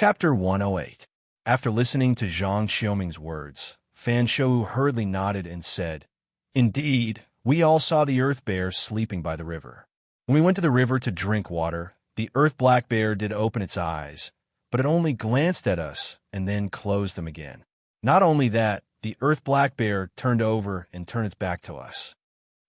Chapter 108. After listening to Zhang Xiaoming's words, Fan Shou hurriedly nodded and said, "Indeed, we all saw the earth bear sleeping by the river. When we went to the river to drink water, the earth black bear did open its eyes, but it only glanced at us and then closed them again. Not only that, the earth black bear turned over and turned its back to us."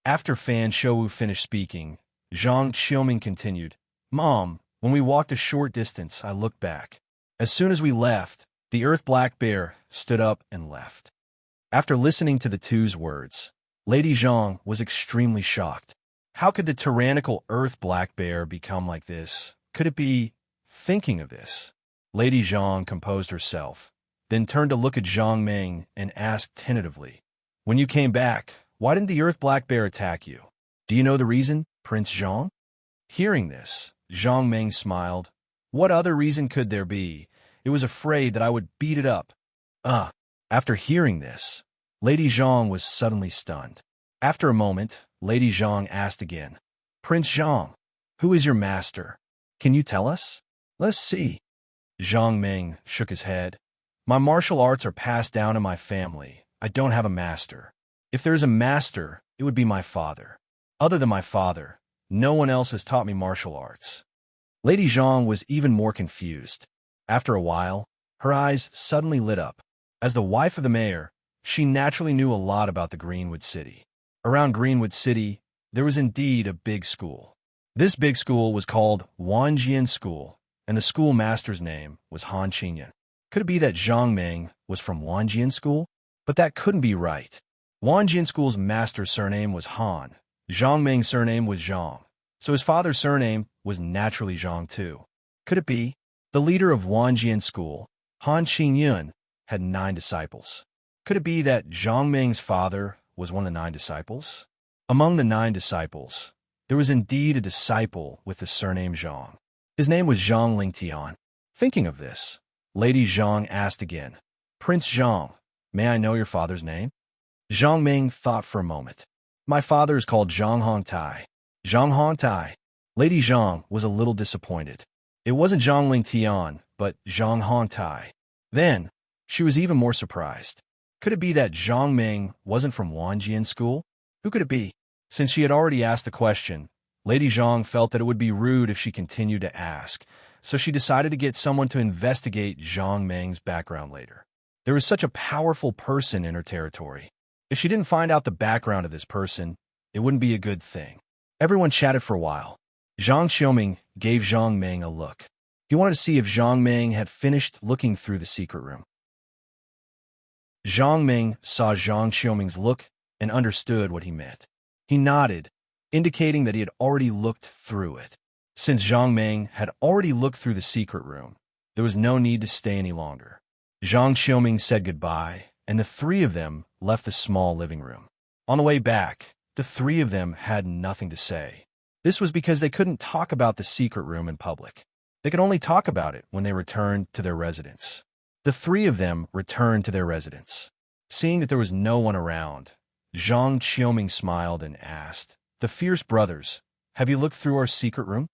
After Fan Shou finished speaking, Zhang Xiaoming continued, "Mom, when we walked a short distance, I looked back. As soon as we left, the earth black bear stood up and left." After listening to the two's words, Lady Zhang was extremely shocked. How could the tyrannical earth black bear become like this? Could it be thinking of this? Lady Zhang composed herself, then turned to look at Zhang Ming and asked tentatively, "When you came back, why didn't the earth black bear attack you? Do you know the reason, Prince Zhang?" Hearing this, Zhang Ming smiled. "What other reason could there be? It was afraid that I would beat it up." After hearing this, Lady Zhang was suddenly stunned. After a moment, Lady Zhang asked again, "Prince Zhang, who is your master? Can you tell us?" "Let's see." Zhang Ming shook his head. "My martial arts are passed down in my family. I don't have a master. If there is a master, it would be my father. Other than my father, no one else has taught me martial arts." Lady Zhang was even more confused. After a while, her eyes suddenly lit up. As the wife of the mayor, she naturally knew a lot about the Greenwood City. Around Greenwood City, there was indeed a big school. This big school was called Wanjian School, and the schoolmaster's name was Han Qingyan. Could it be that Zhang Ming was from Wanjian School? But that couldn't be right. Wanjian School's master's surname was Han. Zhang Ming's surname was Zhang, so his father's surname was naturally Zhang too. Could it be? The leader of Wanjian School, Han Qingyun, had 9 disciples. Could it be that Zhang Ming's father was one of the 9 disciples? Among the 9 disciples, there was indeed a disciple with the surname Zhang. His name was Zhang Lingtian. Thinking of this, Lady Zhang asked again, "Prince Zhang, may I know your father's name?" Zhang Ming thought for a moment. "My father is called Zhang Hongtai." Zhang Hongtai. Lady Zhang was a little disappointed. It wasn't Zhang Lingtian, but Zhang Hongtai. Then, she was even more surprised. Could it be that Zhang Ming wasn't from Wanjian School? Who could it be? Since she had already asked the question, Lady Zhang felt that it would be rude if she continued to ask, so she decided to get someone to investigate Zhang Ming's background later. There was such a powerful person in her territory. If she didn't find out the background of this person, it wouldn't be a good thing. Everyone chatted for a while. Zhang Xiaoming gave Zhang Ming a look. He wanted to see if Zhang Ming had finished looking through the secret room. Zhang Ming saw Zhang Xiaoming's look and understood what he meant. He nodded, indicating that he had already looked through it. Since Zhang Ming had already looked through the secret room, there was no need to stay any longer. Zhang Xiaoming said goodbye, and the 3 of them left the small living room. On the way back, the 3 of them had nothing to say. This was because they couldn't talk about the secret room in public. They could only talk about it when they returned to their residence. The 3 of them returned to their residence. Seeing that there was no one around, Zhang Xiaoming smiled and asked, "The fierce brothers, have you looked through our secret room?"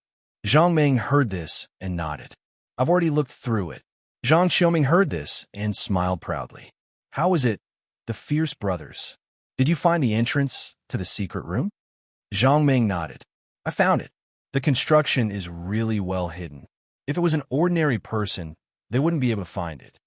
Zhang Ming heard this and nodded. "I've already looked through it." Zhang Xiaoming heard this and smiled proudly. "How is it, the fierce brothers? Did you find the entrance to the secret room?" Zhang Ming nodded. "I found it. The construction is really well hidden. If it was an ordinary person, they wouldn't be able to find it."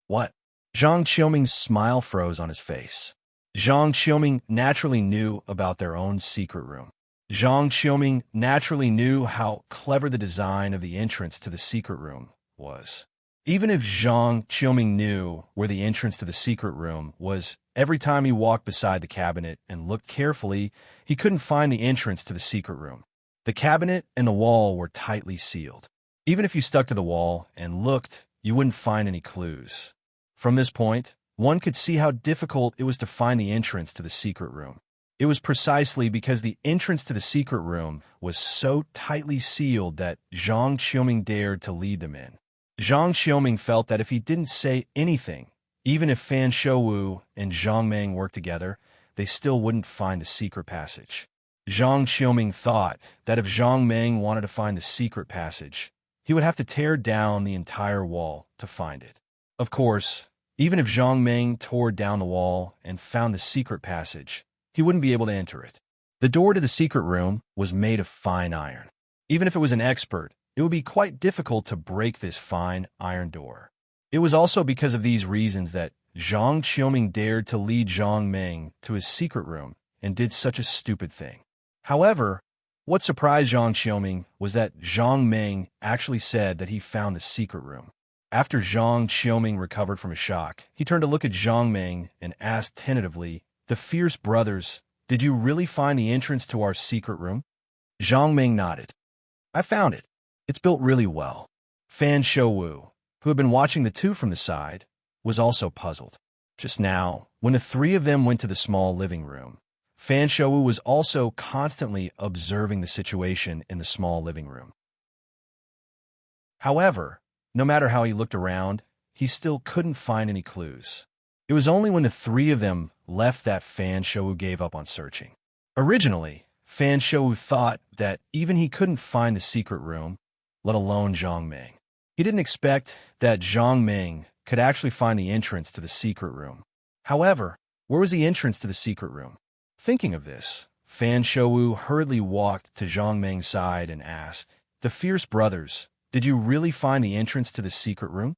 "What?" Zhang Xiaoming's smile froze on his face. Zhang Xiaoming naturally knew about their own secret room. Zhang Xiaoming naturally knew how clever the design of the entrance to the secret room was. Even if Zhang Xiaoming knew where the entrance to the secret room was, every time he walked beside the cabinet and looked carefully, he couldn't find the entrance to the secret room. The cabinet and the wall were tightly sealed. Even if you stuck to the wall and looked, you wouldn't find any clues. From this point, one could see how difficult it was to find the entrance to the secret room. It was precisely because the entrance to the secret room was so tightly sealed that Zhang Xiaoming dared to lead them in. Zhang Xiaoming felt that if he didn't say anything, even if Fan Shou and Zhang Ming worked together, they still wouldn't find the secret passage. Zhang Xiaoming thought that if Zhang Ming wanted to find the secret passage, he would have to tear down the entire wall to find it. Of course, even if Zhang Meng tore down the wall and found the secret passage, he wouldn't be able to enter it. The door to the secret room was made of fine iron. Even if it was an expert, it would be quite difficult to break this fine iron door. It was also because of these reasons that Zhang Qiuming dared to lead Zhang Meng to his secret room and did such a stupid thing. However, what surprised Zhang Qiuming was that Zhang Meng actually said that he found the secret room. After Zhang Qiuming recovered from a shock, he turned to look at Zhang Meng and asked tentatively, "The fierce brothers, did you really find the entrance to our secret room?" Zhang Meng nodded. "I found it. It's built really well." Fan Shouwu, who had been watching the two from the side, was also puzzled. Just now, when the three of them went to the small living room, Fan Shouwu was also constantly observing the situation in the small living room. However, no matter how he looked around, he still couldn't find any clues. It was only when the three of them left that Fan Shouwu gave up on searching. Originally, Fan Shouwu thought that even he couldn't find the secret room, let alone Zhang Meng. He didn't expect that Zhang Meng could actually find the entrance to the secret room. However, where was the entrance to the secret room? Thinking of this, Fan Shouwu hurriedly walked to Zhang Meng's side and asked, "The fierce brothers, did you really find the entrance to the secret room?"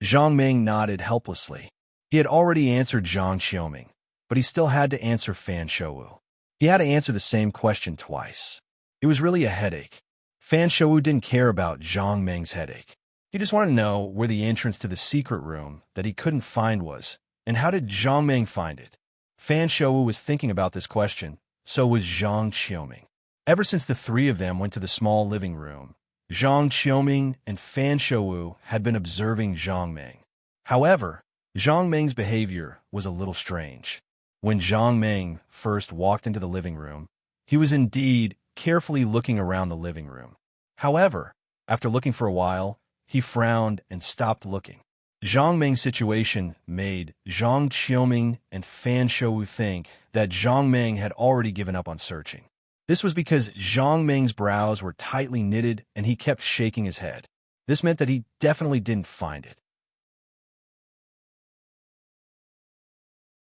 Zhang Meng nodded helplessly. He had already answered Zhang Qiuming, but he still had to answer Fan Shouwu. He had to answer the same question twice. It was really a headache. Fan Shouwu didn't care about Zhang Meng's headache. He just wanted to know where the entrance to the secret room that he couldn't find was, and how did Zhang Meng find it? Fan Shouwu was thinking about this question, so was Zhang Qiuming. Ever since the three of them went to the small living room, Zhang Qiuming and Fan Shouwu had been observing Zhang Meng. However, Zhang Meng's behavior was a little strange. When Zhang Meng first walked into the living room, he was indeed carefully looking around the living room. However, after looking for a while, he frowned and stopped looking. Zhang Meng's situation made Zhang Qiuming and Fan Shouwu think that Zhang Meng had already given up on searching. This was because Zhang Meng's brows were tightly knitted and he kept shaking his head. This meant that he definitely didn't find it.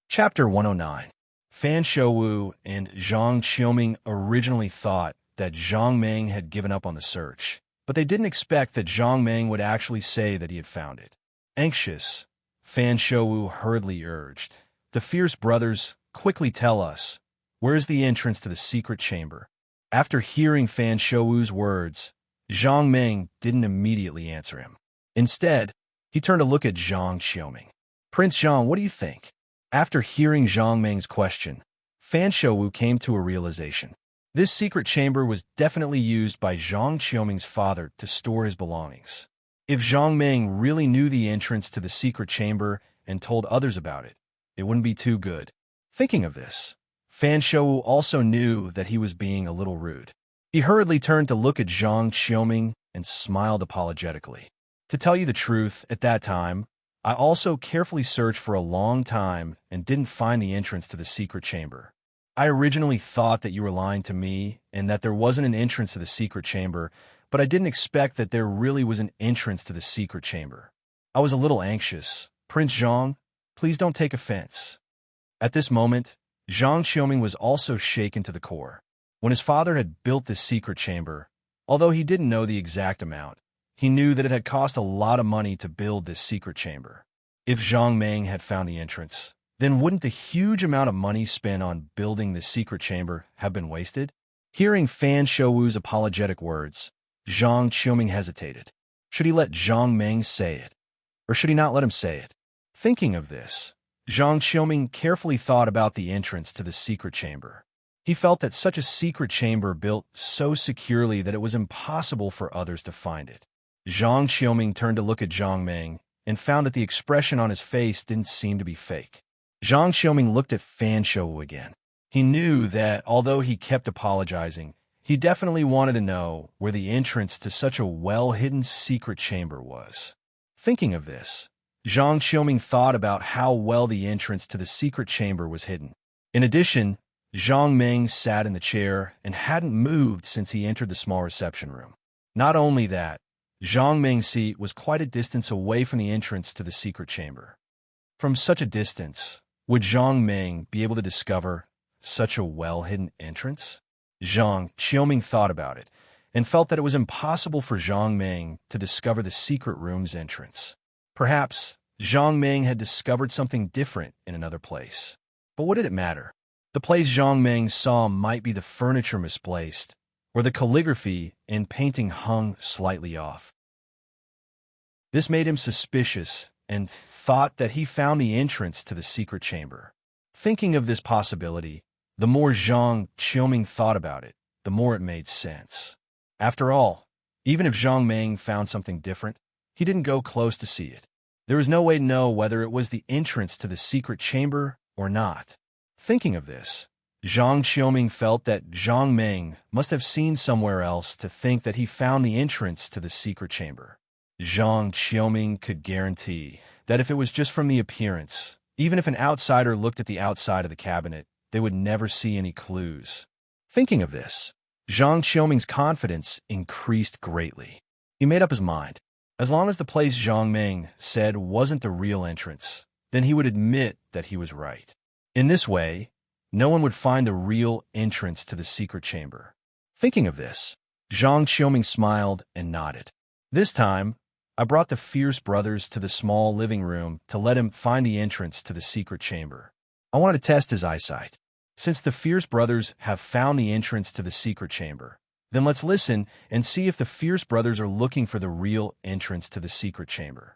Chapter 109. Fan Shouwu and Zhang Qiuming originally thought that Zhang Meng had given up on the search, but they didn't expect that Zhang Meng would actually say that he had found it. Anxious, Fan Shouwu hurriedly urged, "The fierce brothers, quickly tell us, where is the entrance to the secret chamber?" After hearing Fan Shouwu's words, Zhang Meng didn't immediately answer him. Instead, he turned to look at Zhang Qiuming. "Prince Zhang, what do you think?" After hearing Zhang Meng's question, Fan Shouwu came to a realization. This secret chamber was definitely used by Zhang Qiuming's father to store his belongings. If Zhang Meng really knew the entrance to the secret chamber and told others about it, it wouldn't be too good. Thinking of this, Fan Shouwu also knew that he was being a little rude. He hurriedly turned to look at Zhang Qiuming and smiled apologetically. "To tell you the truth, at that time, I also carefully searched for a long time and didn't find the entrance to the secret chamber. I originally thought that you were lying to me and that there wasn't an entrance to the secret chamber, but I didn't expect that there really was an entrance to the secret chamber. I was a little anxious. Prince Zhang, please don't take offense." At this moment, Zhang Qiuming was also shaken to the core. When his father had built this secret chamber, although he didn't know the exact amount, he knew that it had cost a lot of money to build this secret chamber. If Zhang Meng had found the entrance, then wouldn't the huge amount of money spent on building this secret chamber have been wasted? Hearing Fan Shouwu's apologetic words, Zhang Qiuming hesitated. Should he let Zhang Meng say it, or should he not let him say it? Thinking of this, Zhang Qiuming carefully thought about the entrance to the secret chamber. He felt that such a secret chamber built so securely that it was impossible for others to find it. Zhang Qiuming turned to look at Zhang Meng and found that the expression on his face didn't seem to be fake. Zhang Qiuming looked at Fan Shouwu again. He knew that although he kept apologizing, he definitely wanted to know where the entrance to such a well-hidden secret chamber was. Thinking of this, Zhang Qiuming thought about how well the entrance to the secret chamber was hidden. In addition, Zhang Meng sat in the chair and hadn't moved since he entered the small reception room. Not only that, Zhang Ming's seat was quite a distance away from the entrance to the secret chamber. From such a distance, would Zhang Ming be able to discover such a well-hidden entrance? Zhang Xiaoming thought about it and felt that it was impossible for Zhang Ming to discover the secret room's entrance. Perhaps Zhang Ming had discovered something different in another place. But what did it matter? The place Zhang Ming saw might be the furniture misplaced, or the calligraphy and painting hung slightly off. This made him suspicious and thought that he found the entrance to the secret chamber. Thinking of this possibility, the more Zhang Xiaoming thought about it, the more it made sense. After all, even if Zhang Ming found something different, he didn't go close to see it. There was no way to know whether it was the entrance to the secret chamber or not. Thinking of this, Zhang Xiaoming felt that Zhang Ming must have seen somewhere else to think that he found the entrance to the secret chamber. Zhang Xiaoming could guarantee that if it was just from the appearance, even if an outsider looked at the outside of the cabinet, they would never see any clues. Thinking of this, Zhang Xiaoming's confidence increased greatly. He made up his mind. As long as the place Zhang Ming said wasn't the real entrance, then he would admit that he was right. In this way, no one would find the real entrance to the secret chamber. Thinking of this, Zhang Xiaoming smiled and nodded. This time, I brought the fierce brothers to the small living room to let him find the entrance to the secret chamber. I wanted to test his eyesight. Since the fierce brothers have found the entrance to the secret chamber, then let's listen and see if the fierce brothers are looking for the real entrance to the secret chamber.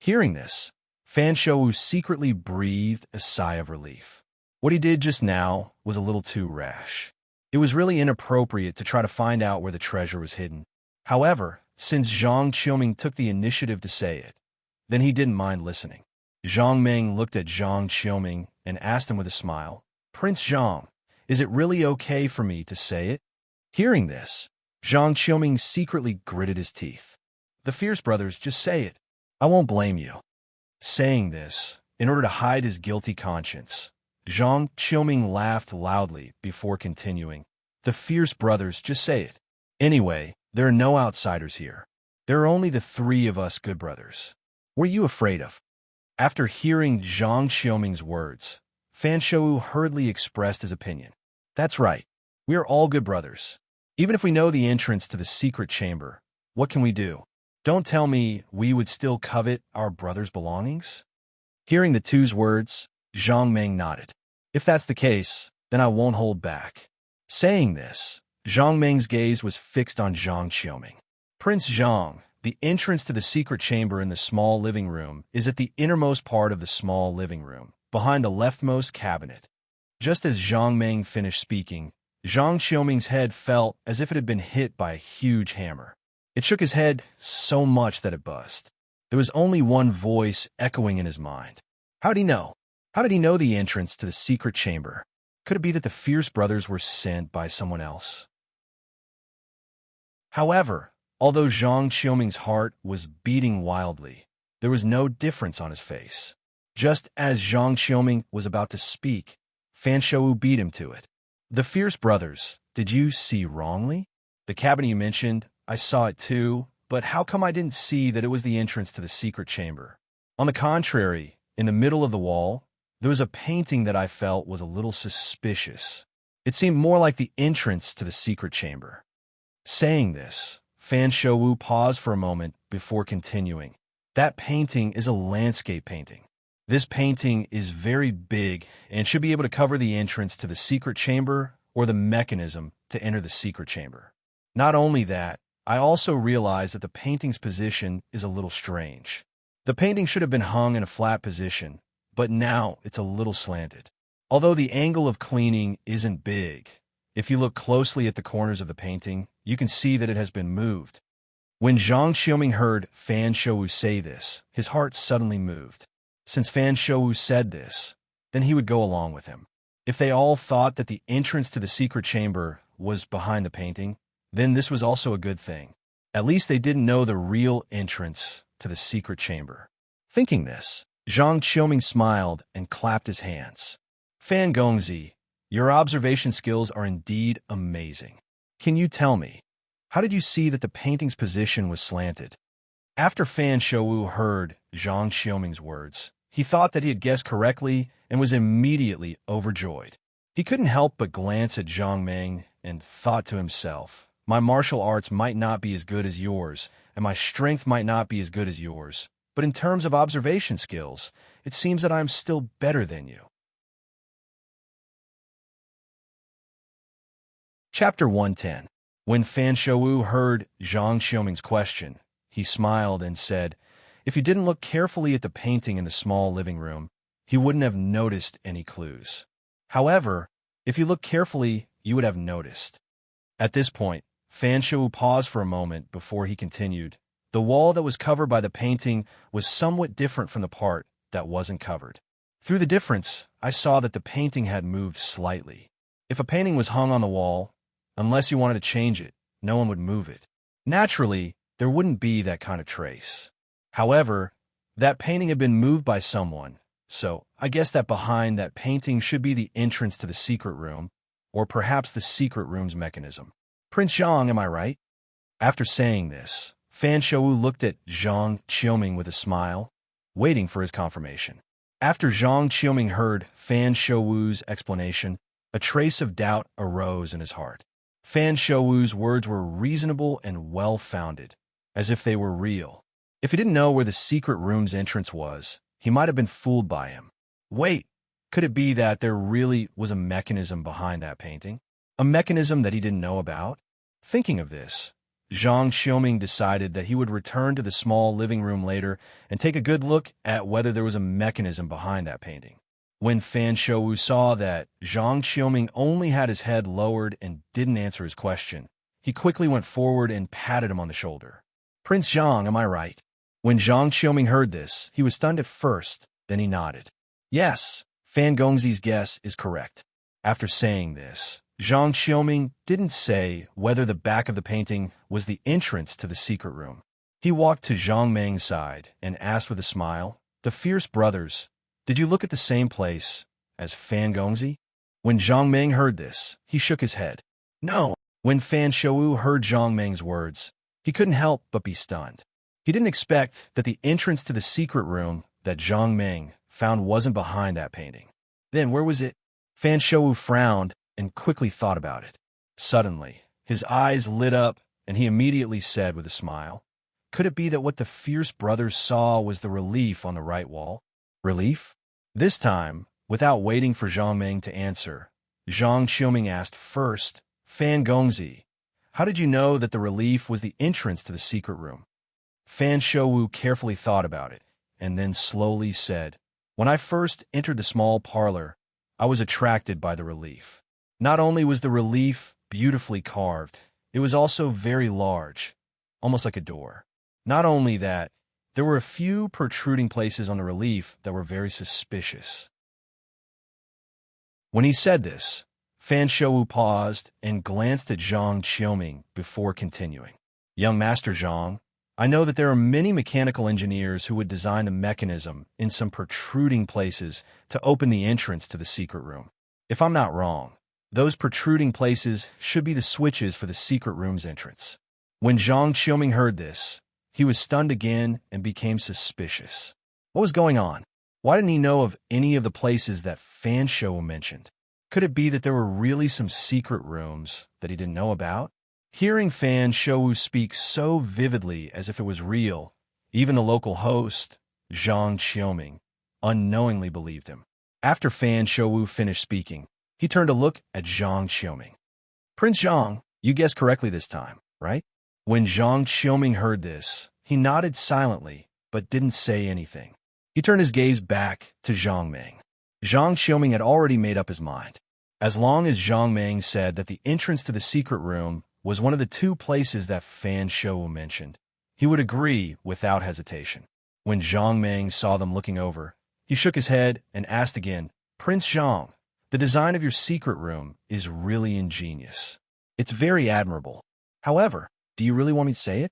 Hearing this, Fan Shou secretly breathed a sigh of relief. What he did just now was a little too rash. It was really inappropriate to try to find out where the treasure was hidden. However, since Zhang Xiaoming took the initiative to say it, then he didn't mind listening. Zhang Ming looked at Zhang Xiaoming and asked him with a smile, "Prince Zhang, is it really okay for me to say it?" Hearing this, Zhang Xiaoming secretly gritted his teeth. "The fierce brothers, just say it. I won't blame you." Saying this, in order to hide his guilty conscience, Zhang Xiaoming laughed loudly before continuing, "The fierce brothers, just say it. Anyway, there are no outsiders here. There are only the three of us good brothers. What are you afraid of?" After hearing Zhang Xiaoming's words, Fan Shou hurriedly expressed his opinion. "That's right. We are all good brothers. Even if we know the entrance to the secret chamber, what can we do? Don't tell me we would still covet our brother's belongings?" Hearing the two's words, Zhang Ming nodded. "If that's the case, then I won't hold back." Saying this, Zhang Ming's gaze was fixed on Zhang Xiaoming. "Prince Zhang, the entrance to the secret chamber in the small living room is at the innermost part of the small living room, behind the leftmost cabinet." Just as Zhang Ming finished speaking, Zhang Xiaoming's head felt as if it had been hit by a huge hammer. It shook his head so much that it buzzed. There was only one voice echoing in his mind. How did he know? How did he know the entrance to the secret chamber? Could it be that the fierce brothers were sent by someone else? However, although Zhang Xiaoming's heart was beating wildly, there was no difference on his face. Just as Zhang Xiaoming was about to speak, Fan Shou beat him to it. "The fierce brothers, did you see wrongly? The cabinet you mentioned, I saw it too, but how come I didn't see that it was the entrance to the secret chamber? On the contrary, in the middle of the wall, there was a painting that I felt was a little suspicious. It seemed more like the entrance to the secret chamber." Saying this, Fan Shou paused for a moment before continuing. "That painting is a landscape painting. This painting is very big and should be able to cover the entrance to the secret chamber or the mechanism to enter the secret chamber. Not only that, I also realized that the painting's position is a little strange. The painting should have been hung in a flat position, but now it's a little slanted. Although the angle of cleaning isn't big, if you look closely at the corners of the painting, you can see that it has been moved." When Zhang Xiaoming heard Fan Shou say this, his heart suddenly moved. Since Fan Shou said this, then he would go along with him. If they all thought that the entrance to the secret chamber was behind the painting, then this was also a good thing. At least they didn't know the real entrance to the secret chamber. Thinking this, Zhang Xiaoming smiled and clapped his hands. "Fan Gongzi, your observation skills are indeed amazing. Can you tell me, How did you see that the painting's position was slanted? After Fan Shouwu heard Zhang Xiaoming's words, he thought that he had guessed correctly and was immediately overjoyed. He couldn't help but glance at Zhang Meng and thought to himself, my martial arts might not be as good as yours, and my strength might not be as good as yours, but in terms of observation skills, it seems that I am still better than you. Chapter 110. When Fan Shouwu heard Zhang Xiaoming's question, he smiled and said, if you didn't look carefully at the painting in the small living room, he wouldn't have noticed any clues. However, if you look carefully, you would have noticed. At this point, Fan Shouwu paused for a moment before he continued. The wall that was covered by the painting was somewhat different from the part that wasn't covered. Through the difference, I saw that the painting had moved slightly. If a painting was hung on the wall, unless you wanted to change it, no one would move it. Naturally, there wouldn't be that kind of trace. However, that painting had been moved by someone, so I guess that behind that painting should be the entrance to the secret room, or perhaps the secret room's mechanism. Prince Zhang, am I right? After saying this, Fan Shouwu looked at Zhang Xiaoming with a smile, waiting for his confirmation. After Zhang Xiaoming heard Fan Shouwu's explanation, a trace of doubt arose in his heart. Fan Shouwu's words were reasonable and well-founded, as if they were real. If he didn't know where the secret room's entrance was, he might have been fooled by him. Wait, could it be that there really was a mechanism behind that painting? A mechanism that he didn't know about? Thinking of this, Zhang Xiaoming decided that he would return to the small living room later and take a good look at whether there was a mechanism behind that painting. When Fan Shouwu saw that Zhang Xiaoming only had his head lowered and didn't answer his question, he quickly went forward and patted him on the shoulder. Prince Zhang, am I right? When Zhang Xiaoming heard this, he was stunned at first, then he nodded. Yes, Fan Gongzi's guess is correct. After saying this, Zhang Xiaoming didn't say whether the back of the painting was the entrance to the secret room. He walked to Zhang Meng's side and asked with a smile, the fierce brothers, did you look at the same place as Fan Gongzi? When Zhang Meng heard this, he shook his head. No. When Fan Shouwu heard Zhang Meng's words, he couldn't help but be stunned. He didn't expect that the entrance to the secret room that Zhang Meng found wasn't behind that painting. Then where was it? Fan Shouwu frowned and quickly thought about it. Suddenly, his eyes lit up and he immediately said with a smile, could it be that what the fierce brothers saw was the relief on the right wall? Relief? This time, without waiting for Zhang Meng to answer, Zhang Xiaoming asked first, Fan Gongzi, how did you know that the relief was the entrance to the secret room? Fan Shouwu carefully thought about it, and then slowly said, when I first entered the small parlor, I was attracted by the relief. Not only was the relief beautifully carved, it was also very large, almost like a door. Not only that, there were a few protruding places on the relief that were very suspicious. When he said this, Fan Shouwu paused and glanced at Zhang Xiaoming before continuing. Young Master Zhang, I know that there are many mechanical engineers who would design the mechanism in some protruding places to open the entrance to the secret room. If I'm not wrong, those protruding places should be the switches for the secret room's entrance. When Zhang Xiaoming heard this, he was stunned again and became suspicious. What was going on? Why didn't he know of any of the places that Fan Shouwu mentioned? Could it be that there were really some secret rooms that he didn't know about? Hearing Fan Shouwu speak so vividly as if it was real, even the local host, Zhang Xiaoming, unknowingly believed him. After Fan Shouwu finished speaking, he turned to look at Zhang Xiaoming. Prince Zhang, you guessed correctly this time, right? When Zhang Xiaoming heard this, he nodded silently, but didn't say anything. He turned his gaze back to Zhang Meng. Zhang Xiaoming had already made up his mind. As long as Zhang Meng said that the entrance to the secret room was one of the two places that Fan Shouwu mentioned, he would agree without hesitation. When Zhang Meng saw them looking over, he shook his head and asked again, Prince Zhang, the design of your secret room is really ingenious. It's very admirable. However, do you really want me to say it?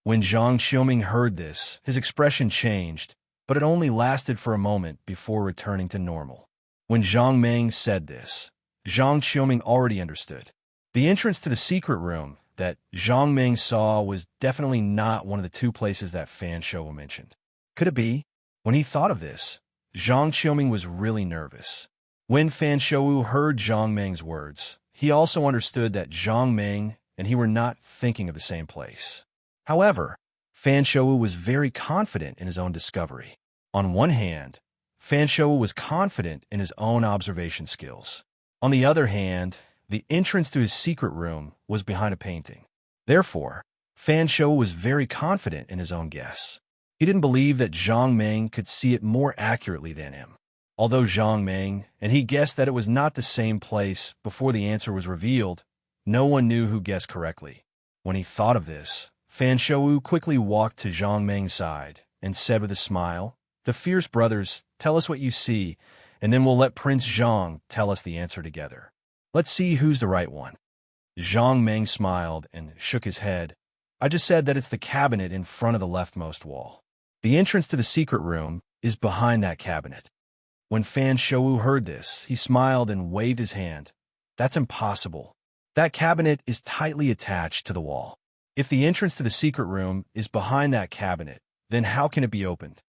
When Zhang Xiaoming heard this, his expression changed, but it only lasted for a moment before returning to normal. When Zhang Meng said this, Zhang Xiaoming already understood. The entrance to the secret room that Zhang Ming saw was definitely not one of the two places that Fan Shouwu mentioned. Could it be? When he thought of this, Zhang Qiuming was really nervous. When Fan Shouwu heard Zhang Ming's words, he also understood that Zhang Ming and he were not thinking of the same place. However, Fan Shouwu was very confident in his own discovery. On one hand, Fan Shouwu was confident in his own observation skills. On the other hand, the entrance to his secret room was behind a painting. Therefore, Fan Shouwu was very confident in his own guess. He didn't believe that Zhang Ming could see it more accurately than him. Although Zhang Ming and he guessed that it was not the same place before the answer was revealed, no one knew who guessed correctly. When he thought of this, Fan Shouwu quickly walked to Zhang Ming's side and said with a smile, "The fierce brothers, tell us what you see, and then we'll let Prince Zhang tell us the answer together. Let's see who's the right one." Zhang Ming smiled and shook his head. "I just said that it's the cabinet in front of the leftmost wall. The entrance to the secret room is behind that cabinet." When Fan Shouwu heard this, he smiled and waved his hand. "That's impossible. That cabinet is tightly attached to the wall. If the entrance to the secret room is behind that cabinet, then how can it be opened?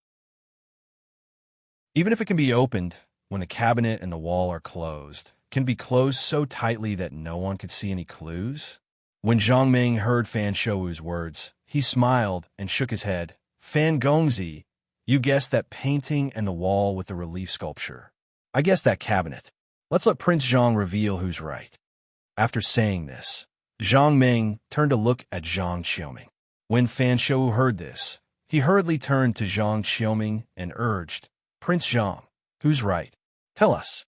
Even if it can be opened when the cabinet and the wall are closed, can it be closed so tightly that no one could see any clues?" When Zhang Ming heard Fan Shouwu's words, he smiled and shook his head. "Fan Gongzi, you guessed that painting and the wall with the relief sculpture. I guessed that cabinet. Let's let Prince Zhang reveal who's right." After saying this, Zhang Ming turned to look at Zhang Qiuming. When Fan Shouwu heard this, he hurriedly turned to Zhang Qiuming and urged, "Prince Zhang, who's right? Tell us."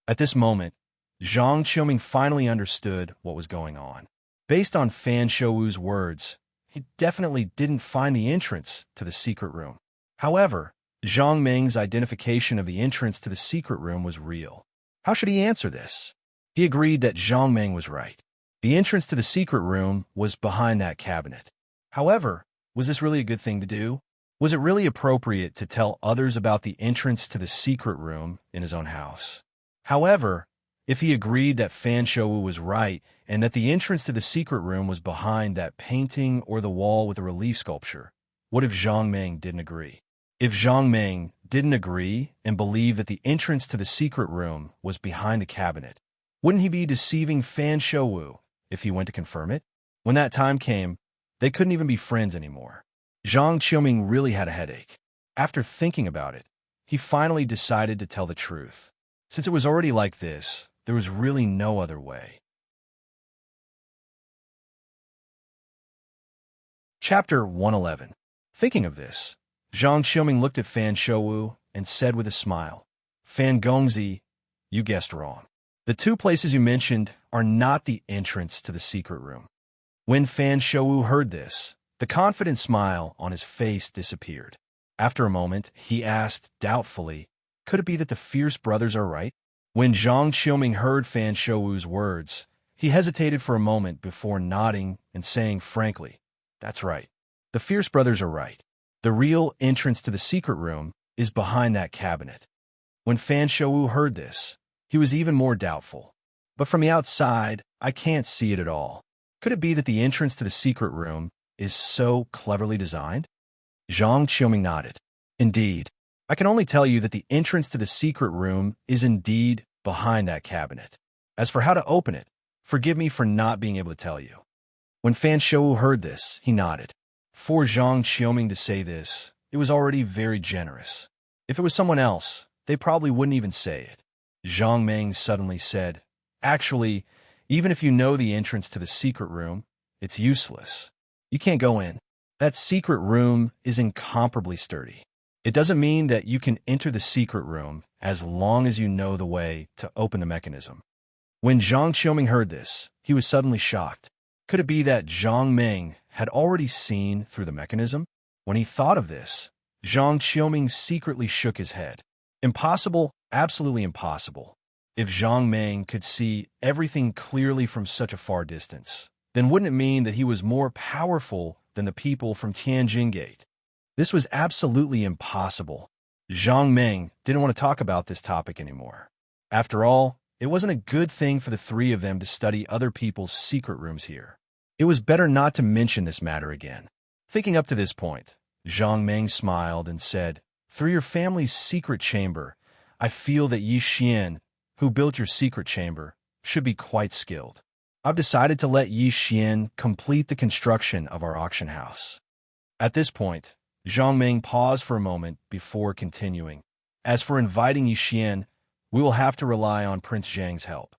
At this moment, Zhang Qiuming finally understood what was going on. Based on Fan Shouwu's words, he definitely didn't find the entrance to the secret room. However, Zhang Ming's identification of the entrance to the secret room was real. How should he answer this? He agreed that Zhang Ming was right. The entrance to the secret room was behind that cabinet. However, was this really a good thing to do? Was it really appropriate to tell others about the entrance to the secret room in his own house? However, if he agreed that Fan Shouwu was right and that the entrance to the secret room was behind that painting or the wall with the relief sculpture, what if Zhang Ming didn't agree? If Zhang Ming didn't agree and believed that the entrance to the secret room was behind the cabinet, wouldn't he be deceiving Fan Shouwu if he went to confirm it? When that time came, they couldn't even be friends anymore. Zhang Qiuming really had a headache. After thinking about it, he finally decided to tell the truth. Since it was already like this, there was really no other way. Chapter 111. Thinking of this, Zhang Qiuming looked at Fan Shouwu and said with a smile, "Fan Gongzi, you guessed wrong. The two places you mentioned are not the entrance to the secret room." When Fan Shouwu heard this, the confident smile on his face disappeared. After a moment, he asked doubtfully, "Could it be that the fierce brothers are right?" When Zhang Qiuming heard Fan Shouwu's words, he hesitated for a moment before nodding and saying frankly, "That's right. The fierce brothers are right. The real entrance to the secret room is behind that cabinet." When Fan Shouwu heard this, he was even more doubtful. "But from the outside, I can't see it at all. Could it be that the entrance to the secret room is so cleverly designed?" Zhang Qiuming nodded. "Indeed. I can only tell you that the entrance to the secret room is indeed behind that cabinet. As for how to open it, forgive me for not being able to tell you." When Fan Shouwu heard this, he nodded. For Zhang Qiuming to say this, it was already very generous. If it was someone else, they probably wouldn't even say it. Zhang Ming suddenly said, "Actually, even if you know the entrance to the secret room, it's useless. You can't go in. That secret room is incomparably sturdy. It doesn't mean that you can enter the secret room as long as you know the way to open the mechanism." When Zhang Qiuming heard this, he was suddenly shocked. Could it be that Zhang Ming had already seen through the mechanism? When he thought of this, Zhang Qiuming secretly shook his head. Impossible, absolutely impossible. If Zhang Ming could see everything clearly from such a far distance, then wouldn't it mean that he was more powerful than the people from Tianjin Gate? This was absolutely impossible. Zhang Ming didn't want to talk about this topic anymore. After all, it wasn't a good thing for the three of them to study other people's secret rooms here. It was better not to mention this matter again. Thinking up to this point, Zhang Meng smiled and said, "Through your family's secret chamber, I feel that Yi Xian, who built your secret chamber, should be quite skilled. I've decided to let Yi Xian complete the construction of our auction house." At this point, Zhang Meng paused for a moment before continuing. "As for inviting Yi Xian, we will have to rely on Prince Zhang's help."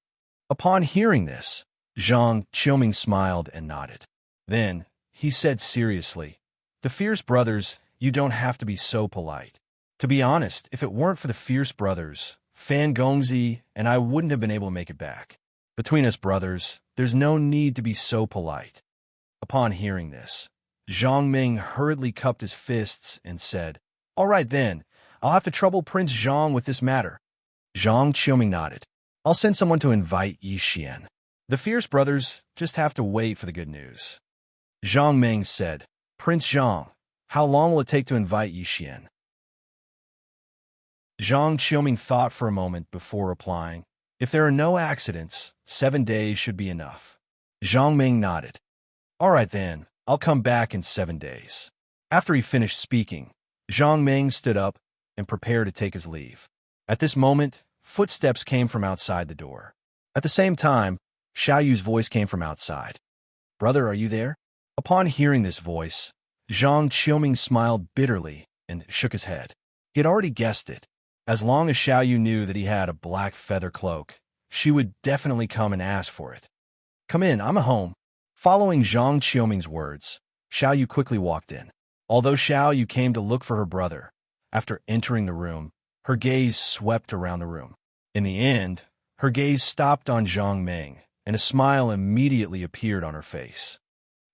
Upon hearing this, Zhang Qiuming smiled and nodded. Then, he said seriously, "The Fierce Brothers, you don't have to be so polite. To be honest, if it weren't for the Fierce Brothers, Fan Gongzi and I wouldn't have been able to make it back. Between us brothers, there's no need to be so polite." Upon hearing this, Zhang Ming hurriedly cupped his fists and said, "All right then, I'll have to trouble Prince Zhang with this matter." Zhang Qiuming nodded. "I'll send someone to invite Yi Xian. The Fierce Brothers just have to wait for the good news." Zhang Ming said, "Prince Zhang, how long will it take to invite Yi Xian?" Zhang Qiuming thought for a moment before replying, "If there are no accidents, 7 days should be enough." Zhang Ming nodded. "All right then, I'll come back in 7 days." After he finished speaking, Zhang Ming stood up and prepared to take his leave. At this moment, footsteps came from outside the door. At the same time, Xiao Yu's voice came from outside. "Brother, are you there?" Upon hearing this voice, Zhang Qiuming smiled bitterly and shook his head. He had already guessed it. As long as Xiao Yu knew that he had a black feather cloak, she would definitely come and ask for it. "Come in, I'm at home." Following Zhang Qiuming's words, Xiao Yu quickly walked in. Although Xiao Yu came to look for her brother, after entering the room, her gaze swept around the room. In the end, her gaze stopped on Zhang Ming, and a smile immediately appeared on her face.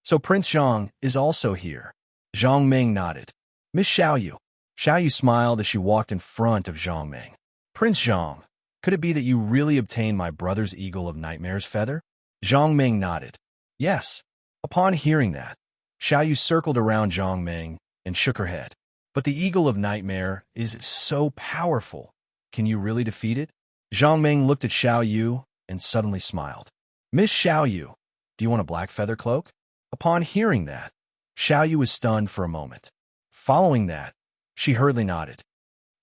"So Prince Zhang is also here." Zhang Ming nodded. "Miss Xiao Yu." Xiao Yu smiled as she walked in front of Zhang Ming. "Prince Zhang, could it be that you really obtained my brother's Eagle of Nightmare's feather?" Zhang Ming nodded. "Yes." Upon hearing that, Xiao Yu circled around Zhang Ming and shook her head. "But the Eagle of Nightmare is so powerful. Can you really defeat it?" Zhang Ming looked at Xiao Yu and suddenly smiled. "Miss Xiao Yu, do you want a black feather cloak?" Upon hearing that, Xiao Yu was stunned for a moment. Following that, she hurriedly nodded.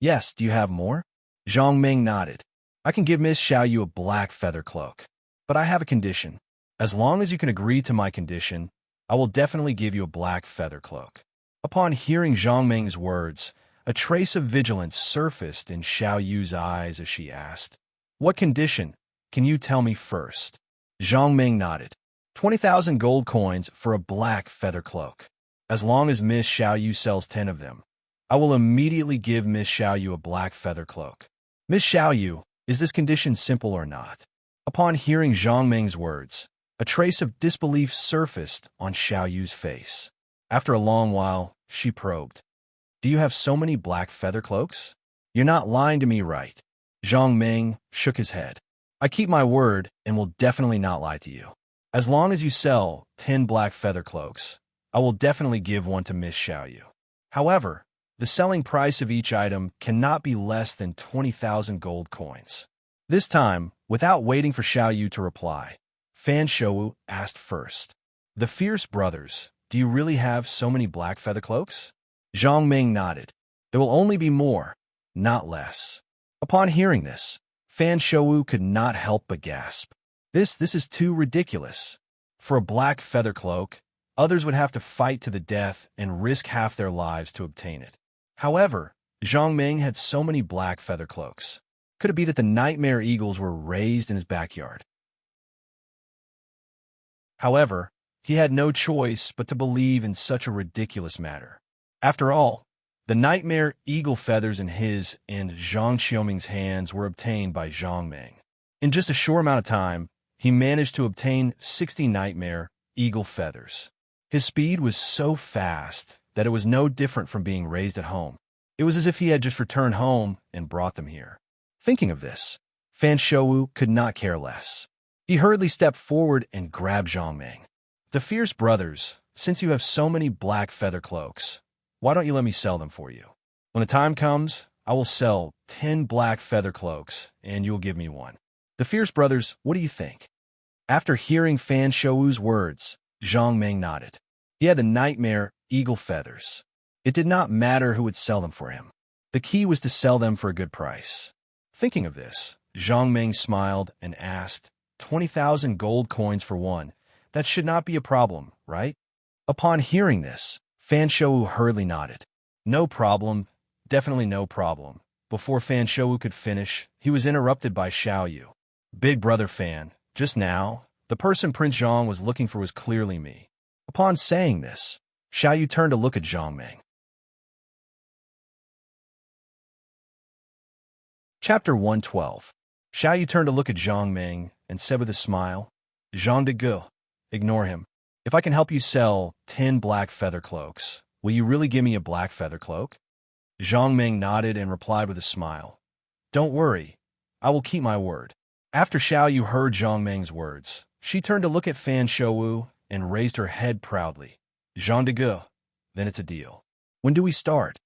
"Yes, do you have more?" Zhang Ming nodded. "I can give Miss Xiao Yu a black feather cloak. But I have a condition. As long as you can agree to my condition, I will definitely give you a black feather cloak." Upon hearing Zhang Ming's words, a trace of vigilance surfaced in Xiao Yu's eyes as she asked, "What condition? Can you tell me first?" Zhang Ming nodded. 20,000 gold coins for a black feather cloak. As long as Miss Xiao Yu sells 10 of them, I will immediately give Miss Xiao Yu a black feather cloak. "Miss Xiao Yu, is this condition simple or not?" Upon hearing Zhang Ming's words, a trace of disbelief surfaced on Xiao Yu's face. After a long while, she probed. "Do you have so many black feather cloaks? You're not lying to me, right?" Zhang Ming shook his head. "I keep my word and will definitely not lie to you. As long as you sell 10 black feather cloaks, I will definitely give one to Miss Xiao Yu. However, the selling price of each item cannot be less than 20,000 gold coins." This time, without waiting for Xiao Yu to reply, Fan Shou asked first, "The Fierce Brothers, do you really have so many black feather cloaks?" Zhang Ming nodded. "There will only be more, not less." Upon hearing this, Fan Shou could not help but gasp. This is too ridiculous. For a black feather cloak, others would have to fight to the death and risk half their lives to obtain it. However, Zhang Ming had so many black feather cloaks. Could it be that the nightmare eagles were raised in his backyard? However, he had no choice but to believe in such a ridiculous matter. After all, the nightmare eagle feathers in his and Zhang Qiuming's hands were obtained by Zhang Ming. In just a short amount of time, he managed to obtain 60 nightmare eagle feathers. His speed was so fast that it was no different from being raised at home. It was as if he had just returned home and brought them here. Thinking of this, Fan Shou could not care less. He hurriedly stepped forward and grabbed Zhang Ming. "The Fierce Brothers, since you have so many black feather cloaks, why don't you let me sell them for you? When the time comes, I will sell 10 black feather cloaks, and you will give me one. The Fierce Brothers, what do you think?" After hearing Fan Shou's words, Zhang Meng nodded. He had the nightmare eagle feathers. It did not matter who would sell them for him. The key was to sell them for a good price. Thinking of this, Zhang Meng smiled and asked, 20,000 gold coins for one. That should not be a problem, right? Upon hearing this, Fan Shou hurriedly nodded. No problem, definitely no problem. Before Fan Shou could finish, he was interrupted by Xiao Yu. Big brother Fan, just now, the person Prince Zhang was looking for was clearly me. Upon saying this, Xiao Yu turned to look at Zhang Meng. Chapter 112. Xiao Yu turned to look at Zhang Meng and said with a smile, Jean de Gu, ignore him. If I can help you sell 10 black feather cloaks, will you really give me a black feather cloak? Zhang Meng nodded and replied with a smile. Don't worry, I will keep my word. After Xiao Yu heard Zhang Meng's words, she turned to look at Fan Shou and raised her head proudly. Jean de Gu, then it's a deal. When do we start?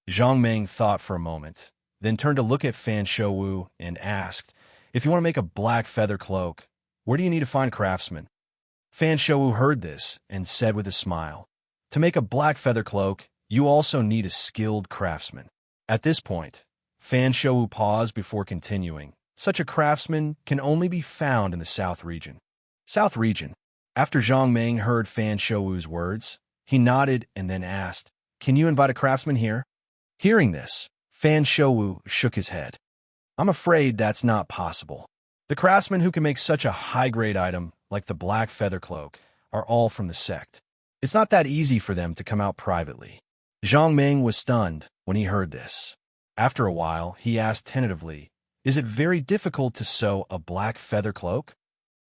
Zhang Meng thought for a moment, then turned to look at Fan Shou and asked, if you want to make a black feather cloak, where do you need to find craftsmen? Fan Shou heard this and said with a smile, to make a black feather cloak, you also need a skilled craftsman. At this point, Fan Shou paused before continuing. Such a craftsman can only be found in the South region. South region. After Zhang Meng heard Fan Shou's words, he nodded and then asked, can you invite a craftsman here? Hearing this, Fan Shou shook his head. I'm afraid that's not possible. The craftsmen who can make such a high-grade item like the black feather cloak are all from the sect. It's not that easy for them to come out privately. Zhang Meng was stunned when he heard this. After a while, he asked tentatively, is it very difficult to sew a black feather cloak?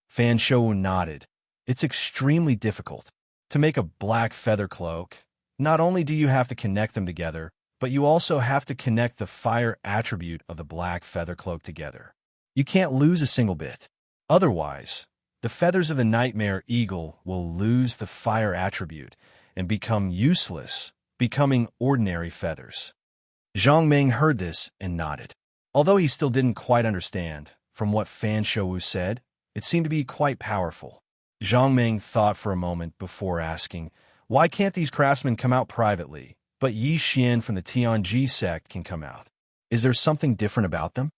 Fan Shou nodded. It's extremely difficult. To make a black feather cloak, not only do you have to connect them together, but you also have to connect the fire attribute of the black feather cloak together. You can't lose a single bit. Otherwise, the feathers of the nightmare eagle will lose the fire attribute and become useless, becoming ordinary feathers. Zhang Meng heard this and nodded. Although he still didn't quite understand, from what Fan Shou said, it seemed to be quite powerful. Zhang Meng thought for a moment before asking, why can't these craftsmen come out privately, but Yi Xian from the Tianji sect can come out? Is there something different about them?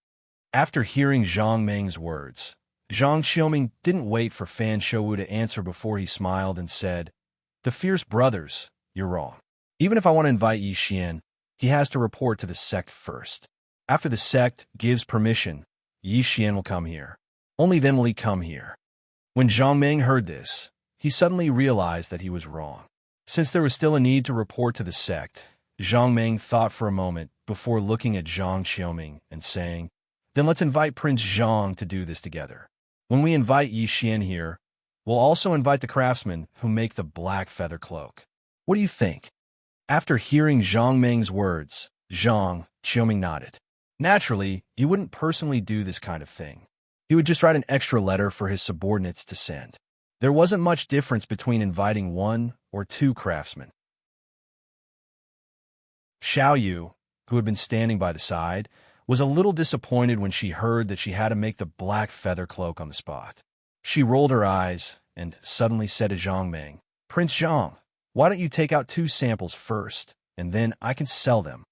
After hearing Zhang Meng's words, Zhang Xiaoming didn't wait for Fan Shou to answer before he smiled and said, the fierce brothers, you're wrong. Even if I want to invite Yi Xian, he has to report to the sect first. After the sect gives permission, Yi Xian will come here. Only then will he come here. When Zhang Meng heard this, he suddenly realized that he was wrong. Since there was still a need to report to the sect, Zhang Meng thought for a moment before looking at Zhang Xiaoming and saying, then let's invite Prince Zhang to do this together. When we invite Yi Xian here, we'll also invite the craftsmen who make the black feather cloak. What do you think? After hearing Zhang Meng's words, Zhang Xiaoming nodded. Naturally, he wouldn't personally do this kind of thing. He would just write an extra letter for his subordinates to send. There wasn't much difference between inviting 1 or 2 craftsmen. Xiao Yu, who had been standing by the side, was a little disappointed when she heard that she had to make the black feather cloak on the spot. She rolled her eyes and suddenly said to Zhang Meng, Prince Zhang, why don't you take out 2 samples first, and then I can sell them?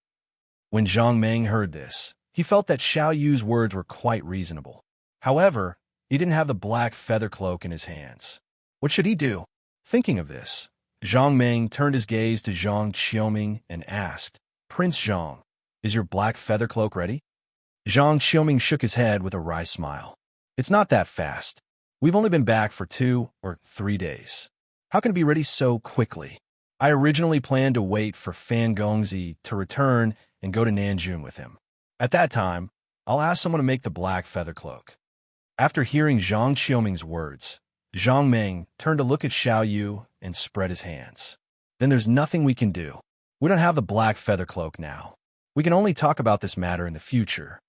When Zhang Meng heard this, he felt that Xiao Yu's words were quite reasonable. However, he didn't have the black feather cloak in his hands. What should he do? Thinking of this, Zhang Meng turned his gaze to Zhang Xiaoming and asked, Prince Zhang, is your black feather cloak ready? Zhang Xiaoming shook his head with a wry smile. It's not that fast. We've only been back for 2 or 3 days. How can it be ready so quickly? I originally planned to wait for Fan Gongzi to return and go to Nanjun with him. At that time, I'll ask someone to make the black feather cloak. After hearing Zhang Xiaoming's words, Zhang Meng turned to look at Xiao Yu and spread his hands. Then there's nothing we can do. We don't have the black feather cloak now. We can only talk about this matter in the future.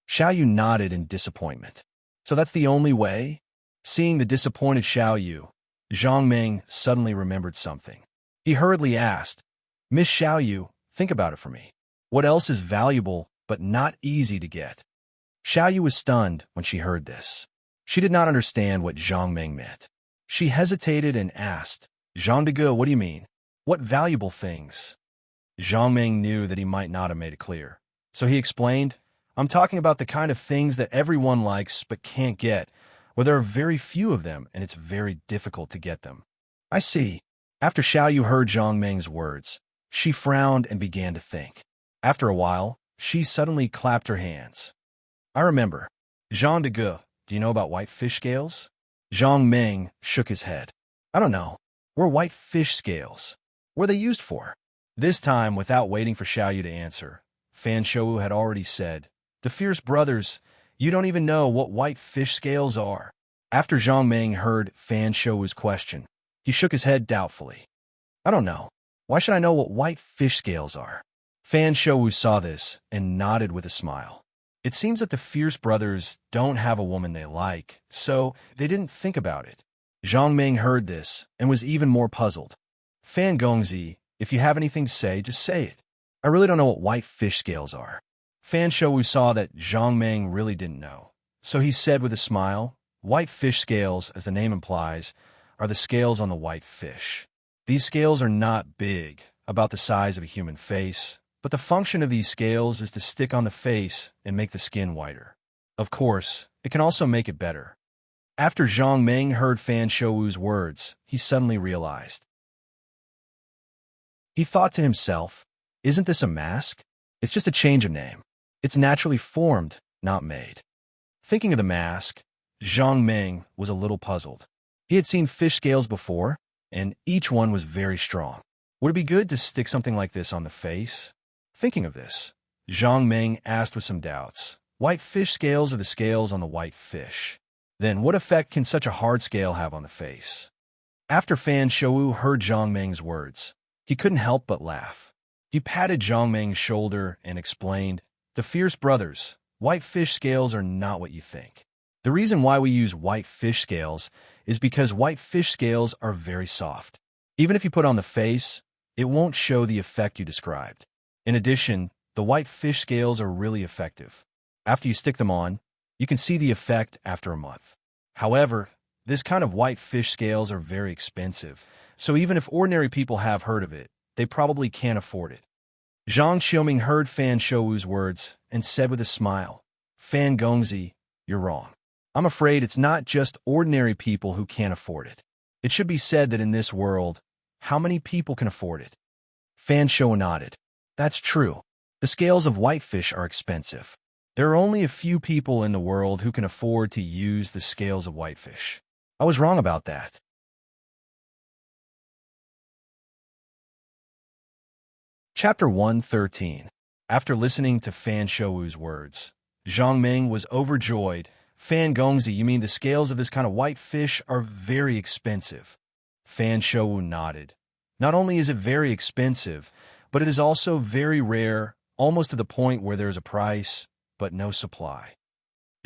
Xiao Yu nodded in disappointment. So that's the only way? Seeing the disappointed Xiao Yu, Zhang Meng suddenly remembered something. He hurriedly asked, Miss Xiao Yu, think about it for me. What else is valuable but not easy to get? Xiao Yu was stunned when she heard this. She did not understand what Zhang Meng meant. She hesitated and asked, Jean de Gaulle, what do you mean? What valuable things? Zhang Ming knew that he might not have made it clear. So he explained, I'm talking about the kind of things that everyone likes but can't get, where there are very few of them and it's very difficult to get them. I see. After Xiao Yu heard Zhang Ming's words, she frowned and began to think. After a while, she suddenly clapped her hands. I remember. Jean de Gaulle, do you know about white fish scales? Zhang Ming shook his head. I don't know. What are white fish scales? What are they used for? This time, without waiting for Xiao Yu to answer, Fan Shou had already said, The fierce brothers, you don't even know what white fish scales are. After Zhang Ming heard Fan Shou's question, he shook his head doubtfully. I don't know. Why should I know what white fish scales are? Fan Shou saw this and nodded with a smile. It seems that the fierce brothers don't have a woman they like, so they didn't think about it. Zhang Ming heard this and was even more puzzled. Fan Gongzi, if you have anything to say, just say it. I really don't know what white fish scales are. Fan Shou saw that Zhang Ming really didn't know. So he said with a smile, White fish scales, as the name implies, are the scales on the white fish. These scales are not big, about the size of a human face, but the function of these scales is to stick on the face and make the skin whiter. Of course, it can also make it better. After Zhang Ming heard Fan Shou's words, he suddenly realized. He thought to himself, isn't this a mask? It's just a change of name. It's naturally formed, not made. Thinking of the mask, Zhang Ming was a little puzzled. He had seen fish scales before, and each one was very strong. Would it be good to stick something like this on the face? Thinking of this, Zhang Ming asked with some doubts, White fish scales are the scales on the white fish. Then what effect can such a hard scale have on the face? After Fan Shou heard Zhang Ming's words, he couldn't help but laugh. He patted Zhang Ming's shoulder and explained, The fierce brothers, white fish scales are not what you think. The reason why we use white fish scales is because white fish scales are very soft. Even if you put on the face, it won't show the effect you described. In addition, the white fish scales are really effective. After you stick them on, you can see the effect after a month. However, this kind of white fish scales are very expensive, so even if ordinary people have heard of it, they probably can't afford it. Zhang Xiaoming heard Fan Shou's words and said with a smile, Fan Gongzi, you're wrong. I'm afraid it's not just ordinary people who can't afford it. It should be said that in this world, how many people can afford it? Fan Shou nodded. That's true. The scales of whitefish are expensive. There are only a few people in the world who can afford to use the scales of whitefish. I was wrong about that. Chapter 113. After listening to Fan Shou's words, Zhang Ming was overjoyed. Fan Gongzi, you mean the scales of this kind of white fish are very expensive? Fan Shou nodded. Not only is it very expensive, but it is also very rare, almost to the point where there is a price, but no supply.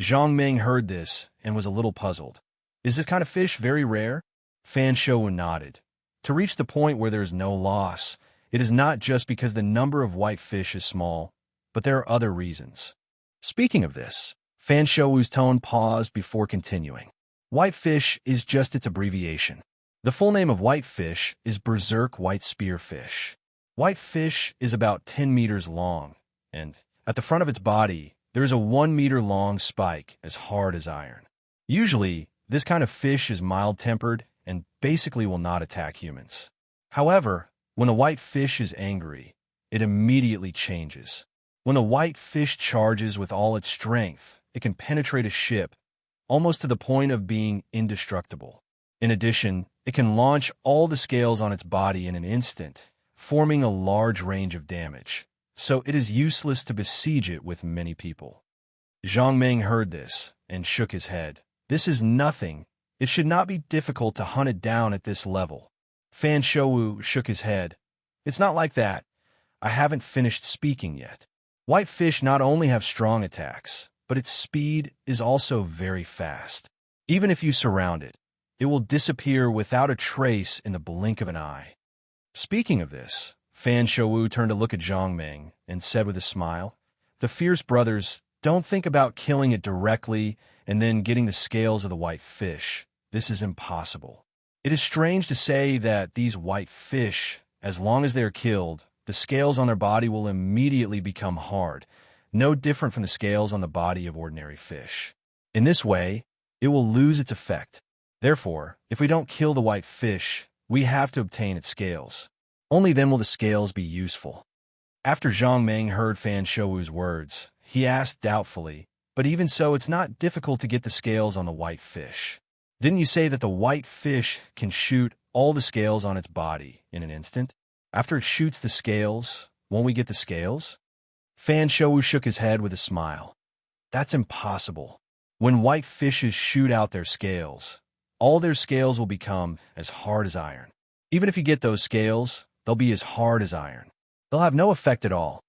Zhang Ming heard this and was a little puzzled. Is this kind of fish very rare? Fan Shou nodded. To reach the point where there is no loss, it is not just because the number of white fish is small, but there are other reasons. Speaking of this, Fan Shou's tone paused before continuing. Whitefish is just its abbreviation. The full name of whitefish is berserk white spearfish. Whitefish is about 10 meters long, and at the front of its body, there is a 1 meter long spike as hard as iron. Usually, this kind of fish is mild-tempered and basically will not attack humans. However, when a white fish is angry, it immediately changes. When a white fish charges with all its strength, it can penetrate a ship, almost to the point of being indestructible. In addition, it can launch all the scales on its body in an instant, forming a large range of damage. So it is useless to besiege it with many people. Zhang Ming heard this and shook his head. This is nothing. It should not be difficult to hunt it down at this level. Fan Shou shook his head. It's not like that. I haven't finished speaking yet. White fish not only have strong attacks, but its speed is also very fast. Even if you surround it, it will disappear without a trace in the blink of an eye. Speaking of this, Fan Shou turned to look at Zhang Ming and said with a smile, The fierce brothers don't think about killing it directly and then getting the scales of the white fish. This is impossible. It is strange to say that these white fish, as long as they are killed, the scales on their body will immediately become hard, no different from the scales on the body of ordinary fish. In this way, it will lose its effect. Therefore, if we don't kill the white fish, we have to obtain its scales. Only then will the scales be useful. After Zhang Meng heard Fan Shouwu's words, he asked doubtfully, "But even so, it's not difficult to get the scales on the white fish. Didn't you say that the white fish can shoot all the scales on its body in an instant? After it shoots the scales, won't we get the scales?" Fan Shouwu shook his head with a smile. "That's impossible. When white fishes shoot out their scales, all their scales will become as hard as iron. Even if you get those scales, they'll be as hard as iron. They'll have no effect at all."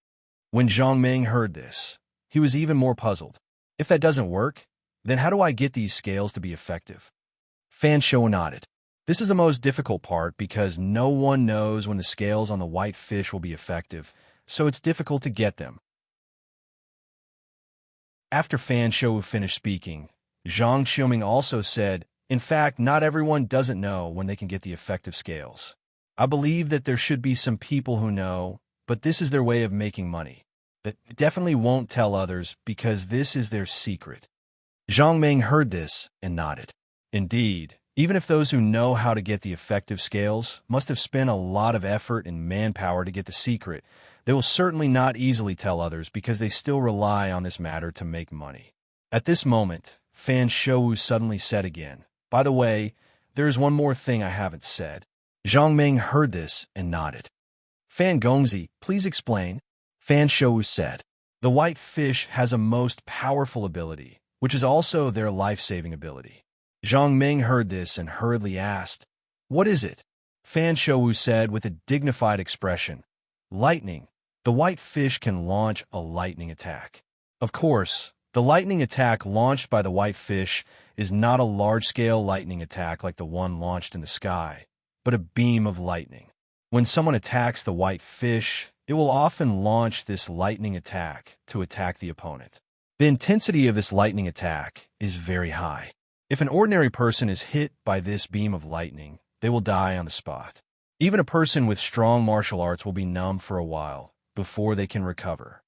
When Zhang Meng heard this, he was even more puzzled. "If that doesn't work, then how do I get these scales to be effective?" Fan Shouwu nodded. "This is the most difficult part because no one knows when the scales on the white fish will be effective, so it's difficult to get them." After Fan Shouwu finished speaking, Zhang Xiuming also said, "In fact, not everyone doesn't know when they can get the effective scales. I believe that there should be some people who know, but this is their way of making money. That definitely won't tell others because this is their secret." Zhang Meng heard this and nodded. Indeed, even if those who know how to get the effective scales must have spent a lot of effort and manpower to get the secret, they will certainly not easily tell others because they still rely on this matter to make money. At this moment, Fan Shouwu suddenly said again, "By the way, there is one more thing I haven't said." Zhang Meng heard this and nodded. "Fan Gongzi, please explain." Fan Shouwu said, "The white fish has a most powerful ability, which is also their life-saving ability." Zhang Meng heard this and hurriedly asked, "What is it?" Fan Shouwu said with a dignified expression, "Lightning. The white fish can launch a lightning attack." Of course, the lightning attack launched by the white fish is not a large-scale lightning attack like the one launched in the sky, but a beam of lightning. When someone attacks the white fish, it will often launch this lightning attack to attack the opponent. The intensity of this lightning attack is very high. If an ordinary person is hit by this beam of lightning, they will die on the spot. Even a person with strong martial arts will be numb for a while before they can recover.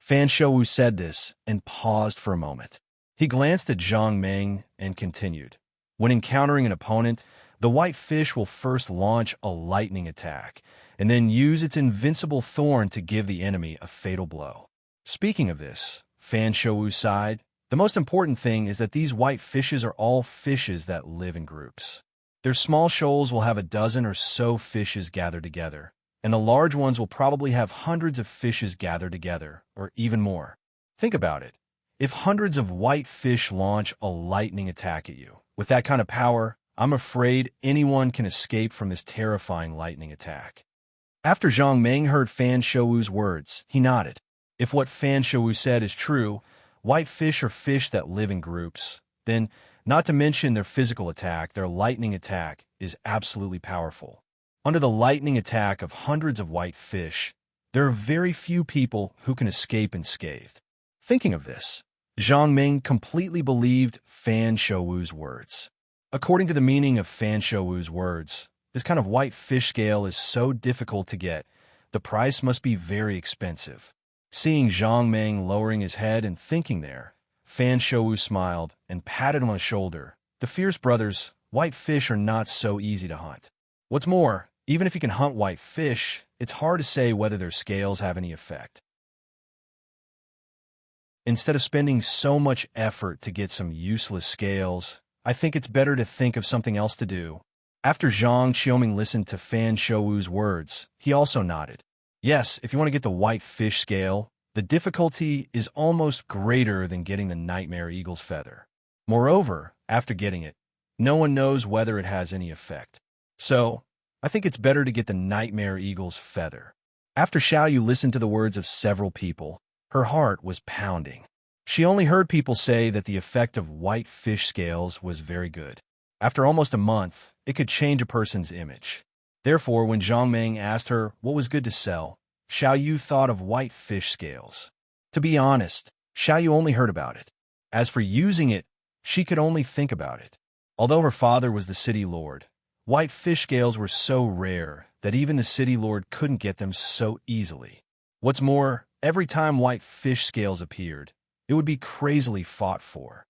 Fan Shouwu said this and paused for a moment. He glanced at Zhang Meng and continued. When encountering an opponent, the white fish will first launch a lightning attack and then use its invincible thorn to give the enemy a fatal blow. Speaking of this, Fan Shouwu sighed, "The most important thing is that these white fishes are all fishes that live in groups. Their small shoals will have a dozen or so fishes gathered together, and the large ones will probably have hundreds of fishes gathered together, or even more. Think about it. If hundreds of white fish launch a lightning attack at you, with that kind of power, I'm afraid anyone can escape from this terrifying lightning attack." After Zhang Meng heard Fan Shouwu's words, he nodded. If what Fan Shouwu said is true, white fish are fish that live in groups, then, not to mention their physical attack, their lightning attack is absolutely powerful. Under the lightning attack of hundreds of white fish, there are very few people who can escape unscathed. Thinking of this, Zhang Meng completely believed Fan Shouwu's words. According to the meaning of Fan Shouwu's words, this kind of white fish scale is so difficult to get, the price must be very expensive. Seeing Zhang Meng lowering his head and thinking there, Fan Shouwu smiled and patted him on the shoulder. "The fierce brothers, white fish are not so easy to hunt. What's more, even if you can hunt white fish, it's hard to say whether their scales have any effect. Instead of spending so much effort to get some useless scales, I think it's better to think of something else to do." After Zhang Xiuming listened to Fan Shouwu's words, he also nodded. "Yes, if you want to get the white fish scale, the difficulty is almost greater than getting the nightmare eagle's feather. Moreover, after getting it, no one knows whether it has any effect. So, I think it's better to get the nightmare eagle's feather." After Xiaoyu listened to the words of several people, her heart was pounding. She only heard people say that the effect of white fish scales was very good. After almost a month, it could change a person's image. Therefore, when Zhang Meng asked her what was good to sell, Xiaoyu thought of white fish scales. To be honest, Xiaoyu only heard about it. As for using it, she could only think about it. Although her father was the city lord, white fish scales were so rare that even the city lord couldn't get them so easily. What's more, every time white fish scales appeared, it would be crazily fought for.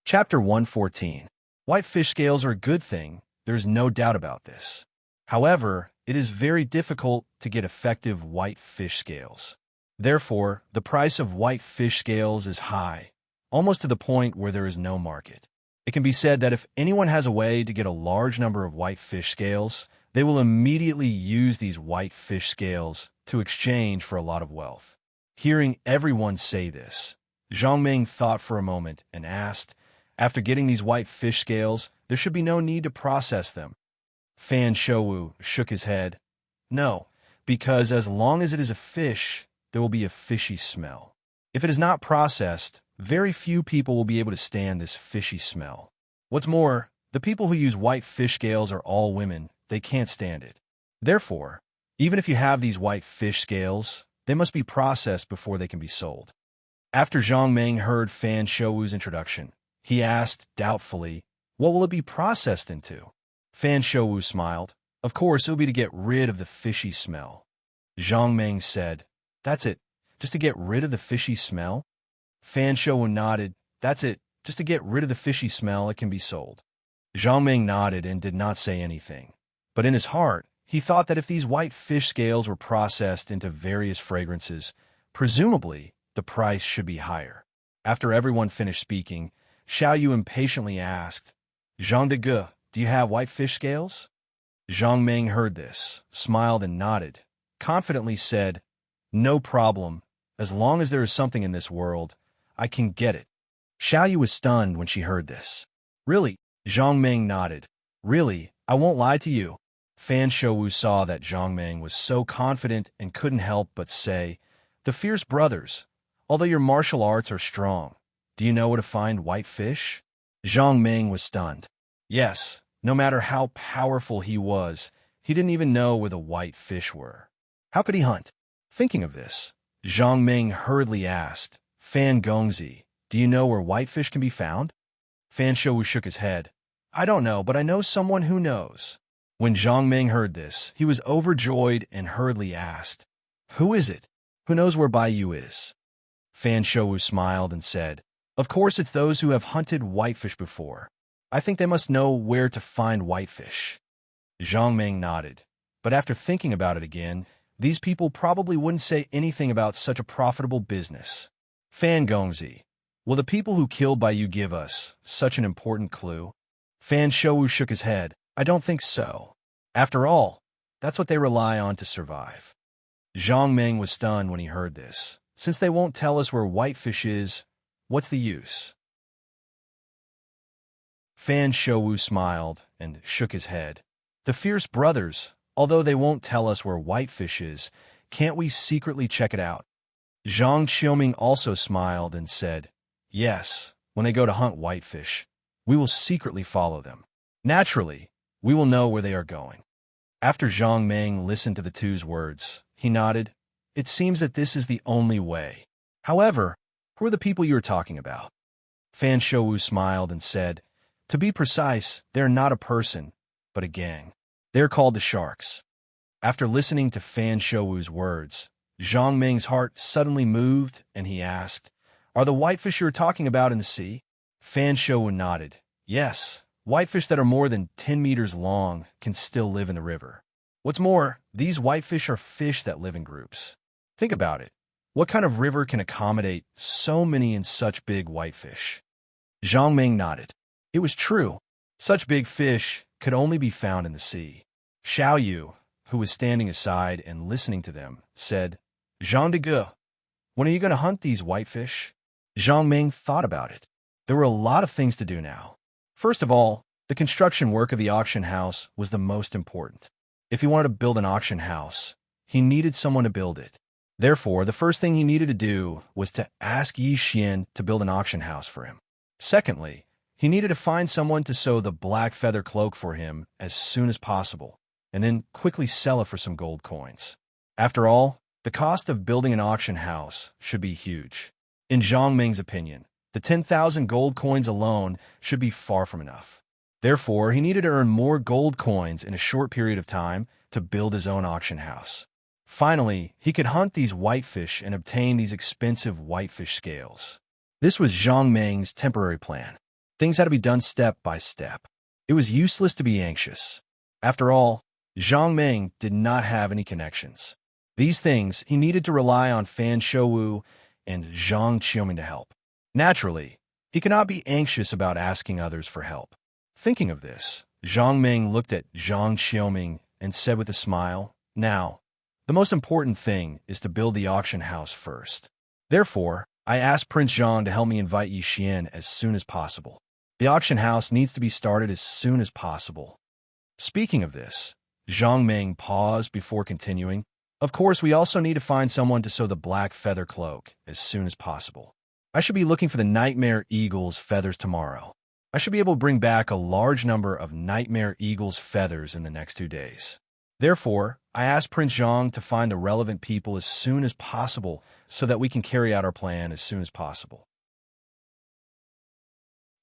Chapter 114. White fish scales are a good thing, there's no doubt about this. However, it is very difficult to get effective white fish scales. Therefore, the price of white fish scales is high, almost to the point where there is no market. It can be said that if anyone has a way to get a large number of white fish scales, they will immediately use these white fish scales to exchange for a lot of wealth. Hearing everyone say this, Zhang Ming thought for a moment and asked, after getting these white fish scales, there should be no need to process them. Fan Shouwu shook his head. No, because as long as it is a fish, there will be a fishy smell. If it is not processed, very few people will be able to stand this fishy smell. What's more, the people who use white fish scales are all women. They can't stand it. Therefore, even if you have these white fish scales, they must be processed before they can be sold. After Zhang Ming heard Fan Shouwu's introduction, he asked, doubtfully, what will it be processed into? Fan Shouwu smiled. Of course, it will be to get rid of the fishy smell. Zhang Ming said, that's it, just to get rid of the fishy smell? Fan Shouwu nodded. That's it, just to get rid of the fishy smell, it can be sold. Zhang Ming nodded and did not say anything. But in his heart, he thought that if these white fish scales were processed into various fragrances, presumably the price should be higher. After everyone finished speaking, Xiao Yu impatiently asked, Zhang de Ge, do you have white fish scales? Zhang Ming heard this, smiled and nodded, confidently said, no problem, as long as there is something in this world, I can get it. Xiao Yu was stunned when she heard this. Really? Zhang Ming nodded. Really, I won't lie to you. Fan Shouwu saw that Zhang Ming was so confident and couldn't help but say, the fierce brothers, although your martial arts are strong, do you know where to find white fish? Zhang Ming was stunned. Yes, no matter how powerful he was, he didn't even know where the white fish were. How could he hunt? Thinking of this, Zhang Ming hurriedly asked, Fan Gongzi, do you know where white fish can be found? Fan Shouwu shook his head. I don't know, but I know someone who knows. When Zhang Ming heard this, he was overjoyed and hurriedly asked, who is it? Who knows where Baiyu is? Fan Shouwu smiled and said, of course it's those who have hunted whitefish before. I think they must know where to find whitefish. Zhang Ming nodded, but after thinking about it again, these people probably wouldn't say anything about such a profitable business. Fan Gongzi, will the people who killed Baiyu give us such an important clue? Fan Shouwu shook his head. I don't think so. After all, that's what they rely on to survive. Zhang Ming was stunned when he heard this. Since they won't tell us where whitefish is, what's the use? Fan Shouwu smiled and shook his head. The fierce brothers, although they won't tell us where whitefish is, can't we secretly check it out? Zhang Xiaoming also smiled and said, yes, when they go to hunt whitefish, we will secretly follow them. Naturally, we will know where they are going. After Zhang Ming listened to the two's words, he nodded. It seems that this is the only way. However, who are the people you are talking about? Fan Shouwu smiled and said, to be precise, they are not a person, but a gang. They are called the Sharks. After listening to Fan Shouwu's words, Zhang Ming's heart suddenly moved, and he asked, are the whitefish you are talking about in the sea? Fan Shouwu nodded. Yes, whitefish that are more than 10 meters long can still live in the river. What's more, these whitefish are fish that live in groups. Think about it. What kind of river can accommodate so many and such big whitefish? Zhang Ming nodded. It was true. Such big fish could only be found in the sea. Xiao Yu, who was standing aside and listening to them, said, Zhang de Ge, when are you going to hunt these whitefish? Zhang Ming thought about it. There were a lot of things to do now. First of all, the construction work of the auction house was the most important. If he wanted to build an auction house, he needed someone to build it. Therefore, the first thing he needed to do was to ask Yi Xian to build an auction house for him. Secondly, he needed to find someone to sew the black feather cloak for him as soon as possible, and then quickly sell it for some gold coins. After all, the cost of building an auction house should be huge. In Zhang Ming's opinion, The 10,000 gold coins alone should be far from enough. Therefore, he needed to earn more gold coins in a short period of time to build his own auction house. Finally, he could hunt these whitefish and obtain these expensive whitefish scales. This was Zhang Meng's temporary plan. Things had to be done step by step. It was useless to be anxious. After all, Zhang Meng did not have any connections. These things, he needed to rely on Fan Shouwu and Zhang Qiuming to help. Naturally, he could not be anxious about asking others for help. Thinking of this, Zhang Meng looked at Zhang Qiuming and said with a smile, "Now, the most important thing is to build the auction house first. Therefore, I asked Prince Zhang to help me invite Yi Xian as soon as possible. The auction house needs to be started as soon as possible." Speaking of this, Zhang Meng paused before continuing, "Of course, we also need to find someone to sew the black feather cloak as soon as possible. I should be looking for the nightmare eagle's feathers tomorrow. I should be able to bring back a large number of nightmare eagle's feathers in the next 2 days. Therefore, I asked Prince Zhang to find the relevant people as soon as possible so that we can carry out our plan as soon as possible."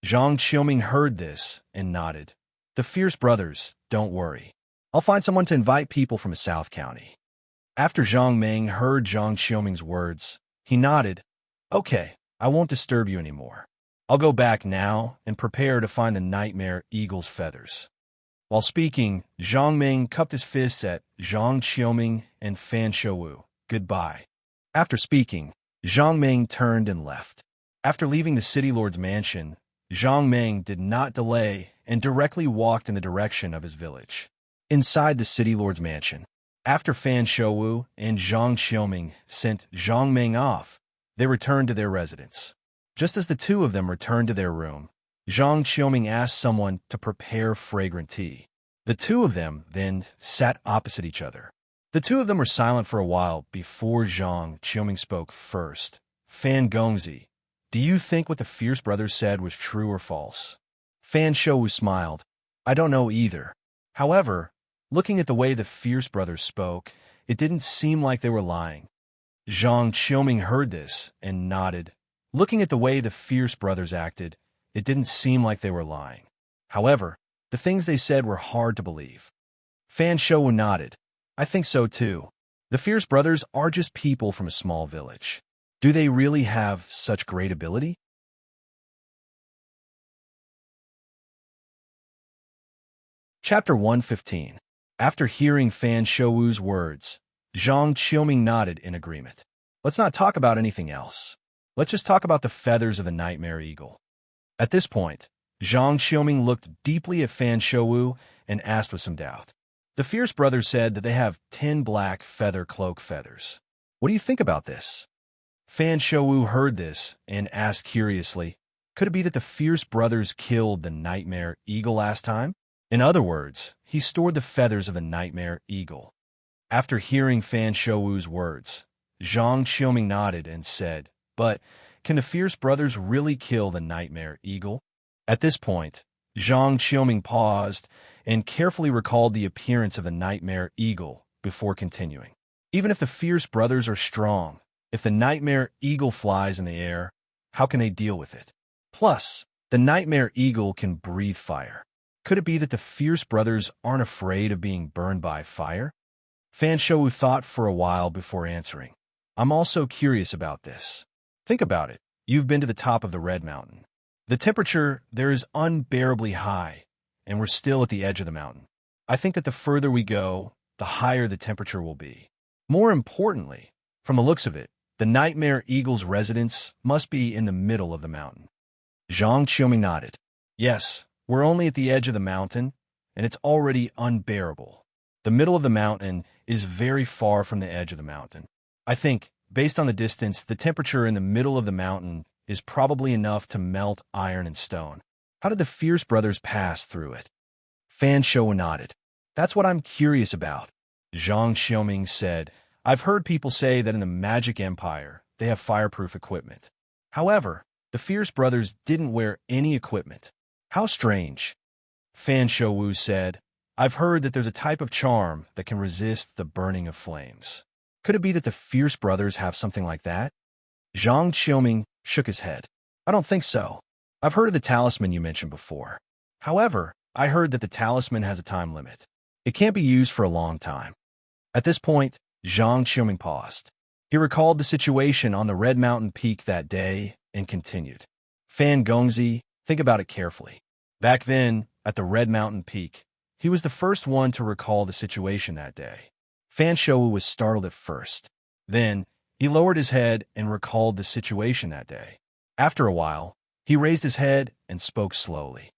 Zhang Qiuming heard this and nodded. "The Fierce Brothers, don't worry. I'll find someone to invite people from a south county." After Zhang Meng heard Zhang Qiuming's words, he nodded. "Okay, I won't disturb you anymore. I'll go back now and prepare to find the nightmare eagle's feathers." While speaking, Zhang Meng cupped his fists at Zhang Qiuming and Fan Shouwu. "Goodbye." After speaking, Zhang Meng turned and left. After leaving the city lord's mansion, Zhang Meng did not delay and directly walked in the direction of his village. Inside the city lord's mansion, after Fan Shouwu and Zhang Qiuming sent Zhang Meng off, they returned to their residence. Just as the two of them returned to their room, Zhang Qiuming asked someone to prepare fragrant tea. The two of them then sat opposite each other. The two of them were silent for a while before Zhang Qiuming spoke first. "Fan Gongzi, do you think what the Fierce Brothers said was true or false?" Fan Shouwu smiled. "I don't know either. However, looking at the way the Fierce Brothers spoke, it didn't seem like they were lying." Zhang Qiuming heard this and nodded. Looking at the way the Fierce Brothers acted, it didn't seem like they were lying. However, the things they said were hard to believe. Fan Shouwu nodded. "I think so too. The Fierce Brothers are just people from a small village. Do they really have such great ability?" Chapter 115. After hearing Fan Shouwu's words, Zhang Qiuming nodded in agreement. "Let's not talk about anything else. Let's just talk about the feathers of the nightmare eagle." At this point, Zhang Qiuming looked deeply at Fan Shouwu and asked with some doubt. "The Fierce Brothers said that they have 10 black feather cloak feathers. What do you think about this?" Fan Shouwu heard this and asked curiously, "Could it be that the Fierce Brothers killed the nightmare eagle last time? In other words, he stored the feathers of the nightmare eagle." After hearing Fan Shouwu's words, Zhang Qiuming nodded and said, "But can the Fierce Brothers really kill the nightmare eagle?" At this point, Zhang Qiuming paused and carefully recalled the appearance of the nightmare eagle before continuing. "Even if the Fierce Brothers are strong, if the nightmare eagle flies in the air, how can they deal with it? Plus, the nightmare eagle can breathe fire. Could it be that the Fierce Brothers aren't afraid of being burned by fire?" Fan Shouwu thought for a while before answering. "I'm also curious about this. Think about it. You've been to the top of the Red Mountain. The temperature there is unbearably high, and we're still at the edge of the mountain. I think that the further we go, the higher the temperature will be. More importantly, from the looks of it, the nightmare eagle's residence must be in the middle of the mountain." Zhang Qiuming nodded. "Yes, we're only at the edge of the mountain, and it's already unbearable. The middle of the mountain is very far from the edge of the mountain. I think, based on the distance, the temperature in the middle of the mountain is probably enough to melt iron and stone. How did the Fierce Brothers pass through it?" Fan Shouwu nodded. "That's what I'm curious about." Zhang Qiuming said, "I've heard people say that in the Magic Empire, they have fireproof equipment. However, the Fierce Brothers didn't wear any equipment. How strange." Fan Shouwu said, "I've heard that there's a type of charm that can resist the burning of flames. Could it be that the Fierce Brothers have something like that?" Zhang Qiuming shook his head. I don't think so. I've heard of the talisman you mentioned before. However, I heard that the talisman has a time limit. It can't be used for a long time. At this point, Zhang Qiuming paused. He recalled the situation on the Red Mountain Peak that day and continued. Fan Gongzi, think about it carefully. Back then, at the Red Mountain Peak, he was the first one to recall the situation that day. Fan Shou was startled at first. Then, he lowered his head and recalled the situation that day. After a while, he raised his head and spoke slowly.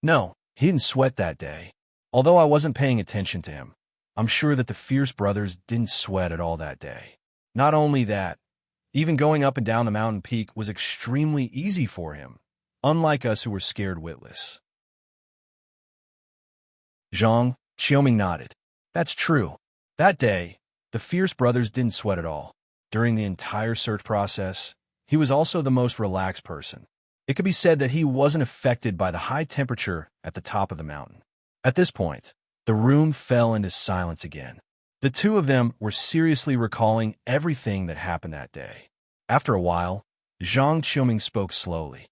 No, he didn't sweat that day. Although I wasn't paying attention to him, I'm sure that the Fierce brothers didn't sweat at all that day. Not only that, even going up and down the mountain peak was extremely easy for him, unlike us who were scared witless. Zhang Qiuming nodded. That's true. That day, the Fierce brothers didn't sweat at all. During the entire search process, he was also the most relaxed person. It could be said that he wasn't affected by the high temperature at the top of the mountain. At this point, the room fell into silence again. The two of them were seriously recalling everything that happened that day. After a while, Zhang Qiuming spoke slowly.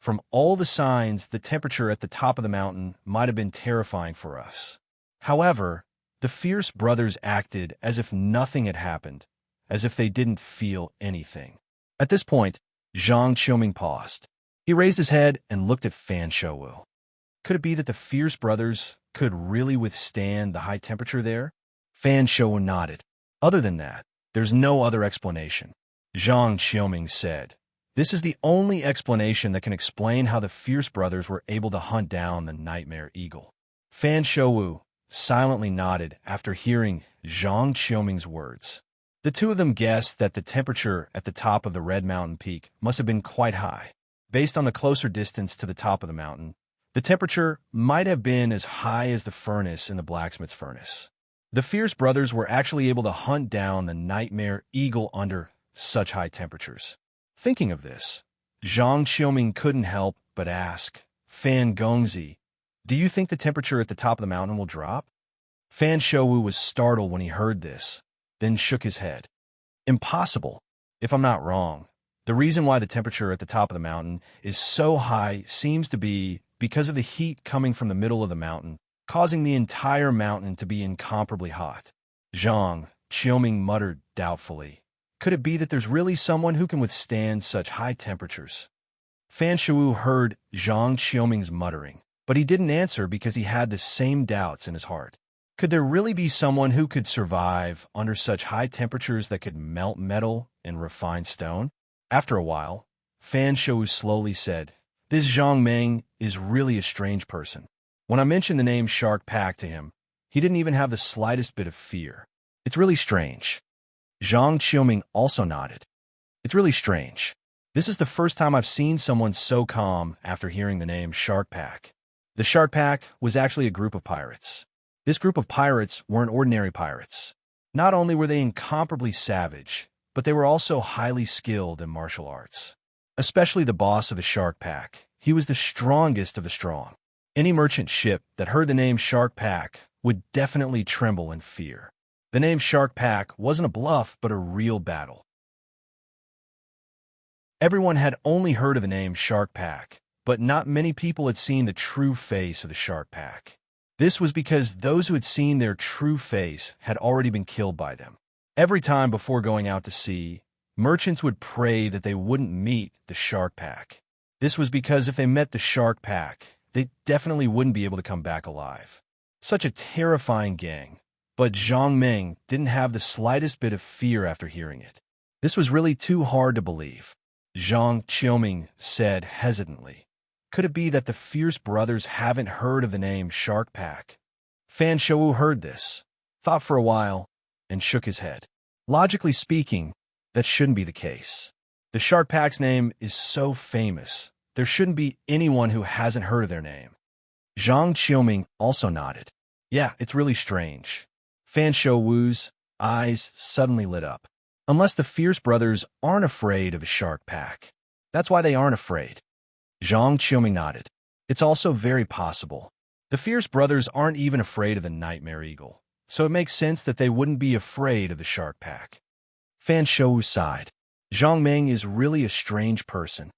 From all the signs, the temperature at the top of the mountain might have been terrifying for us. However, the Fierce brothers acted as if nothing had happened, as if they didn't feel anything. At this point, Zhang Qiuming paused. He raised his head and looked at Fan Shou. Could it be that the Fierce brothers could really withstand the high temperature there? Fan Shou nodded. Other than that, there's no other explanation. Zhang Qiuming said, this is the only explanation that can explain how the Fierce brothers were able to hunt down the nightmare eagle. Fan Shou silently nodded after hearing Zhang Qiuming's words. The two of them guessed that the temperature at the top of the Red Mountain Peak must have been quite high. Based on the closer distance to the top of the mountain, the temperature might have been as high as the furnace in the blacksmith's furnace. The Fierce brothers were actually able to hunt down the nightmare eagle under such high temperatures. Thinking of this, Zhang Qiuming couldn't help but ask, Fan Gongzi, do you think the temperature at the top of the mountain will drop? Fan Shou was startled when he heard this, then shook his head. Impossible. If I'm not wrong, the reason why the temperature at the top of the mountain is so high seems to be because of the heat coming from the middle of the mountain, causing the entire mountain to be incomparably hot. Zhang Qiuming muttered doubtfully. Could it be that there's really someone who can withstand such high temperatures? Fan Shou heard Zhang Qiuming's muttering, but he didn't answer because he had the same doubts in his heart. Could there really be someone who could survive under such high temperatures that could melt metal and refine stone? After a while, Fan Shou slowly said, this Zhang Meng is really a strange person. When I mentioned the name Shark Pack to him, he didn't even have the slightest bit of fear. It's really strange. Zhang Qiuming also nodded. It's really strange. This is the first time I've seen someone so calm after hearing the name Shark Pack. The Shark Pack was actually a group of pirates. This group of pirates weren't ordinary pirates. Not only were they incomparably savage, but they were also highly skilled in martial arts. Especially the boss of the Shark Pack. He was the strongest of the strong. Any merchant ship that heard the name Shark Pack would definitely tremble in fear. The name Shark Pack wasn't a bluff, but a real battle. Everyone had only heard of the name Shark Pack, but not many people had seen the true face of the Shark Pack. This was because those who had seen their true face had already been killed by them. Every time before going out to sea, merchants would pray that they wouldn't meet the Shark Pack. This was because if they met the Shark Pack, they definitely wouldn't be able to come back alive. Such a terrifying gang. But Zhang Meng didn't have the slightest bit of fear after hearing it. This was really too hard to believe. Zhang Qiuming said hesitantly, could it be that the Fierce brothers haven't heard of the name Shark Pack? Fan Shou heard this, thought for a while, and shook his head. Logically speaking, that shouldn't be the case. The Shark Pack's name is so famous, there shouldn't be anyone who hasn't heard of their name. Zhang Qiuming also nodded. Yeah, it's really strange. Fan Shou's eyes suddenly lit up. Unless the Fierce brothers aren't afraid of a Shark Pack. That's why they aren't afraid. Zhang Qiuming nodded. It's also very possible. The Fierce brothers aren't even afraid of the Nightmare Eagle, so it makes sense that they wouldn't be afraid of the Shark Pack. Fan Shou sighed. Zhang Meng is really a strange person.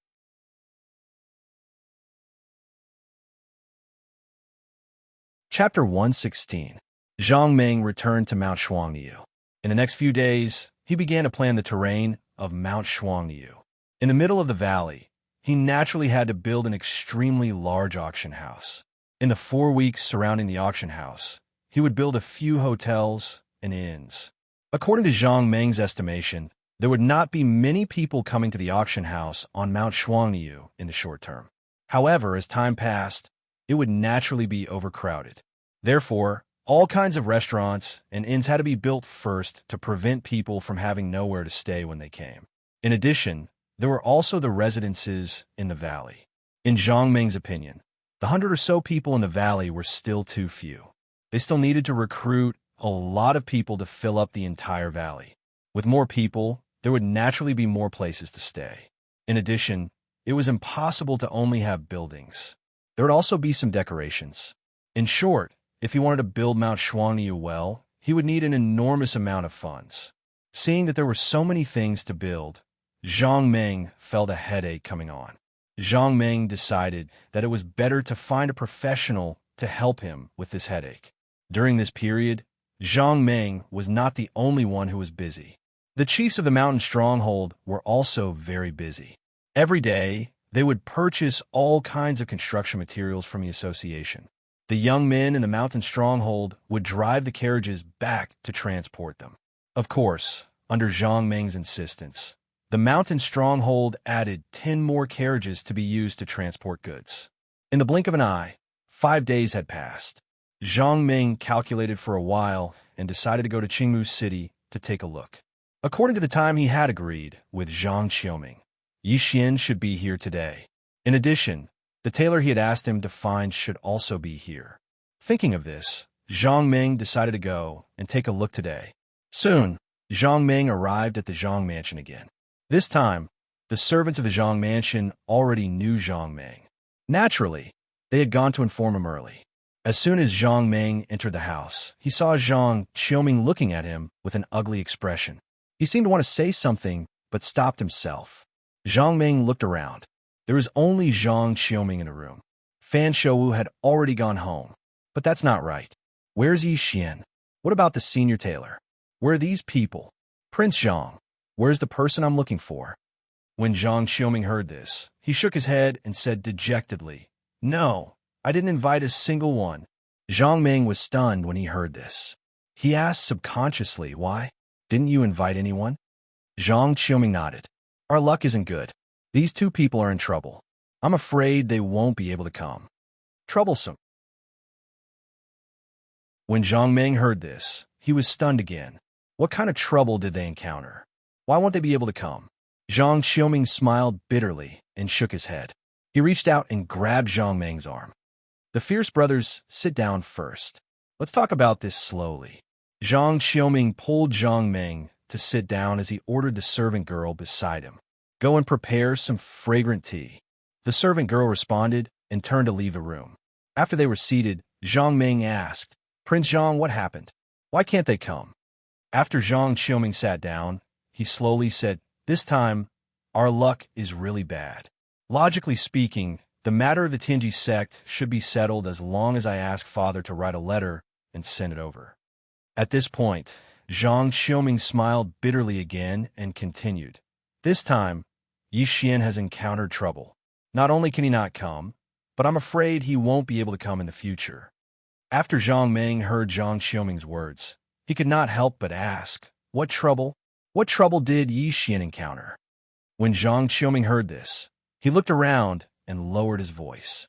Chapter 116. Zhang Ming returned to Mount Shuangniu. In the next few days, he began to plan the terrain of Mount Shuangniu. In the middle of the valley, he naturally had to build an extremely large auction house. In the 4 weeks surrounding the auction house, he would build a few hotels and inns. According to Zhang Ming's estimation, there would not be many people coming to the auction house on Mount Shuangniu in the short term. However, as time passed, it would naturally be overcrowded. Therefore, all kinds of restaurants and inns had to be built first to prevent people from having nowhere to stay when they came. In addition, there were also the residences in the valley. In Zhang Ming's opinion, the 100 or so people in the valley were still too few. They still needed to recruit a lot of people to fill up the entire valley. With more people, there would naturally be more places to stay. In addition, it was impossible to only have buildings. There would also be some decorations. In short, if he wanted to build Mount Shuangniu well, he would need an enormous amount of funds. Seeing that there were so many things to build, Zhang Ming felt a headache coming on. Zhang Ming decided that it was better to find a professional to help him with this headache. During this period, Zhang Ming was not the only one who was busy. The chiefs of the mountain stronghold were also very busy. Every day, they would purchase all kinds of construction materials from the association. The young men in the mountain stronghold would drive the carriages back to transport them. Of course, under Zhang Ming's insistence, the mountain stronghold added 10 more carriages to be used to transport goods. In the blink of an eye, 5 days had passed. Zhang Ming calculated for a while and decided to go to Qingmu City to take a look. According to the time he had agreed with Zhang Xiaoming, Yi Xian should be here today. In addition, the tailor he had asked him to find should also be here. Thinking of this, Zhang Ming decided to go and take a look today. Soon, Zhang Ming arrived at the Zhang mansion again. This time, the servants of the Zhang mansion already knew Zhang Ming. Naturally, they had gone to inform him early. As soon as Zhang Ming entered the house, he saw Zhang Xiaoming looking at him with an ugly expression. He seemed to want to say something, but stopped himself. Zhang Ming looked around. There was only Zhang Xiaoming in the room. Fan Shouwu had already gone home. But that's not right. Where's Yi Xian? What about the senior tailor? Where are these people? Prince Zhang, where's the person I'm looking for? When Zhang Xiaoming heard this, he shook his head and said dejectedly, "No, I didn't invite a single one." Zhang Ming was stunned when he heard this. He asked subconsciously, "Why? Didn't you invite anyone?" Zhang Xiaoming nodded. "Our luck isn't good. These 2 people are in trouble. I'm afraid they won't be able to come." Troublesome. When Zhang Ming heard this, he was stunned again. What kind of trouble did they encounter? Why won't they be able to come? Zhang Xiaoming smiled bitterly and shook his head. He reached out and grabbed Zhang Ming's arm. "The fierce brothers, sit down first. Let's talk about this slowly." Zhang Xiaoming pulled Zhang Ming to sit down as he ordered the servant girl beside him. "Go and prepare some fragrant tea." The servant girl responded and turned to leave the room. After they were seated, Zhang Ming asked, "Prince Zhang, what happened? Why can't they come?" After Zhang Xiaoming sat down, he slowly said, "This time, our luck is really bad. Logically speaking, the matter of the Tianji sect should be settled as long as I ask Father to write a letter and send it over." At this point, Zhang Xiaoming smiled bitterly again and continued, "This time, Yi Xian has encountered trouble. Not only can he not come, but I'm afraid he won't be able to come in the future." After Zhang Ming heard Zhang Xiaoming's words, he could not help but ask, "What trouble? What trouble did Yi Xian encounter?" When Zhang Xiaoming heard this, he looked around and lowered his voice.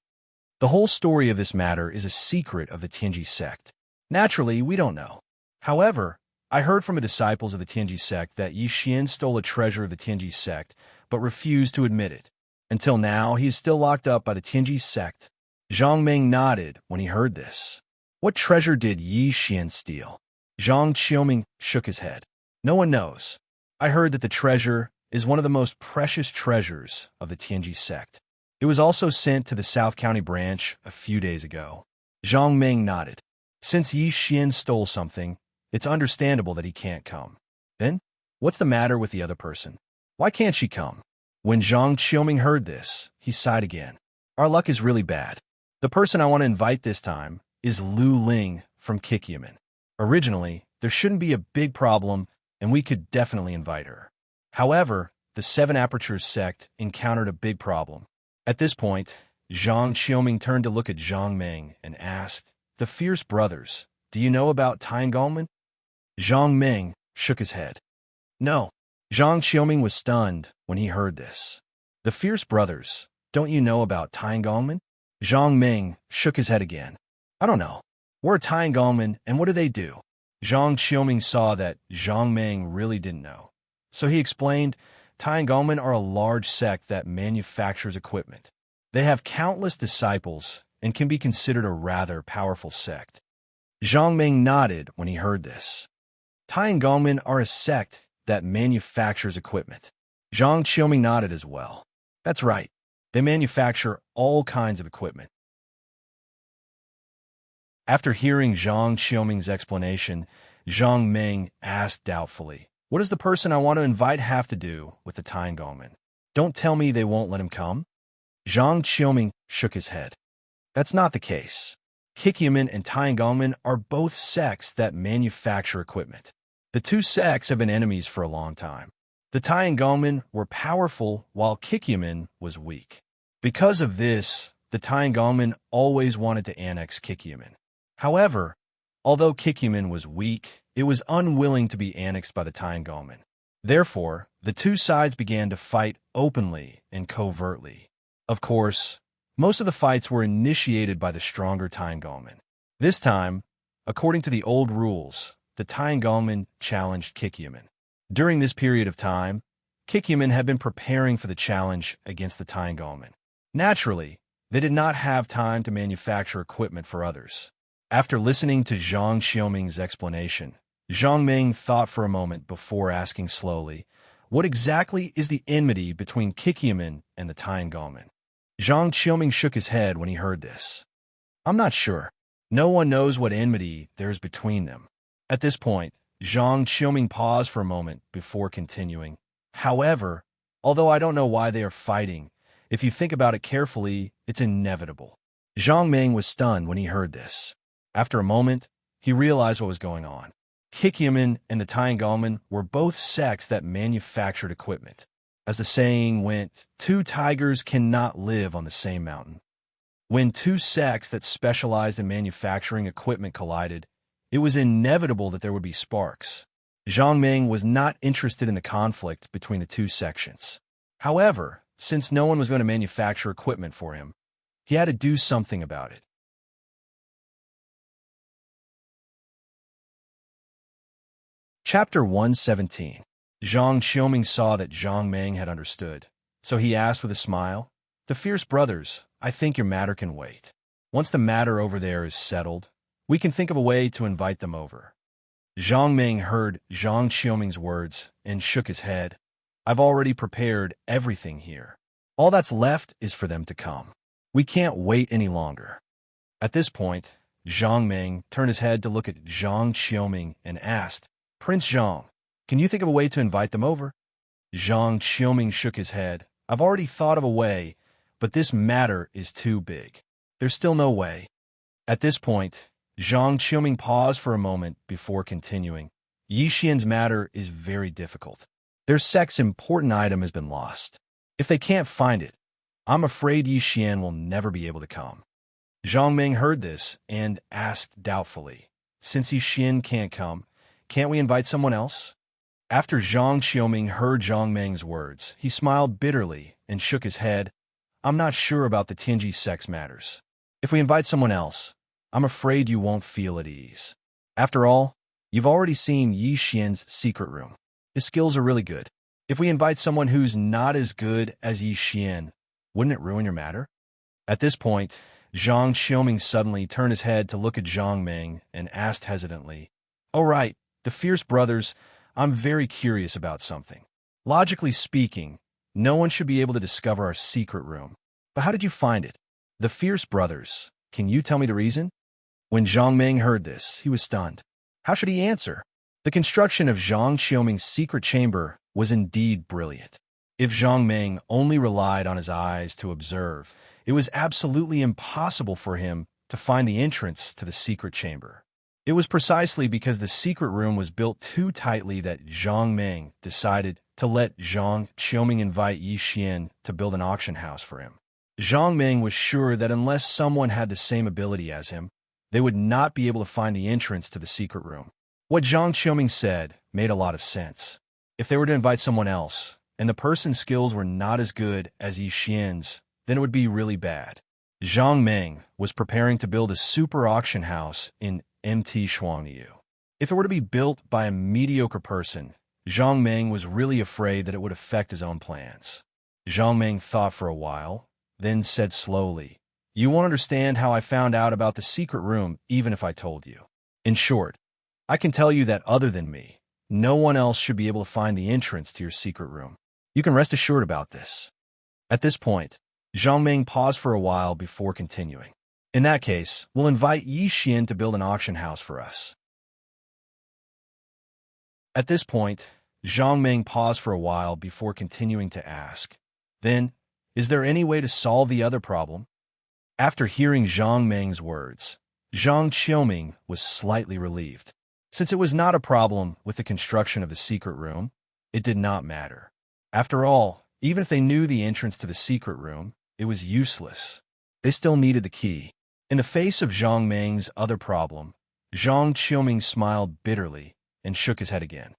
"The whole story of this matter is a secret of the Tianji sect. Naturally, we don't know. However, I heard from the disciples of the Tianji sect that Yi Xian stole a treasure of the Tianji sect, but refused to admit it. Until now, he is still locked up by the Tianji sect." Zhang Ming nodded when he heard this. "What treasure did Yi Xian steal?" Zhang Xiaoming shook his head. "No one knows. I heard that the treasure is one of the most precious treasures of the Tianji sect. It was also sent to the South County branch a few days ago." Zhang Ming nodded. "Since Yi Xian stole something, it's understandable that he can't come. Then, what's the matter with the other person? Why can't she come?" When Zhang Xiaoming heard this, he sighed again. "Our luck is really bad. The person I want to invite this time is Lu Ling from Kikyaman. Originally, there shouldn't be a big problem, and we could definitely invite her. However, the Seven Apertures sect encountered a big problem. At this point, Zhang Xiaoming turned to look at Zhang Meng and asked, "The Fierce Brothers, do you know about Tiangolman?" Zhang Meng shook his head. No. Zhang Xiaoming was stunned when he heard this. The Fierce Brothers, don't you know about Tiangolman? Zhang Meng shook his head again. I don't know. We're Tiangolman, and what do they do? Zhang Xiaoming saw that Zhang Meng really didn't know. So he explained, Tiangolman are a large sect that manufactures equipment. They have countless disciples and can be considered a rather powerful sect. Zhang Meng nodded when he heard this. Tiangolman are a sect that manufactures equipment. Zhang Xiaoming nodded as well. That's right. They manufacture all kinds of equipment. After hearing Zhang Xiaoming's explanation, Zhang Meng asked doubtfully, "What does the person I want to invite have to do with the Tiangolman? Don't tell me they won't let him come?" Zhang Xiaoming shook his head. That's not the case. Kikyaman and Tiangolman are both sects that manufacture equipment. The two sects have been enemies for a long time. The Tiangolman were powerful while Kikyaman was weak. Because of this, the Tiangolman always wanted to annex Kikyaman. However, although Kikyaman was weak, it was unwilling to be annexed by the Tiangolman. Therefore, the two sides began to fight openly and covertly. Of course, most of the fights were initiated by the stronger Tiangolman. This time, according to the old rules, the Tiangolman challenged Kikyaman. During this period of time, Kikyaman had been preparing for the challenge against the Tiangolman. Naturally, they did not have time to manufacture equipment for others. After listening to Zhang Xiaoming's explanation, Zhang Meng thought for a moment before asking slowly, "What exactly is the enmity between Kikyaman and the Tiangolman?" Zhang Xiaoming shook his head when he heard this. I'm not sure. No one knows what enmity there is between them. At this point, Zhang Xiaoming paused for a moment before continuing. However, although I don't know why they are fighting, if you think about it carefully, it's inevitable. Zhang Meng was stunned when he heard this. After a moment, he realized what was going on. Kikyaman and the Tiangolman were both sects that manufactured equipment. As the saying went, two tigers cannot live on the same mountain. When two sects that specialized in manufacturing equipment collided, it was inevitable that there would be sparks. Zhang Meng was not interested in the conflict between the two sections. However, since no one was going to manufacture equipment for him, he had to do something about it. Chapter 117. Zhang Xiaoming saw that Zhang Meng had understood, so he asked with a smile, "The Fierce Brothers, I think your matter can wait. Once the matter over there is settled, we can think of a way to invite them over." Zhang Meng heard Zhang Xiaoming's words and shook his head. "I've already prepared everything here. All that's left is for them to come. We can't wait any longer." At this point, Zhang Meng turned his head to look at Zhang Xiaoming and asked, "Prince Zhang, can you think of a way to invite them over?" Zhang Xiaoming shook his head. "I've already thought of a way, but this matter is too big. There's still no way." At this point, Zhang Xiaoming paused for a moment before continuing. "Yi Xian's matter is very difficult. Their sect's important item has been lost. If they can't find it, I'm afraid Yi Xian will never be able to come." Zhang Meng heard this and asked doubtfully, "Since Yi Xian can't come, can't we invite someone else?" After Zhang Xiaoming heard Zhang Meng's words, he smiled bitterly and shook his head. "I'm not sure about the Tianji sect's matters. If we invite someone else, I'm afraid you won't feel at ease. After all, you've already seen Yi Xian's secret room. His skills are really good. If we invite someone who's not as good as Yi Xian, wouldn't it ruin your matter?" At this point, Zhang Xiaoming suddenly turned his head to look at Zhang Meng and asked hesitantly, "Oh right, the Fierce Brothers, I'm very curious about something. Logically speaking, no one should be able to discover our secret room. But how did you find it? The Fierce Brothers, can you tell me the reason?" When Zhang Meng heard this, he was stunned. How should he answer? The construction of Zhang Xiaoming's secret chamber was indeed brilliant. If Zhang Meng only relied on his eyes to observe, it was absolutely impossible for him to find the entrance to the secret chamber. It was precisely because the secret room was built too tightly that Zhang Ming decided to let Zhang Qiuming invite Yi Xian to build an auction house for him. Zhang Ming was sure that unless someone had the same ability as him, they would not be able to find the entrance to the secret room. What Zhang Qiuming said made a lot of sense. If they were to invite someone else, and the person's skills were not as good as Yi Xian's, then it would be really bad. Zhang Ming was preparing to build a super auction house in MT Shuangniu. If it were to be built by a mediocre person, Zhang Ming was really afraid that it would affect his own plans. Zhang Ming thought for a while, then said slowly, "You won't understand how I found out about the secret room even if I told you. In short, I can tell you that other than me, no one else should be able to find the entrance to your secret room. You can rest assured about this." At this point, Zhang Ming paused for a while before continuing. "In that case, we'll invite Yi Xian to build an auction house for us." At this point, Zhang Ming paused for a while before continuing to ask, "Then, is there any way to solve the other problem?" After hearing Zhang Ming's words, Zhang Qiuming was slightly relieved. Since it was not a problem with the construction of the secret room, it did not matter. After all, even if they knew the entrance to the secret room, it was useless. They still needed the key. In the face of Zhang Ming's other problem, Zhang Qiuming smiled bitterly and shook his head again.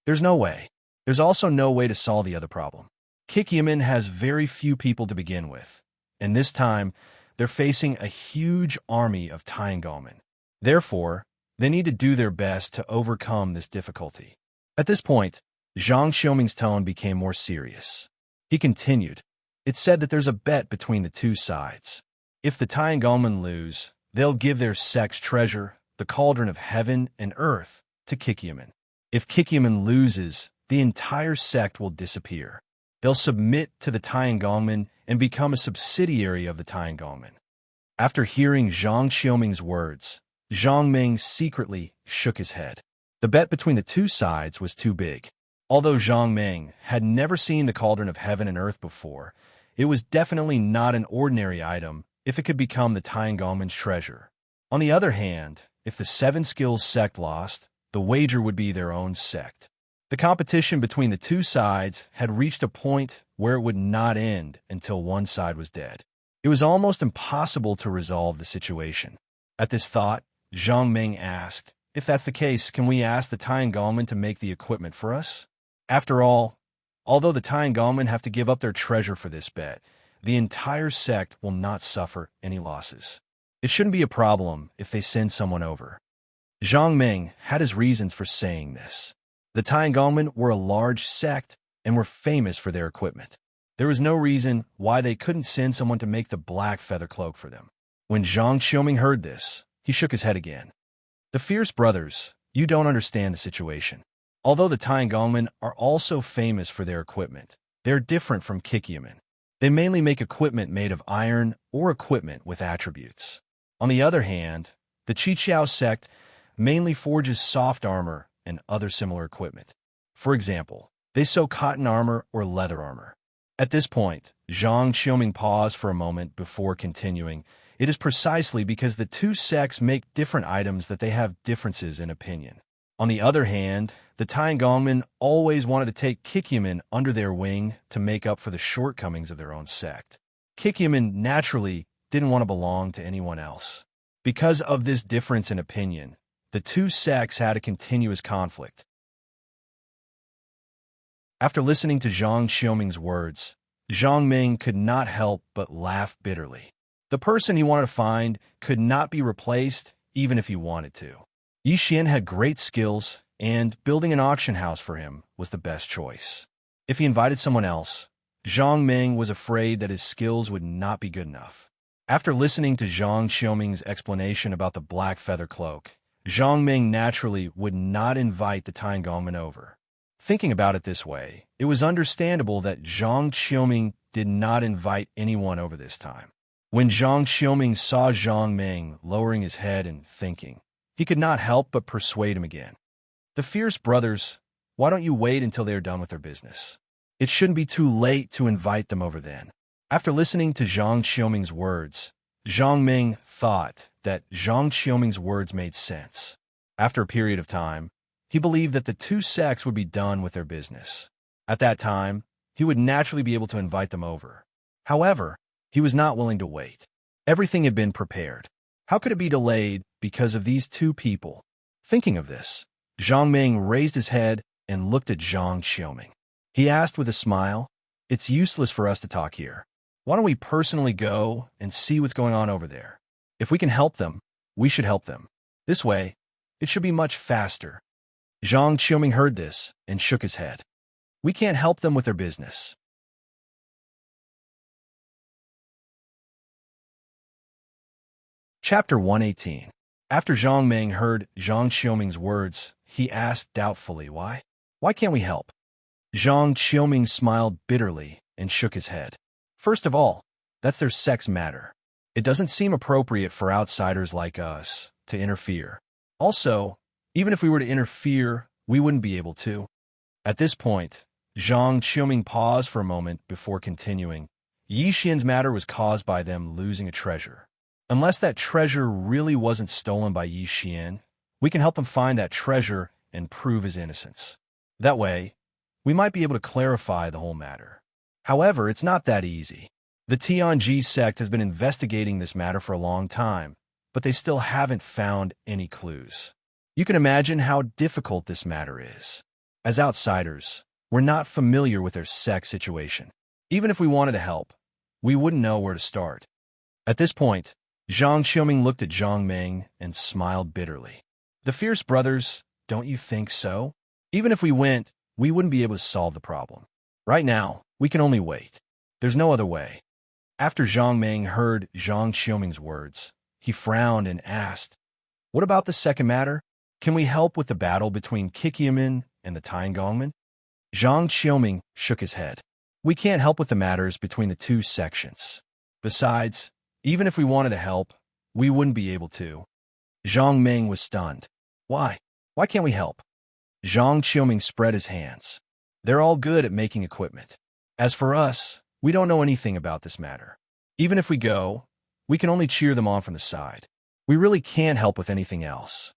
"There's no way. There's also no way to solve the other problem. Kikyaman has very few people to begin with, and this time, they're facing a huge army of Taiyangolmen. Therefore, they need to do their best to overcome this difficulty." At this point, Zhang Qiuming's tone became more serious. He continued, "It's said that there's a bet between the two sides. If the Taiyangolmen lose, they'll give their sect's treasure, the cauldron of heaven and earth, to Kikyaman. If Kikyaman loses, the entire sect will disappear. They'll submit to the Taiyangolmen and become a subsidiary of the Taiyangolmen." After hearing Zhang Qiuming's words, Zhang Ming secretly shook his head. The bet between the two sides was too big. Although Zhang Ming had never seen the cauldron of heaven and earth before, it was definitely not an ordinary item if it could become the Taiyangolmen's treasure. On the other hand, if the Seven Skills sect lost, the wager would be their own sect. The competition between the two sides had reached a point where it would not end until one side was dead. It was almost impossible to resolve the situation. At this thought, Zhang Ming asked, "If that's the case, can we ask the Taiyangolmen to make the equipment for us? After all, although the Taiyangolmen have to give up their treasure for this bet, the entire sect will not suffer any losses. It shouldn't be a problem if they send someone over." Zhang Ming had his reasons for saying this. The Taiyangolmen were a large sect and were famous for their equipment. There was no reason why they couldn't send someone to make the black feather cloak for them. When Zhang Qiuming heard this, he shook his head again. "The Fierce Brothers, you don't understand the situation. Although the Taiyangolmen are also famous for their equipment, they're different from Kikyaman. They mainly make equipment made of iron or equipment with attributes. On the other hand, the Qiqiao sect mainly forges soft armor and other similar equipment. For example, they sew cotton armor or leather armor." At this point, Zhang Qiuming paused for a moment before continuing. "It is precisely because the two sects make different items that they have differences in opinion. On the other hand, the Taiyangolmen always wanted to take Kikyaman under their wing to make up for the shortcomings of their own sect. Kikyaman naturally didn't want to belong to anyone else. Because of this difference in opinion, the two sects had a continuous conflict." After listening to Zhang Qiuming's words, Zhang Ming could not help but laugh bitterly. The person he wanted to find could not be replaced even if he wanted to. Yi Xian had great skills, and building an auction house for him was the best choice. If he invited someone else, Zhang Ming was afraid that his skills would not be good enough. After listening to Zhang Qiuming's explanation about the black feather cloak, Zhang Ming naturally would not invite the Taiyangolmen over. Thinking about it this way, it was understandable that Zhang Qiuming did not invite anyone over this time. When Zhang Qiuming saw Zhang Ming lowering his head and thinking, he could not help but persuade him again. "The Fierce Brothers, why don't you wait until they are done with their business? It shouldn't be too late to invite them over then." After listening to Zhang Qiuming's words, Zhang Ming thought that Zhang Xiaoming's words made sense. After a period of time, he believed that the two sects would be done with their business. At that time, he would naturally be able to invite them over. However, he was not willing to wait. Everything had been prepared. How could it be delayed because of these two people? Thinking of this, Zhang Ming raised his head and looked at Zhang Xiaoming. He asked with a smile, "It's useless for us to talk here. Why don't we personally go and see what's going on over there? If we can help them, we should help them. This way, it should be much faster." Zhang Xiaoming heard this and shook his head. "We can't help them with their business." Chapter 118. After Zhang Ming heard Zhang Xiaoming's words, he asked doubtfully, "Why? Why can't we help?" Zhang Xiaoming smiled bitterly and shook his head. "First of all, that's their sex matter. It doesn't seem appropriate for outsiders like us to interfere. Also, even if we were to interfere, we wouldn't be able to." At this point, Zhang Xiaoming paused for a moment before continuing. Yi Xian's matter was caused by them losing a treasure. Unless that treasure really wasn't stolen by Yi Xian, we can help him find that treasure and prove his innocence. That way, we might be able to clarify the whole matter. However, it's not that easy. The Tianji sect has been investigating this matter for a long time, but they still haven't found any clues. You can imagine how difficult this matter is. As outsiders, we're not familiar with their sect situation. Even if we wanted to help, we wouldn't know where to start. At this point, Zhang Xiaoming looked at Zhang Ming and smiled bitterly. "The fierce brothers, don't you think so? Even if we went, we wouldn't be able to solve the problem. Right now, we can only wait. There's no other way." After Zhang Ming heard Zhang Xiaoming's words, he frowned and asked, "What about the second matter? Can we help with the battle between Kikiaman and the Tiangongman?" Zhang Xiaoming shook his head. "We can't help with the matters between the two sections. Besides, even if we wanted to help, we wouldn't be able to." Zhang Ming was stunned. "Why? Why can't we help?" Zhang Xiaoming spread his hands. "They're all good at making equipment. As for us, we don't know anything about this matter. Even if we go, we can only cheer them on from the side. We really can't help with anything else."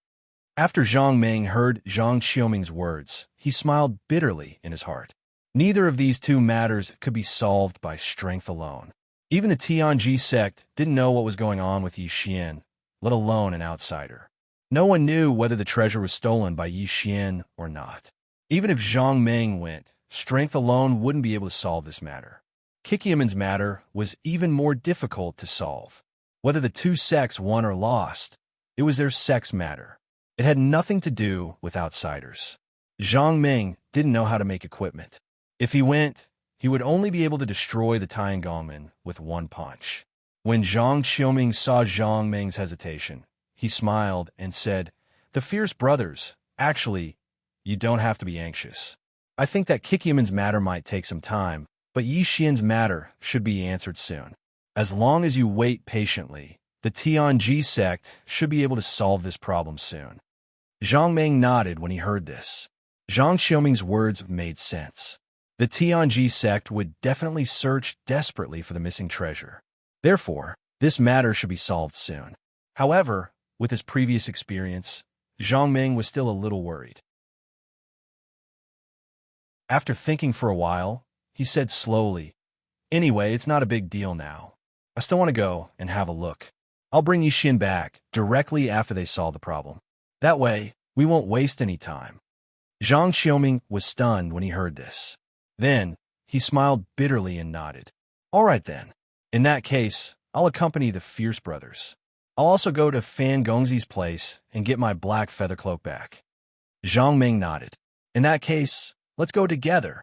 After Zhang Ming heard Zhang Xiaoming's words, he smiled bitterly in his heart. Neither of these two matters could be solved by strength alone. Even the Tianji sect didn't know what was going on with Yi Xian, let alone an outsider. No one knew whether the treasure was stolen by Yi Xian or not. Even if Zhang Ming went, strength alone wouldn't be able to solve this matter. Kikiaman's matter was even more difficult to solve. Whether the two sects won or lost, it was their sex matter. It had nothing to do with outsiders. Zhang Ming didn't know how to make equipment. If he went, he would only be able to destroy the Tiangongman with one punch. When Zhang Xiaoming saw Zhang Ming's hesitation, he smiled and said, "The fierce brothers, actually, you don't have to be anxious. I think that Kikiaman's matter might take some time, but Yi Xian's matter should be answered soon. As long as you wait patiently, the Tianji sect should be able to solve this problem soon." Zhang Ming nodded when he heard this. Zhang Xiaoming's words made sense. The Tianji sect would definitely search desperately for the missing treasure. Therefore, this matter should be solved soon. However, with his previous experience, Zhang Ming was still a little worried. After thinking for a while, he said slowly, "Anyway, it's not a big deal now. I still want to go and have a look. I'll bring Yi Xian back directly after they solve the problem. That way, we won't waste any time." Zhang Xiaoming was stunned when he heard this. Then, he smiled bitterly and nodded. "All right then. In that case, I'll accompany the fierce brothers. I'll also go to Fan Gongzi's place and get my black feather cloak back." Zhang Ming nodded. "In that case, let's go together."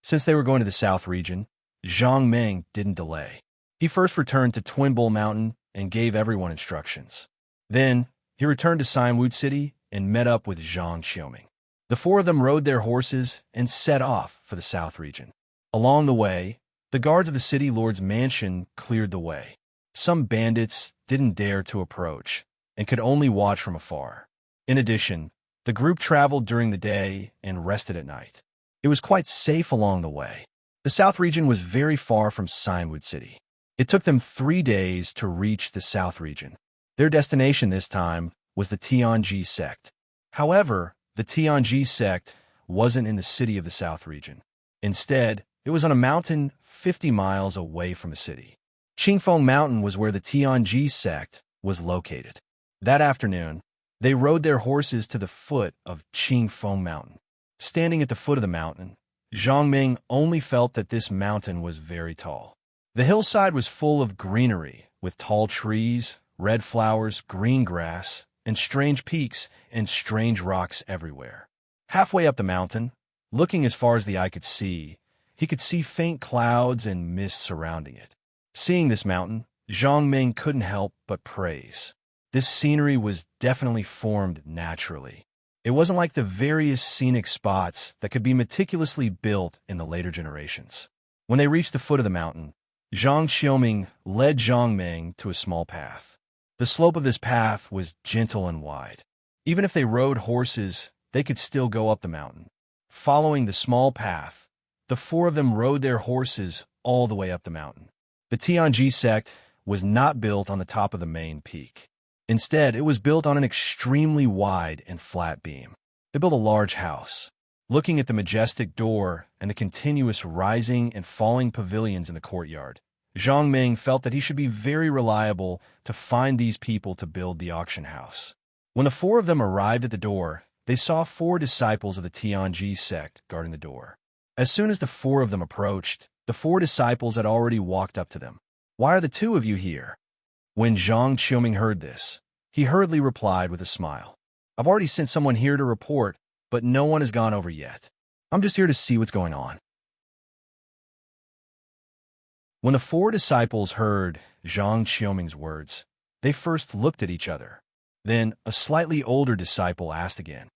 Since they were going to the south region, Zhang Ming didn't delay. He first returned to Twin Bull Mountain and gave everyone instructions. Then, he returned to Signwood City and met up with Zhang Xiaoming. The four of them rode their horses and set off for the south region. Along the way, the guards of the city lord's mansion cleared the way. Some bandits didn't dare to approach and could only watch from afar. In addition, the group traveled during the day and rested at night. It was quite safe along the way. The south region was very far from Signwood City. It took them 3 days to reach the south region. Their destination this time was the Tianji sect. However, the Tianji sect wasn't in the city of the South region. Instead, it was on a mountain 50 miles away from the city. Qingfeng Mountain was where the Tianji sect was located. That afternoon, they rode their horses to the foot of Qingfeng Mountain. Standing at the foot of the mountain, Zhang Ming only felt that this mountain was very tall. The hillside was full of greenery, with tall trees, red flowers, green grass, and strange peaks and strange rocks everywhere. Halfway up the mountain, looking as far as the eye could see, he could see faint clouds and mist surrounding it. Seeing this mountain, Zhang Ming couldn't help but praise. This scenery was definitely formed naturally. It wasn't like the various scenic spots that could be meticulously built in the later generations. When they reached the foot of the mountain, Zhang Xiaoming led Zhang Ming to a small path. The slope of this path was gentle and wide. Even if they rode horses, they could still go up the mountain. Following the small path, the four of them rode their horses all the way up the mountain. The Tianji sect was not built on the top of the main peak. Instead, it was built on an extremely wide and flat beam. They built a large house. Looking at the majestic door and the continuous rising and falling pavilions in the courtyard, Zhang Ming felt that he should be very reliable to find these people to build the auction house. When the four of them arrived at the door, they saw four disciples of the Tianji sect guarding the door. As soon as the four of them approached, the four disciples had already walked up to them. "Why are the two of you here?" When Zhang Qiuming heard this, he hurriedly replied with a smile. "I've already sent someone here to report, but no one has gone over yet. I'm just here to see what's going on." When the four disciples heard Zhang Qiuming's words, they first looked at each other. Then a slightly older disciple asked again,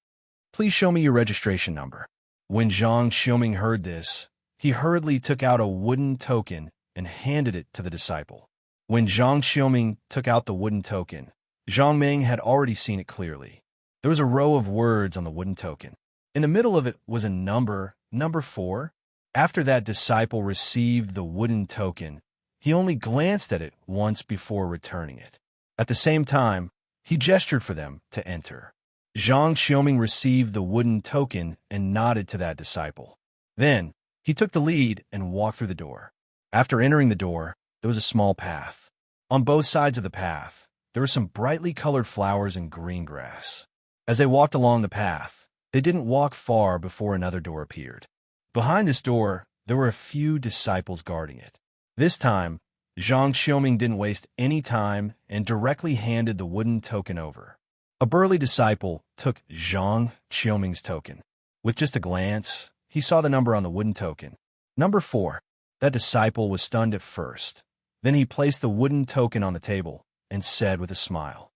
"Please show me your registration number." When Zhang Qiuming heard this, he hurriedly took out a wooden token and handed it to the disciple. When Zhang Qiuming took out the wooden token, Zhang Ming had already seen it clearly. There was a row of words on the wooden token. In the middle of it was a number 4. After that disciple received the wooden token, he only glanced at it once before returning it. At the same time, he gestured for them to enter. Zhang Qiuming received the wooden token and nodded to that disciple. Then, he took the lead and walked through the door. After entering the door, there was a small path. On both sides of the path, there were some brightly colored flowers and green grass. As they walked along the path, they didn't walk far before another door appeared. Behind this door, there were a few disciples guarding it. This time, Zhang Qiuming didn't waste any time and directly handed the wooden token over. A burly disciple took Zhang Qiuming's token. With just a glance, he saw the number on the wooden token. Number 4. That disciple was stunned at first. Then he placed the wooden token on the table and said with a smile,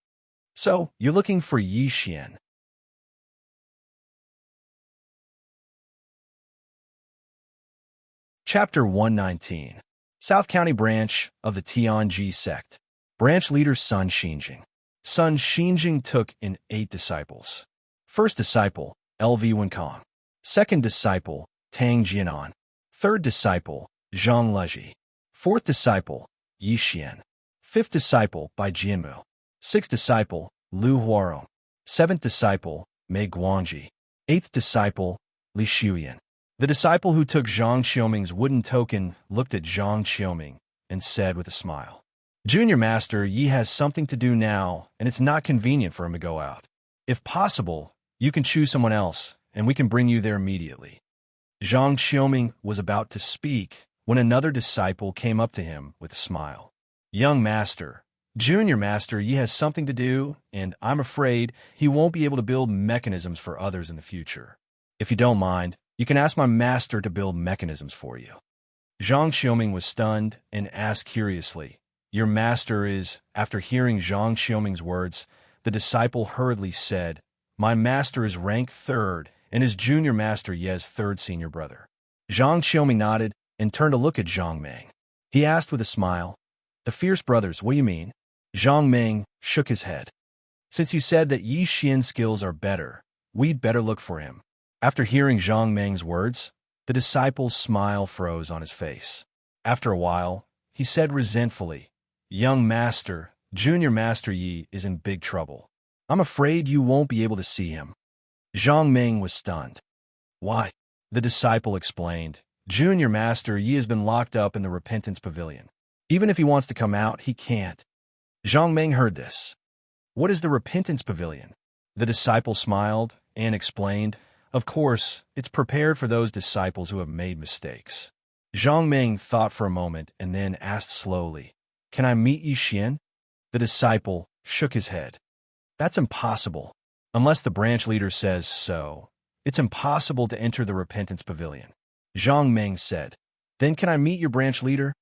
"So, you're looking for Yi Xian." Chapter 119. South County Branch of the Tianji Sect. Branch Leader Sun Xinjing. Sun Xinjing took in 8 disciples. First disciple, LV Wenkong. Second disciple, Tang Jianan. Third disciple, Zhang Leji. Fourth disciple, Yi Xian. Fifth disciple, Bai Jianmu. Sixth disciple, Lu Huarong. Seventh disciple, Mei Guangji. Eighth disciple, Li Shuyan. The disciple who took Zhang Qiuming's wooden token looked at Zhang Qiuming and said with a smile, "Junior Master, Yi has something to do now, and it's not convenient for him to go out. If possible, you can choose someone else, and we can bring you there immediately." Zhang Qiuming was about to speak when another disciple came up to him with a smile. "Young Master, Junior Master, Yi has something to do, and I'm afraid he won't be able to build mechanisms for others in the future. If you don't mind, you can ask my master to build mechanisms for you." Zhang Qiuming was stunned and asked curiously, "Your master is..." After hearing Zhang Qiuming's words, the disciple hurriedly said, "My master is rank 3rd, and his junior master Ye's 3rd senior brother." Zhang Qiuming nodded and turned to look at Zhang Ming. He asked with a smile, "The fierce brothers, what do you mean?" Zhang Ming shook his head. "Since you said that Yi Xian's skills are better, we'd better look for him." After hearing Zhang Ming's words, the disciple's smile froze on his face. After a while, he said resentfully, "Young master, Junior Master Yi is in big trouble. I'm afraid you won't be able to see him. Zhang Ming was stunned. Why? The disciple explained. Junior Master Yi has been locked up in the Repentance Pavilion. Even if he wants to come out, he can't. Zhang Ming heard this. What is the Repentance Pavilion? The disciple smiled and explained, of course, it's prepared for those disciples who have made mistakes. Zhang Ming thought for a moment and then asked slowly, Can I meet Yi Xian? The disciple shook his head. That's impossible. Unless the branch leader says so, it's impossible to enter the Repentance Pavilion. Zhang Ming said, Then can I meet your branch leader?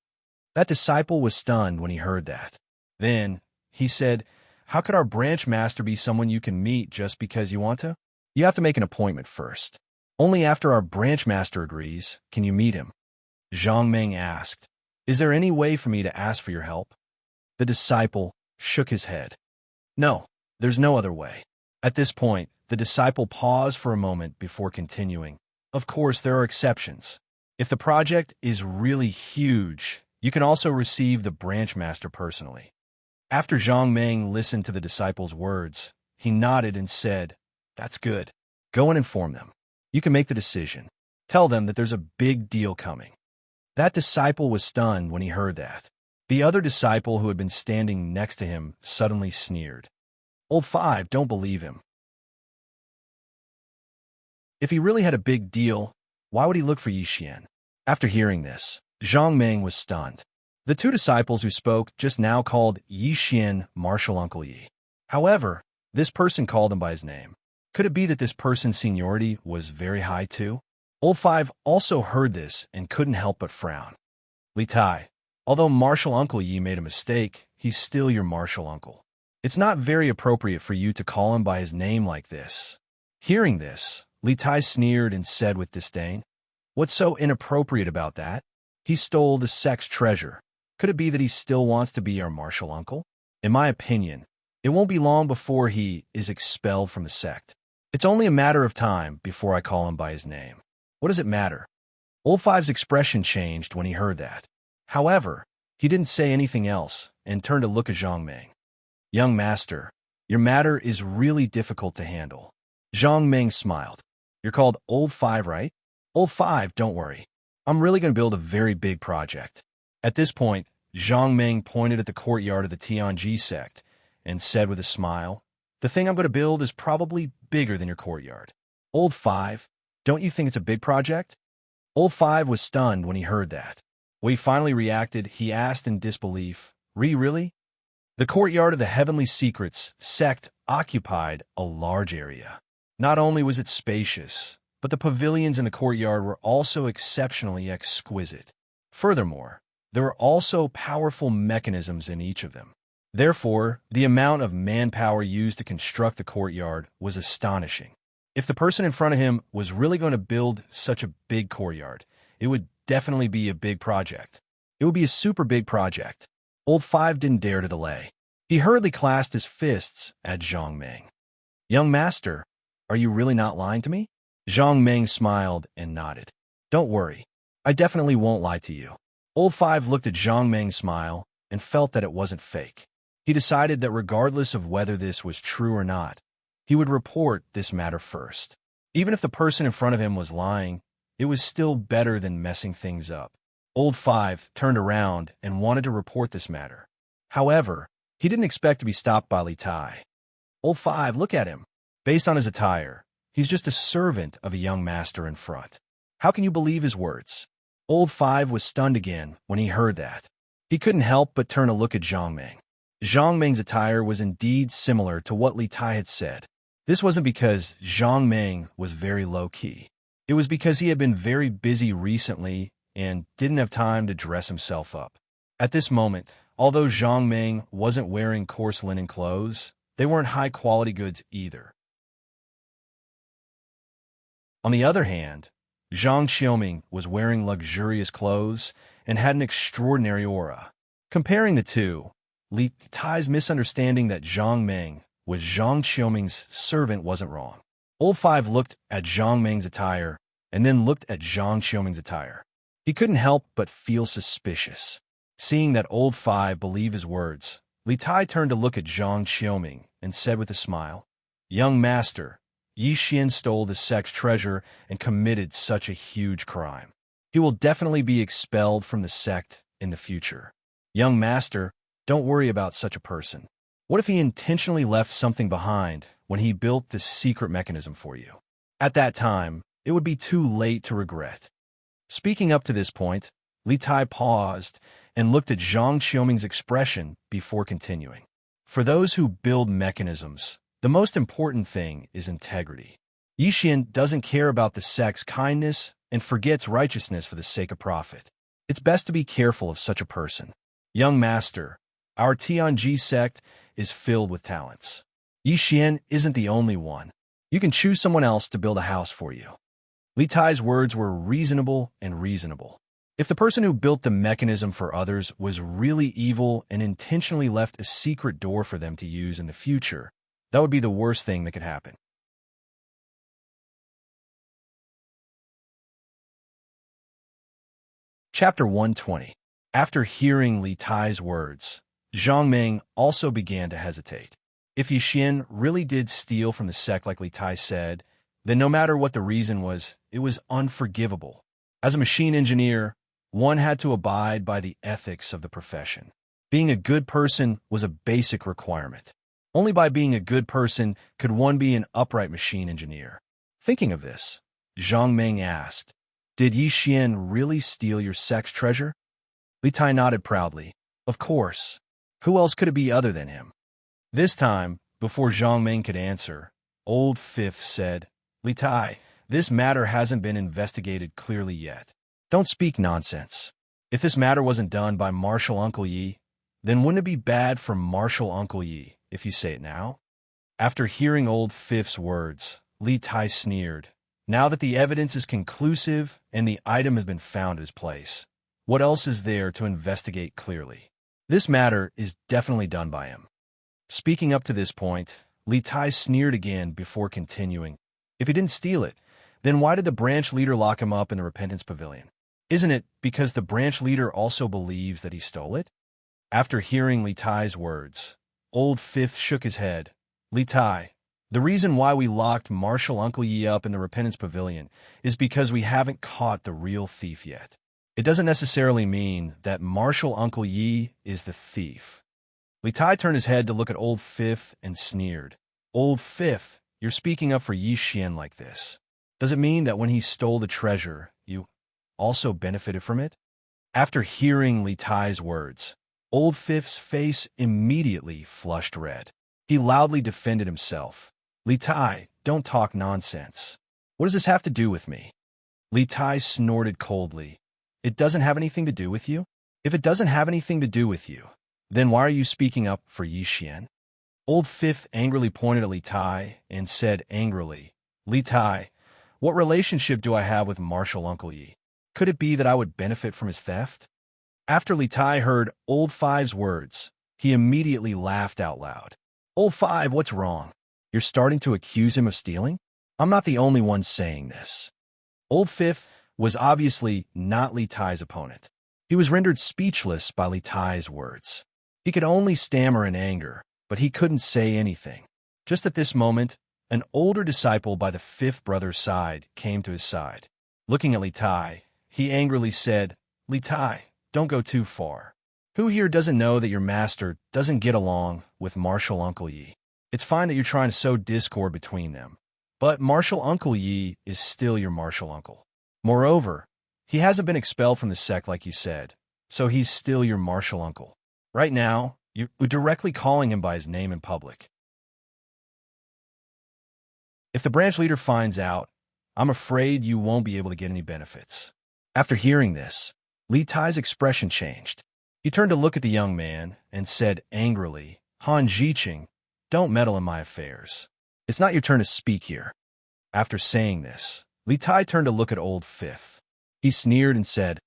That disciple was stunned when he heard that. Then, he said, How could our branch master be someone you can meet just because you want to? You have to make an appointment first. Only after our branch master agrees can you meet him. Zhang Ming asked, Is there any way for me to ask for your help? The disciple shook his head. No, there's no other way. At this point, the disciple paused for a moment before continuing. Of course, there are exceptions. If the project is really huge, you can also receive the branch master personally. After Zhang Ming listened to the disciple's words, he nodded and said, That's good. Go and inform them. You can make the decision. Tell them that there's a big deal coming. That disciple was stunned when he heard that. The other disciple who had been standing next to him suddenly sneered. Old Five, don't believe him. If he really had a big deal, why would he look for Yi Xian? After hearing this, Zhang Ming was stunned. The two disciples who spoke just now called Yi Xian Martial Uncle Yi. However, this person called him by his name. Could it be that this person's seniority was very high too? Old Five also heard this and couldn't help but frown. Li Tai, although Martial Uncle Yi made a mistake, he's still your martial uncle. It's not very appropriate for you to call him by his name like this. Hearing this, Li Tai sneered and said with disdain, What's so inappropriate about that? He stole the sect's treasure. Could it be that he still wants to be our martial uncle? In my opinion, it won't be long before he is expelled from the sect. It's only a matter of time before I call him by his name. What does it matter? Old Five's expression changed when he heard that. However, he didn't say anything else and turned to look at Zhang Ming. Young master, your matter is really difficult to handle. Zhang Ming smiled. You're called Old Five, right? Old Five, don't worry. I'm really going to build a very big project. At this point, Zhang Ming pointed at the courtyard of the Tianji sect and said with a smile, The thing I'm going to build is probably bigger than your courtyard. Old Five, don't you think it's a big project? Old Five was stunned when he heard that. When he finally reacted, he asked in disbelief, Really? The courtyard of the Heavenly Secrets sect occupied a large area. Not only was it spacious, but the pavilions in the courtyard were also exceptionally exquisite. Furthermore, there were also powerful mechanisms in each of them. Therefore, the amount of manpower used to construct the courtyard was astonishing. If the person in front of him was really going to build such a big courtyard, it would definitely be a big project. It would be a super big project. Old Five didn't dare to delay. He hurriedly clasped his fists at Zhang Ming. Young master, are you really not lying to me? Zhang Ming smiled and nodded. Don't worry. I definitely won't lie to you. Old Five looked at Zhang Ming's smile and felt that it wasn't fake. He decided that regardless of whether this was true or not, he would report this matter first. Even if the person in front of him was lying, it was still better than messing things up. Old Five turned around and wanted to report this matter. However, he didn't expect to be stopped by Li Tai. Old Five, look at him. Based on his attire, he's just a servant of a young master in front. How can you believe his words? Old Five was stunned again when he heard that. He couldn't help but turn to look at Zhang Ming. Zhang Ming's attire was indeed similar to what Li Tai had said. This wasn't because Zhang Ming was very low-key. It was because he had been very busy recently and didn't have time to dress himself up. At this moment, although Zhang Ming wasn't wearing coarse linen clothes, they weren't high-quality goods either. On the other hand, Zhang Xiaoming was wearing luxurious clothes and had an extraordinary aura. Comparing the two, Li Tai's misunderstanding that Zhang Ming was Zhang Xiaoming's servant wasn't wrong. Old Five looked at Zhang Ming's attire and then looked at Zhang Xiaoming's attire. He couldn't help but feel suspicious. Seeing that Old Five believed his words, Li Tai turned to look at Zhang Xiaoming and said with a smile, "Young master, Yi Xian stole the sect's treasure and committed such a huge crime. He will definitely be expelled from the sect in the future. Young master, don't worry about such a person. What if he intentionally left something behind when he built this secret mechanism for you? At that time, it would be too late to regret." Speaking up to this point, Li Tai paused and looked at Zhang Xiaoming's expression before continuing. For those who build mechanisms, the most important thing is integrity. Yi Xian doesn't care about the sect's kindness and forgets righteousness for the sake of profit. It's best to be careful of such a person. Young master, our Tianji sect is filled with talents. Yi Xian isn't the only one. You can choose someone else to build a house for you. Li Tai's words were reasonable and reasonable. If the person who built the mechanism for others was really evil and intentionally left a secret door for them to use in the future, that would be the worst thing that could happen. Chapter 120. After hearing Li Tai's words, Zhang Ming also began to hesitate. If Yi Xian really did steal from the sect like Li Tai said, then no matter what the reason was, it was unforgivable. As a machine engineer, one had to abide by the ethics of the profession. Being a good person was a basic requirement. Only by being a good person could one be an upright machine engineer. Thinking of this, Zhang Ming asked, "Did Yi Xian really steal your sect's treasure?" Li Tai nodded proudly. "Of course. Who else could it be other than him?" This time, before Zhang Ming could answer, Old Fifth said, "Li Tai, this matter hasn't been investigated clearly yet. Don't speak nonsense. If this matter wasn't done by Martial Uncle Yi, then wouldn't it be bad for Martial Uncle Yi if you say it now?" After hearing Old Fifth's words, Li Tai sneered. Now that the evidence is conclusive and the item has been found at his place, what else is there to investigate clearly? This matter is definitely done by him. Speaking up to this point, Li Tai sneered again before continuing. If he didn't steal it, then why did the branch leader lock him up in the Repentance Pavilion? Isn't it because the branch leader also believes that he stole it? After hearing Li Tai's words, Old Fifth shook his head. "Li Tai, the reason why we locked Martial Uncle Yi up in the Repentance Pavilion is because we haven't caught the real thief yet. It doesn't necessarily mean that Martial Uncle Yi is the thief." Li Tai turned his head to look at Old Fifth and sneered. "Old Fifth, you're speaking up for Yi Xian like this. Does it mean that when he stole the treasure, you also benefited from it?" After hearing Li Tai's words, Old Fifth's face immediately flushed red. He loudly defended himself. "Li Tai, don't talk nonsense. What does this have to do with me?" Li Tai snorted coldly. "It doesn't have anything to do with you? If it doesn't have anything to do with you, then why are you speaking up for Yi Xian?" Old Fifth angrily pointed at Li Tai and said angrily, "Li Tai, what relationship do I have with Martial Uncle Yi? Could it be that I would benefit from his theft?" After Li Tai heard Old Five's words, he immediately laughed out loud. "Old Five, what's wrong? You're starting to accuse him of stealing? I'm not the only one saying this." Old Fifth was obviously not Li Tai's opponent. He was rendered speechless by Li Tai's words. He could only stammer in anger, but he couldn't say anything. Just at this moment, an older disciple by the fifth brother's side came to his side. Looking at Li Tai, he angrily said, "Li Tai, don't go too far. Who here doesn't know that your master doesn't get along with Martial Uncle Yi? It's fine that you're trying to sow discord between them, but Martial Uncle Yi is still your martial uncle. Moreover, he hasn't been expelled from the sect like you said, so he's still your martial uncle. Right now, you're directly calling him by his name in public. If the branch leader finds out, I'm afraid you won't be able to get any benefits." After hearing this, Li Tai's expression changed. He turned to look at the young man and said angrily, "Han Jiqing, don't meddle in my affairs. It's not your turn to speak here." After saying this, Li Tai turned to look at Old Fifth. He sneered and said,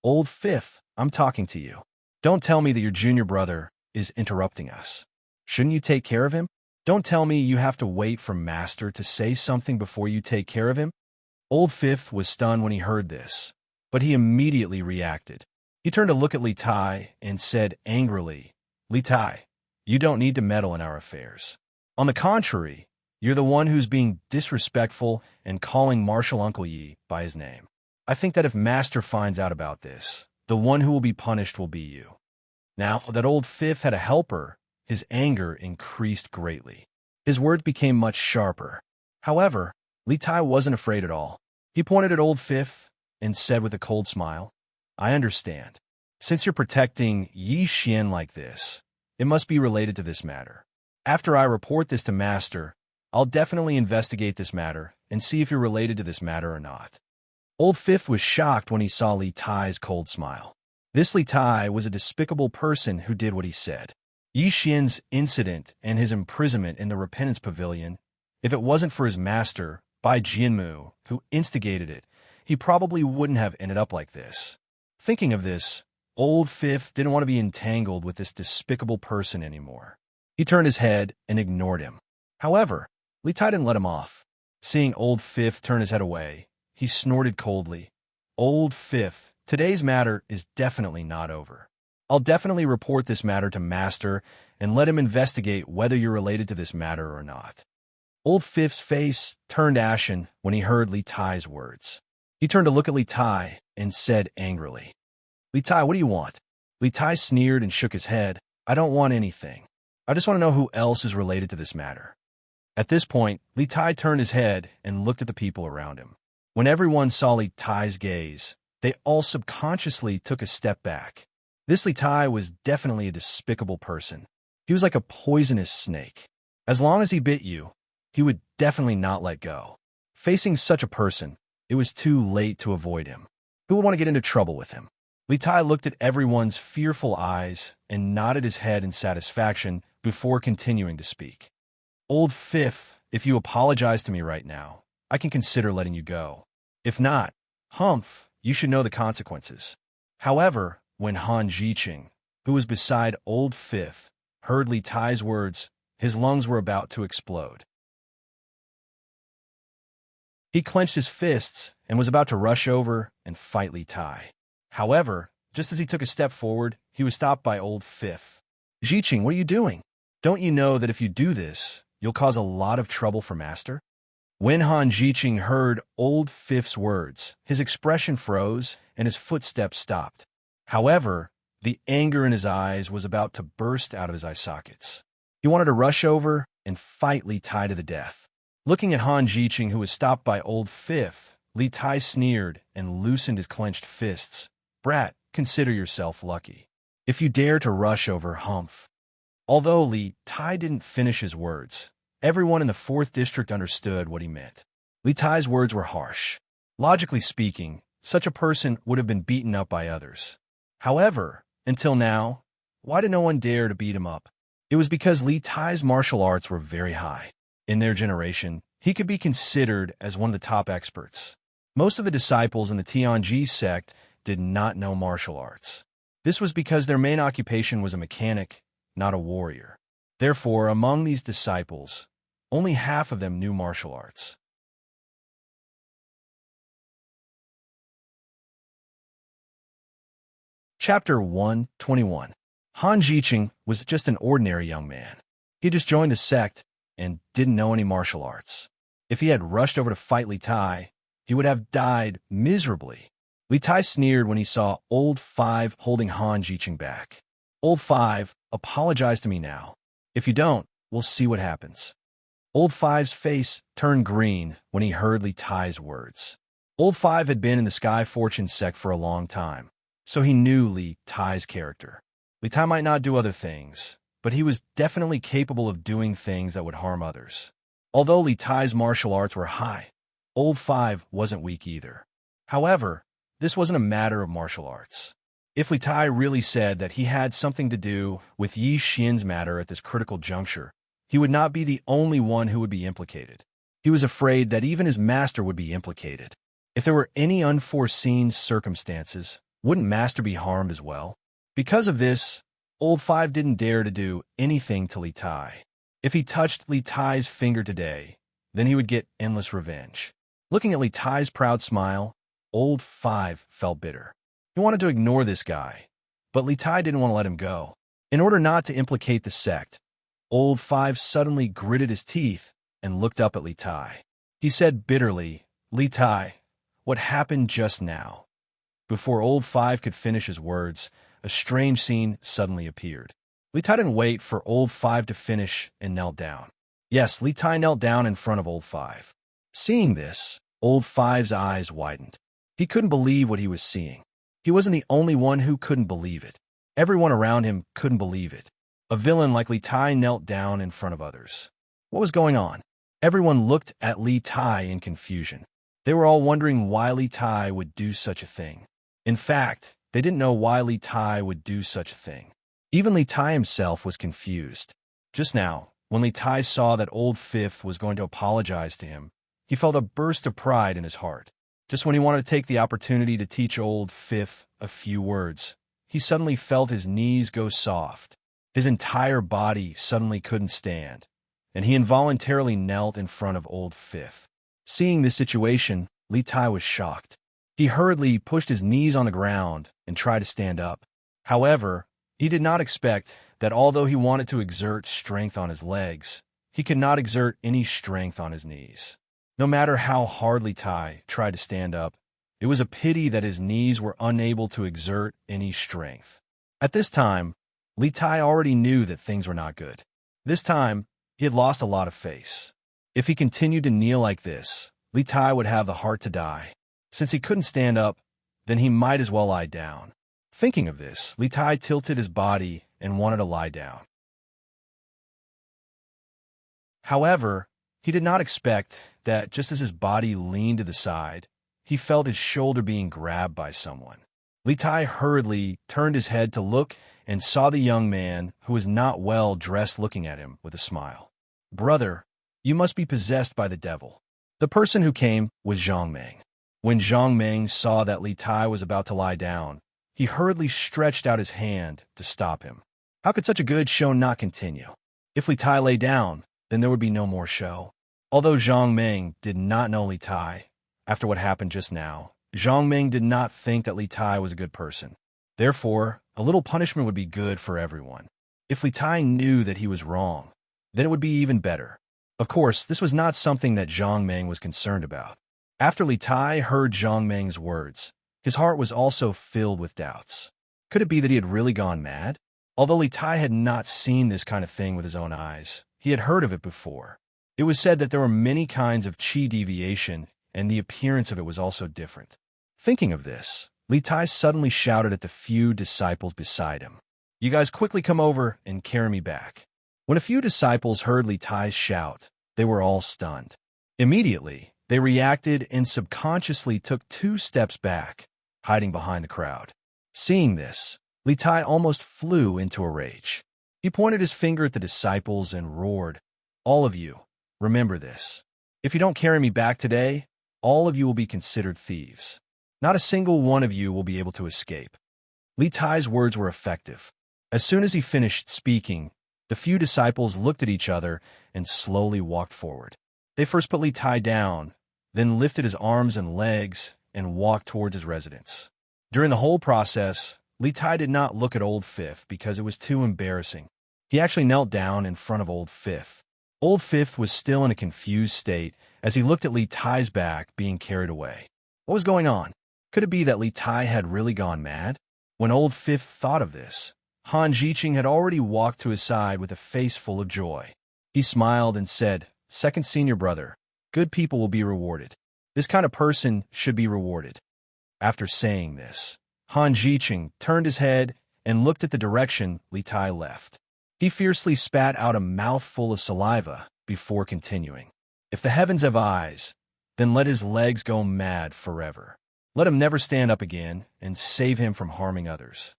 "Old Fifth, I'm talking to you. Don't tell me that your junior brother is interrupting us. Shouldn't you take care of him? Don't tell me you have to wait for Master to say something before you take care of him." Old Fifth was stunned when he heard this, but he immediately reacted. He turned to look at Li Tai and said angrily, "Li Tai, You don't need to meddle in our affairs. On the contrary, you're the one who's being disrespectful and calling Marshal Uncle Yi by his name. I think that if Master finds out about this, the one who will be punished will be you." Now that old Fifth had a helper, his anger increased greatly. His words became much sharper. However, Li Tai wasn't afraid at all. He pointed at old Fifth and said with a cold smile, "I understand. Since you're protecting Yi Xian like this, it must be related to this matter. After I report this to Master, I'll definitely investigate this matter and see if you're related to this matter or not." Old Fifth was shocked when he saw Li Tai's cold smile. This Li Tai was a despicable person who did what he said. Yi Xian's incident and his imprisonment in the Repentance Pavilion, if it wasn't for his master, Bai Jianmu, who instigated it, he probably wouldn't have ended up like this. Thinking of this, old Fifth didn't want to be entangled with this despicable person anymore. He turned his head and ignored him. However, Li Tai didn't let him off. Seeing old Fifth turn his head away, he snorted coldly. "Old Fifth, today's matter is definitely not over. I'll definitely report this matter to Master and let him investigate whether you're related to this matter or not." Old Fifth's face turned ashen when he heard Li Tai's words. He turned to look at Li Tai and said angrily, "Li Tai, what do you want?" Li Tai sneered and shook his head. "I don't want anything. I just want to know who else is related to this matter." At this point, Li Tai turned his head and looked at the people around him. When everyone saw Li Tai's gaze, they all subconsciously took a step back. This Li Tai was definitely a despicable person. He was like a poisonous snake. As long as he bit you, he would definitely not let go. Facing such a person, it was too late to avoid him. Who would want to get into trouble with him? Li Tai looked at everyone's fearful eyes and nodded his head in satisfaction before continuing to speak. "Old Fifth, if you apologize to me right now, I can consider letting you go. If not, humph, you should know the consequences." However, when Han Jiqing, who was beside old Fifth, heard Li Tai's words, his lungs were about to explode. He clenched his fists and was about to rush over and fight Li Tai. However, just as he took a step forward, he was stopped by old Fifth. "Jiqing, what are you doing? Don't you know that if you do this, you'll cause a lot of trouble for Master?" When Han Jiqing heard old Fifth's words, his expression froze and his footsteps stopped. However, the anger in his eyes was about to burst out of his eye sockets. He wanted to rush over and fight Li Tai to the death. Looking at Han Jiqing, who was stopped by old Fifth, Li Tai sneered and loosened his clenched fists. "Brat, consider yourself lucky. If you dare to rush over, humph." Although Li Tai didn't finish his words, everyone in the 4th District understood what he meant. Li Tai's words were harsh. Logically speaking, such a person would have been beaten up by others. However, until now, why did no one dare to beat him up? It was because Li Tai's martial arts were very high. In their generation, he could be considered as one of the top experts. Most of the disciples in the Tianji sect did not know martial arts. This was because their main occupation was a mechanic, not a warrior. Therefore, among these disciples, only half of them knew martial arts. Chapter 121. Han Jiqing was just an ordinary young man. He just joined the sect and didn't know any martial arts. If he had rushed over to fight Li Tai, he would have died miserably. Li Tai sneered when he saw Old Five holding Han Jiqing back. "Old Five, apologize to me now. If you don't, we'll see what happens." Old Five's face turned green when he heard Li Tai's words. Old Five had been in the Sky Fortune sect for a long time, so he knew Li Tai's character. Li Tai might not do other things, but he was definitely capable of doing things that would harm others. Although Li Tai's martial arts were high, Old Five wasn't weak either. However, this wasn't a matter of martial arts. If Li Tai really said that he had something to do with Yi Xian's matter at this critical juncture, he would not be the only one who would be implicated. He was afraid that even his master would be implicated. If there were any unforeseen circumstances, wouldn't Master be harmed as well? Because of this, Old Five didn't dare to do anything to Li Tai. If he touched Li Tai's finger today, then he would get endless revenge. Looking at Li Tai's proud smile, Old Five felt bitter. He wanted to ignore this guy, but Li Tai didn't want to let him go. In order not to implicate the sect, Old Five suddenly gritted his teeth and looked up at Li Tai. He said bitterly, "Li Tai, what happened just now?" Before Old Five could finish his words, a strange scene suddenly appeared. Li Tai didn't wait for Old Five to finish and knelt down. Yes, Li Tai knelt down in front of Old Five. Seeing this, Old Five's eyes widened. He couldn't believe what he was seeing. He wasn't the only one who couldn't believe it. Everyone around him couldn't believe it. A villain like Li Tai knelt down in front of others. What was going on? Everyone looked at Li Tai in confusion. They were all wondering why Li Tai would do such a thing. In fact, they didn't know why Li Tai would do such a thing. Even Li Tai himself was confused. Just now, when Li Tai saw that Old Fifth was going to apologize to him, he felt a burst of pride in his heart. Just when he wanted to take the opportunity to teach Old Fifth a few words, he suddenly felt his knees go soft. His entire body suddenly couldn't stand, and he involuntarily knelt in front of Old Fifth. Seeing this situation, Li Tai was shocked. He hurriedly pushed his knees on the ground and tried to stand up. However, he did not expect that although he wanted to exert strength on his legs, he could not exert any strength on his knees. No matter how hard Li Tai tried to stand up, it was a pity that his knees were unable to exert any strength. At this time, Li Tai already knew that things were not good. This time, he had lost a lot of face. If he continued to kneel like this, Li Tai would have the heart to die. Since he couldn't stand up, then he might as well lie down. Thinking of this, Li Tai tilted his body and wanted to lie down. However, he did not expect that just as his body leaned to the side, he felt his shoulder being grabbed by someone. Li Tai hurriedly turned his head to look and saw the young man who was not well dressed looking at him with a smile. "Brother, you must be possessed by the devil." The person who came was Zhang Meng. When Zhang Meng saw that Li Tai was about to lie down, he hurriedly stretched out his hand to stop him. How could such a good show not continue? If Li Tai lay down, then there would be no more show. Although Zhang Meng did not know Li Tai, after what happened just now, Zhang Meng did not think that Li Tai was a good person. Therefore, a little punishment would be good for everyone. If Li Tai knew that he was wrong, then it would be even better. Of course, this was not something that Zhang Meng was concerned about. After Li Tai heard Zhang Meng's words, his heart was also filled with doubts. Could it be that he had really gone mad? Although Li Tai had not seen this kind of thing with his own eyes, he had heard of it before. It was said that there were many kinds of qi deviation, and the appearance of it was also different. Thinking of this, Li Tai suddenly shouted at the few disciples beside him, "You guys quickly come over and carry me back." When a few disciples heard Li Tai's shout, they were all stunned. Immediately, they reacted and subconsciously took 2 steps back, hiding behind the crowd. Seeing this, Li Tai almost flew into a rage. He pointed his finger at the disciples and roared, "All of you, remember this. If you don't carry me back today, all of you will be considered thieves. Not a single one of you will be able to escape." Li Tai's words were effective. As soon as he finished speaking, the few disciples looked at each other and slowly walked forward. They first put Li Tai down, then lifted his arms and legs and walked towards his residence. During the whole process, Li Tai did not look at Old Fifth because it was too embarrassing. He actually knelt down in front of Old Fifth. Old Fifth was still in a confused state as he looked at Li Tai's back being carried away. What was going on? Could it be that Li Tai had really gone mad? When Old Fifth thought of this, Han Jiqing had already walked to his side with a face full of joy. He smiled and said, "Second senior brother, good people will be rewarded. This kind of person should be rewarded." After saying this, Han Jiqing turned his head and looked at the direction Li Tai left. He fiercely spat out a mouthful of saliva before continuing. "If the heavens have eyes, then let his legs go mad forever. Let him never stand up again and save him from harming others."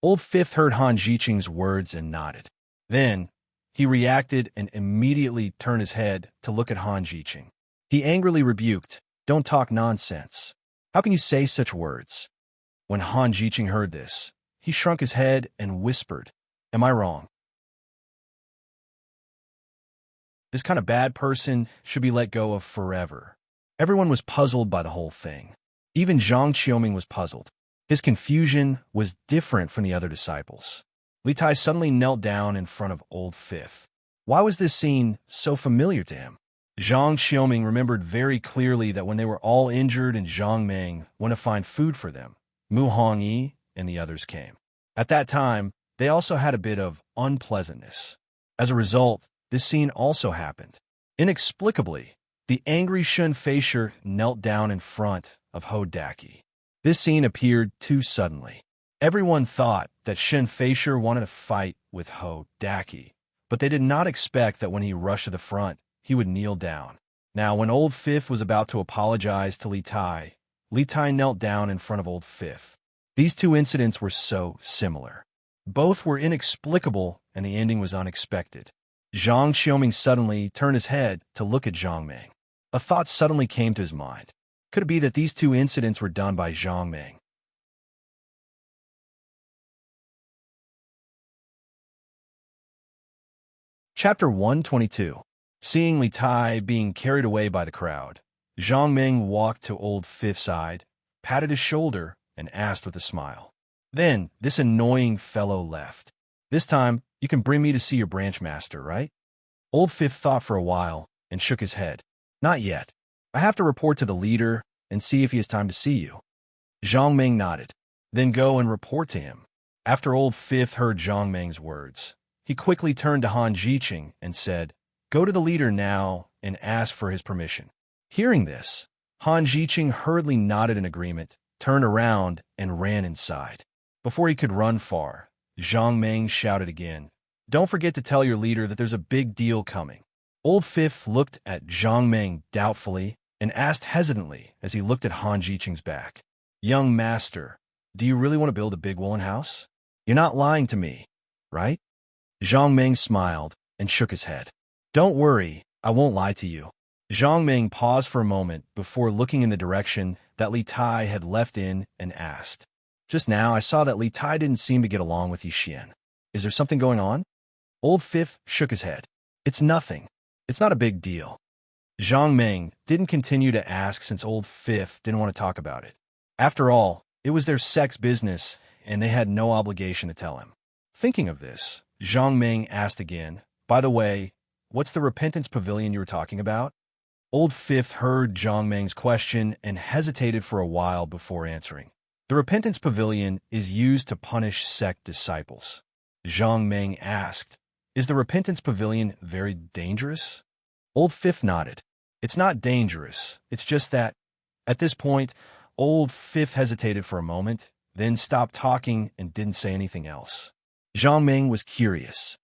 Old Fifth heard Han Jiqing's words and nodded. Then, he reacted and immediately turned his head to look at Han Jiqing. He angrily rebuked, "Don't talk nonsense. How can you say such words?" When Han Jiqing heard this, he shrunk his head and whispered, "Am I wrong? This kind of bad person should be let go of forever." Everyone was puzzled by the whole thing. Even Zhang Qiuming was puzzled. His confusion was different from the other disciples. Li Tai suddenly knelt down in front of Old Fifth. Why was this scene so familiar to him? Zhang Xiaoming remembered very clearly that when they were all injured and Zhang Meng went to find food for them, Mu Hongyi and the others came. At that time, they also had a bit of unpleasantness. As a result, this scene also happened. Inexplicably, the angry Shun Feisher knelt down in front of Ho Daki. This scene appeared too suddenly. Everyone thought that Shun Feisher wanted to fight with Ho Daki, but they did not expect that when he rushed to the front, he would kneel down. Now, when Old Fifth was about to apologize to Li Tai knelt down in front of Old Fifth. These two incidents were so similar. Both were inexplicable, and the ending was unexpected. Zhang Xiaoming suddenly turned his head to look at Zhang Meng. A thought suddenly came to his mind. Could it be that these two incidents were done by Zhang Meng? Chapter 122. Seeing Li Tai being carried away by the crowd, Zhang Meng walked to Old Fifth's side, patted his shoulder, and asked with a smile. Then, this annoying fellow left. This time, you can bring me to see your branch master, right? Old Fifth thought for a while and shook his head. Not yet. I have to report to the leader and see if he has time to see you. Zhang Meng nodded. Then go and report to him. After Old Fifth heard Zhang Meng's words, he quickly turned to Han Jiqing and said, Go to the leader now and ask for his permission. Hearing this, Han Jiqing hurriedly nodded in agreement, turned around, and ran inside. Before he could run far, Zhang Meng shouted again, Don't forget to tell your leader that there's a big deal coming. Old Fifth looked at Zhang Meng doubtfully and asked hesitantly as he looked at Han Jiqing's back, Young master, do you really want to build a big woolen house? You're not lying to me, right? Zhang Meng smiled and shook his head. Don't worry, I won't lie to you. Zhang Meng paused for a moment before looking in the direction that Li Tai had left in and asked, Just now I saw that Li Tai didn't seem to get along with Yi Xian. Is there something going on? Old Fifth shook his head. It's nothing. It's not a big deal. Zhang Meng didn't continue to ask since Old Fifth didn't want to talk about it. After all, it was their sex business, and they had no obligation to tell him. Thinking of this, Zhang Meng asked again, By the way, what's the repentance pavilion you were talking about? Old Fifth heard Zhang Meng's question and hesitated for a while before answering. The repentance pavilion is used to punish sect disciples. Zhang Meng asked, Is the repentance pavilion very dangerous? Old Fifth nodded. It's not dangerous, it's just that. At this point, Old Fifth hesitated for a moment, then stopped talking and didn't say anything else. Zhang Meng was curious.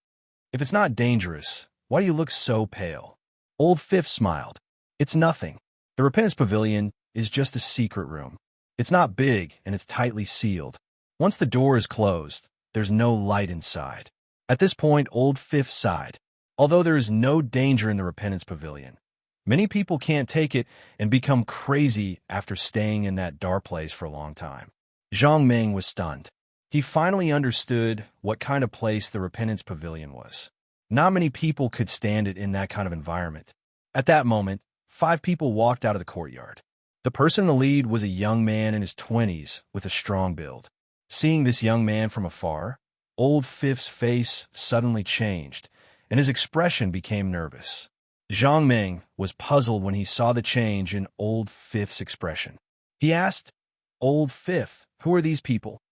If it's not dangerous, why do you look so pale? Old Fifth smiled. It's nothing. The repentance pavilion is just a secret room. It's not big and it's tightly sealed. Once the door is closed, there's no light inside. At this point, Old Fifth sighed. Although there is no danger in the repentance pavilion, many people can't take it and become crazy after staying in that dark place for a long time. Zhang Meng was stunned. He finally understood what kind of place the repentance pavilion was. Not many people could stand it in that kind of environment. At that moment, 5 people walked out of the courtyard. The person in the lead was a young man in his 20s with a strong build. Seeing this young man from afar, Old Fifth's face suddenly changed, and his expression became nervous. Zhang Meng was puzzled when he saw the change in Old Fifth's expression. He asked, Old Fifth, who are these people?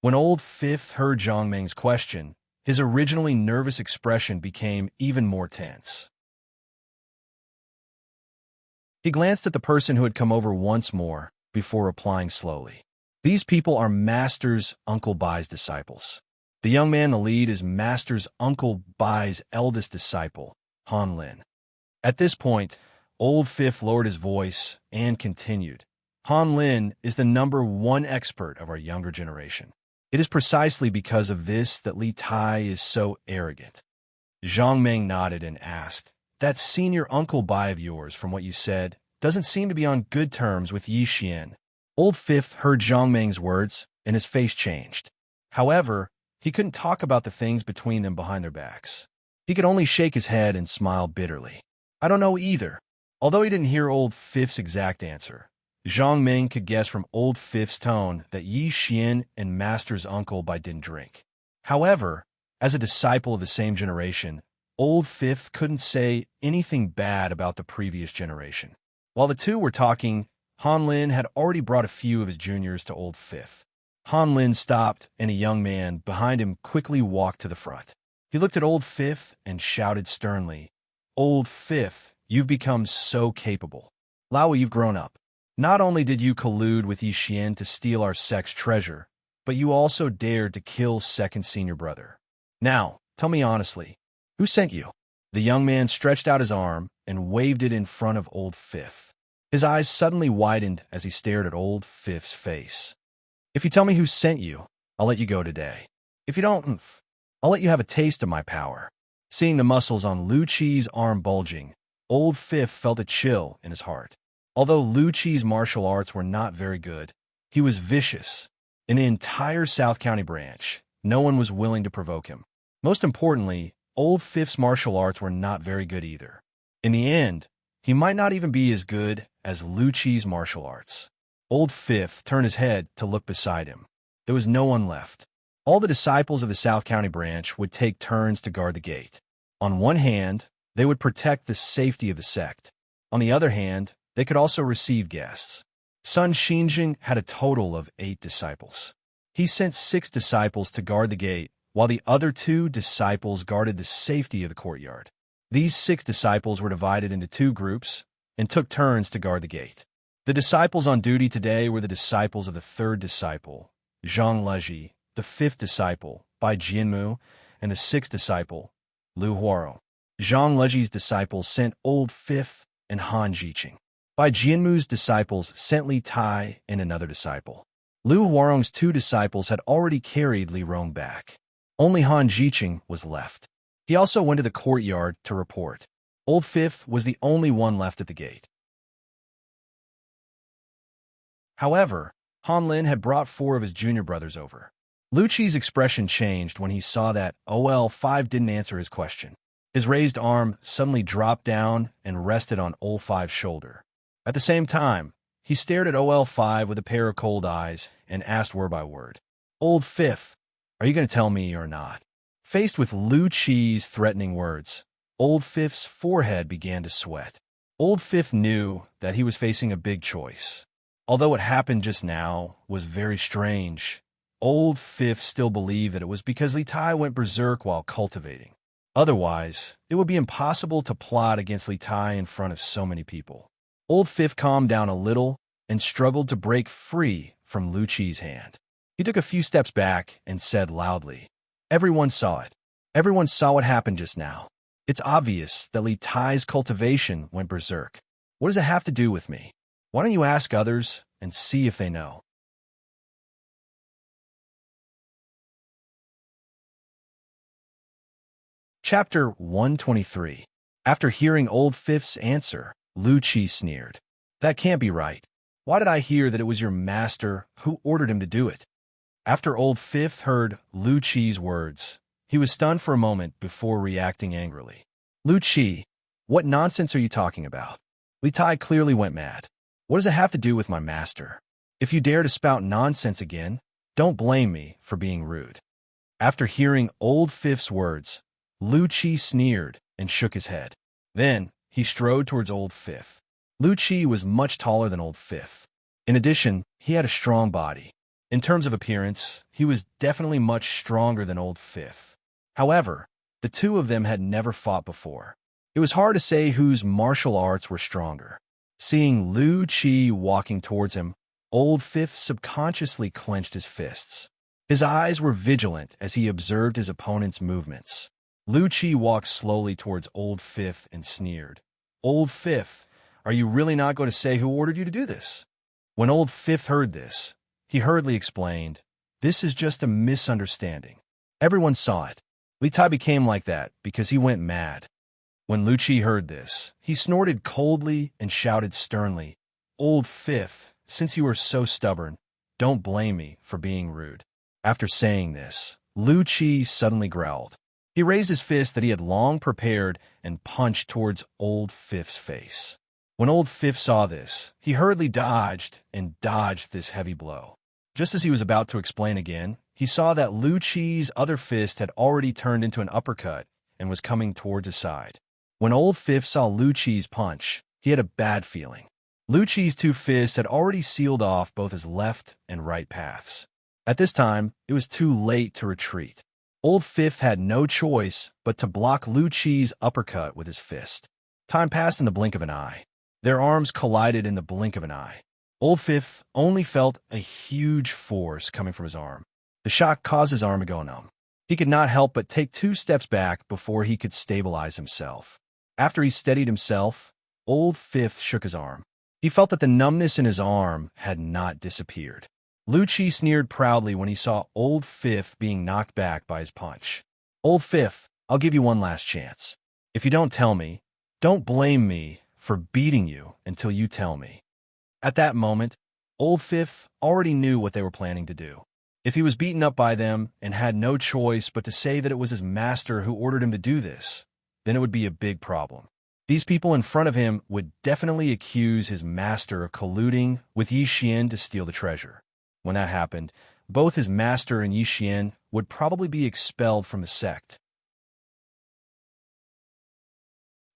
When Old Fifth heard Zhang Meng's question, his originally nervous expression became even more tense. He glanced at the person who had come over once more before replying slowly. These people are Master's Uncle Bai's disciples. The young man in the lead is Master's Uncle Bai's eldest disciple, Han Lin. At this point, Old Fifth lowered his voice and continued. Han Lin is the #1 expert of our younger generation. It is precisely because of this that Li Tai is so arrogant. Zhang Meng nodded and asked, That senior Uncle Bai of yours, from what you said, doesn't seem to be on good terms with Yi Xian. Old Fifth heard Zhang Meng's words, and his face changed. However, he couldn't talk about the things between them behind their backs. He could only shake his head and smile bitterly. I don't know either. Although he didn't hear Old Fifth's exact answer, Zhang Meng could guess from Old Fifth's tone that Yi Xian and Master's Uncle Bai didn't drink. However, As a disciple of the same generation, Old Fifth couldn't say anything bad about the previous generation. While the two were talking, Han Lin had already brought a few of his juniors to Old Fifth. Han Lin stopped, and a young man behind him quickly walked to the front. He looked at Old Fifth and shouted sternly, "Old Fifth, you've become so capable. Lao, you've grown up. Not only did you collude with Yi Xian to steal our sect's treasure, but you also dared to kill second senior brother. Now, tell me honestly, who sent you?" The young man stretched out his arm and waved it in front of Old Fifth. His eyes suddenly widened as he stared at Old Fifth's face. "If you tell me who sent you, I'll let you go today. If you don't, I'll let you have a taste of my power." Seeing the muscles on Lu Qi's arm bulging, Old Fifth felt a chill in his heart. Although Lu Qi's martial arts were not very good, he was vicious. In the entire South County branch, no one was willing to provoke him. Most importantly, Old Fifth's martial arts were not very good either. In the end, he might not even be as good as Lu Qi's martial arts. Old Fifth turned his head to look beside him. There was no one left. All the disciples of the South County branch would take turns to guard the gate. On one hand, they would protect the safety of the sect. On the other hand, they could also receive guests. Sun Xinjing had a total of 8 disciples. He sent 6 disciples to guard the gate, while the other 2 disciples guarded the safety of the courtyard. These 6 disciples were divided into 2 groups and took turns to guard the gate. The disciples on duty today were the disciples of the 3rd disciple, Zhang Leji, the 5th disciple, Bai Jianmu, and the 6th disciple, Lu Huaro. Zhang Leji's disciples sent Old Fifth and Han Jiqing. Bai Jianmu's disciples sent Li Tai and another disciple. Lu Huarong's 2 disciples had already carried Li Rong back. Only Han Jiqing was left. He also went to the courtyard to report. Old Fifth was the only one left at the gate. However, Han Lin had brought 4 of his junior brothers over. Lu Qi's expression changed when he saw that OL5 didn't answer his question. His raised arm suddenly dropped down and rested on OL5's shoulder. At the same time, he stared at OL5 with a pair of cold eyes and asked word by word, "Old Fifth, are you going to tell me or not?" Faced with Lu Qi's threatening words, Old Fifth's forehead began to sweat. Old Fifth knew that he was facing a big choice. Although what happened just now was very strange, Old Fifth still believed that it was because Li Tai went berserk while cultivating. Otherwise, it would be impossible to plot against Li Tai in front of so many people. Old Fifth calmed down a little and struggled to break free from Lu Qi's hand. He took a few steps back and said loudly, "Everyone saw it. Everyone saw what happened just now. It's obvious that Li Tai's cultivation went berserk. What does it have to do with me? Why don't you ask others and see if they know?" Chapter 123. After hearing Old Fifth's answer, Lu Qi sneered. "That can't be right. Why did I hear that it was your master who ordered him to do it?" After Old Fifth heard Lu Qi's words, he was stunned for a moment before reacting angrily. "Lu Qi, what nonsense are you talking about? Li Tai clearly went mad. What does it have to do with my master? If you dare to spout nonsense again, don't blame me for being rude." After hearing Old Fifth's words, Lu Qi sneered and shook his head. Then he strode towards Old Fifth. Lu Qi was much taller than Old Fifth. In addition, he had a strong body. In terms of appearance, he was definitely much stronger than Old Fifth. However, the two of them had never fought before. It was hard to say whose martial arts were stronger. Seeing Lu Qi walking towards him, Old Fifth subconsciously clenched his fists. His eyes were vigilant as he observed his opponent's movements. Lu Qi walked slowly towards Old Fifth and sneered. "Old Fifth, are you really not going to say who ordered you to do this?" When Old Fifth heard this, he hurriedly explained, "This is just a misunderstanding. Everyone saw it. Li Tai became like that because he went mad." When Lu Qi heard this, he snorted coldly and shouted sternly, "Old Fifth, since you are so stubborn, don't blame me for being rude." After saying this, Lu Qi suddenly growled. He raised his fist that he had long prepared and punched towards Old Fifth's face. When Old Fifth saw this, he hurriedly dodged this heavy blow. Just as he was about to explain again, he saw that Lu Qi's other fist had already turned into an uppercut and was coming towards his side. When Old Fifth saw Lu Qi's punch, he had a bad feeling. Lu Qi's two fists had already sealed off both his left and right paths. At this time, it was too late to retreat. Old Fifth had no choice but to block Lu Qi's uppercut with his fist. Time passed in the blink of an eye. Their arms collided in the blink of an eye. Old Fifth only felt a huge force coming from his arm. The shock caused his arm to go numb. He could not help but take 2 steps back before he could stabilize himself. After he steadied himself, Old Fifth shook his arm. He felt that the numbness in his arm had not disappeared. Lu Qi sneered proudly when he saw Old Fifth being knocked back by his punch. Old Fifth, I'll give you one last chance. If you don't tell me, don't blame me for beating you until you tell me. At that moment, Old Fifth already knew what they were planning to do. If he was beaten up by them and had no choice but to say that it was his master who ordered him to do this, then it would be a big problem. These people in front of him would definitely accuse his master of colluding with Yi Xian to steal the treasure. When that happened, both his master and Yi Xian would probably be expelled from the sect.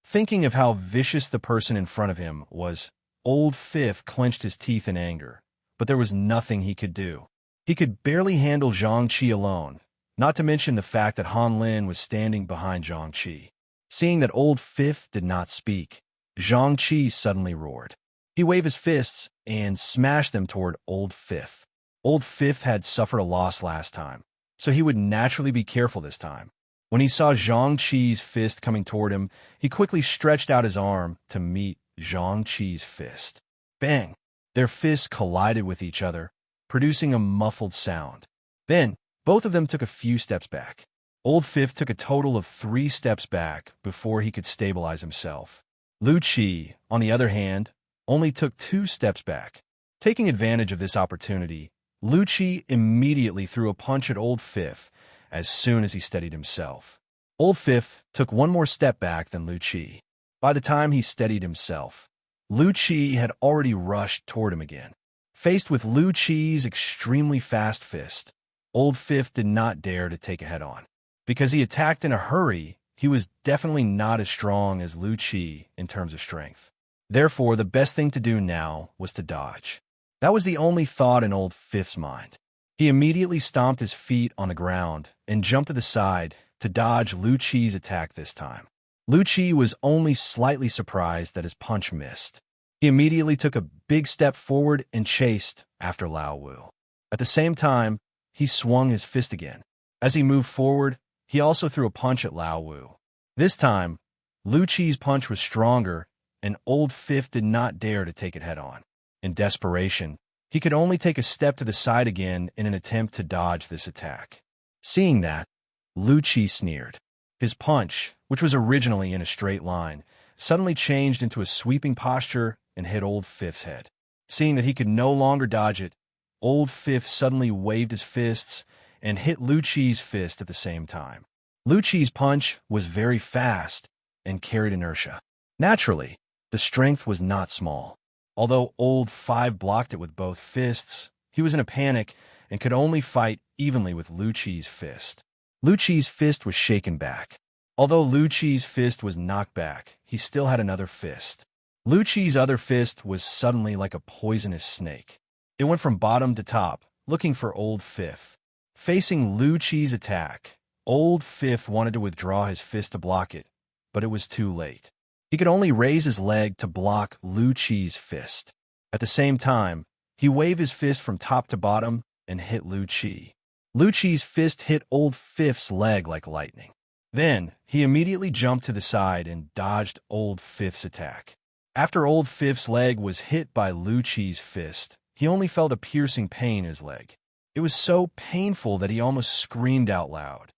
Thinking of how vicious the person in front of him was, Old Fifth clenched his teeth in anger, but there was nothing he could do. He could barely handle Zhang Qi alone, not to mention the fact that Han Lin was standing behind Zhang Qi. Seeing that Old Fifth did not speak, Zhang Qi suddenly roared. He waved his fists and smashed them toward Old Fifth. Old Fifth had suffered a loss last time, so he would naturally be careful this time. When he saw Zhang Qi's fist coming toward him, he quickly stretched out his arm to meet Zhang Qi's fist. Bang! Their fists collided with each other, producing a muffled sound. Then, both of them took a few steps back. Old Fifth took a total of 3 steps back before he could stabilize himself. Lu Qi, on the other hand, only took 2 steps back. Taking advantage of this opportunity, Lu Qi immediately threw a punch at Old Fifth as soon as he steadied himself. Old Fifth took 1 more step back than Lu Qi. By the time he steadied himself, Lu Qi had already rushed toward him again. Faced with Lu Qi's extremely fast fist, Old Fifth did not dare to take it head-on. Because he attacked in a hurry, he was definitely not as strong as Lu Qi in terms of strength. Therefore, the best thing to do now was to dodge. That was the only thought in Old Fifth's mind. He immediately stomped his feet on the ground and jumped to the side to dodge Lu Qi's attack this time. Lu Qi was only slightly surprised that his punch missed. He immediately took a big step forward and chased after Lao Wu. At the same time, he swung his fist again. As he moved forward, he also threw a punch at Lao Wu. This time, Lu Qi's punch was stronger, and Old Fifth did not dare to take it head-on. In desperation, he could only take a step to the side again in an attempt to dodge this attack. Seeing that, Lu Qi sneered. His punch, which was originally in a straight line, suddenly changed into a sweeping posture and hit Old Fifth's head. Seeing that he could no longer dodge it, Old Fifth suddenly waved his fists and hit Lu Qi's fist at the same time. Lu Qi's punch was very fast and carried inertia. Naturally, the strength was not small. Although Old Five blocked it with both fists, he was in a panic and could only fight evenly with Lu Qi's fist. Lu Qi's fist was shaken back. Although Lu Qi's fist was knocked back, he still had another fist. Lu Qi's other fist was suddenly like a poisonous snake. It went from bottom to top, looking for Old Fifth. Facing Lu Qi's attack, Old Fifth wanted to withdraw his fist to block it, but it was too late. He could only raise his leg to block Lu Qi's fist. At the same time, he waved his fist from top to bottom and hit Lu Qi. Lu Qi's fist hit Old Fifth's leg like lightning. Then, he immediately jumped to the side and dodged Old Fifth's attack. After Old Fifth's leg was hit by Lu Qi's fist, he only felt a piercing pain in his leg. It was so painful that he almost screamed out loud.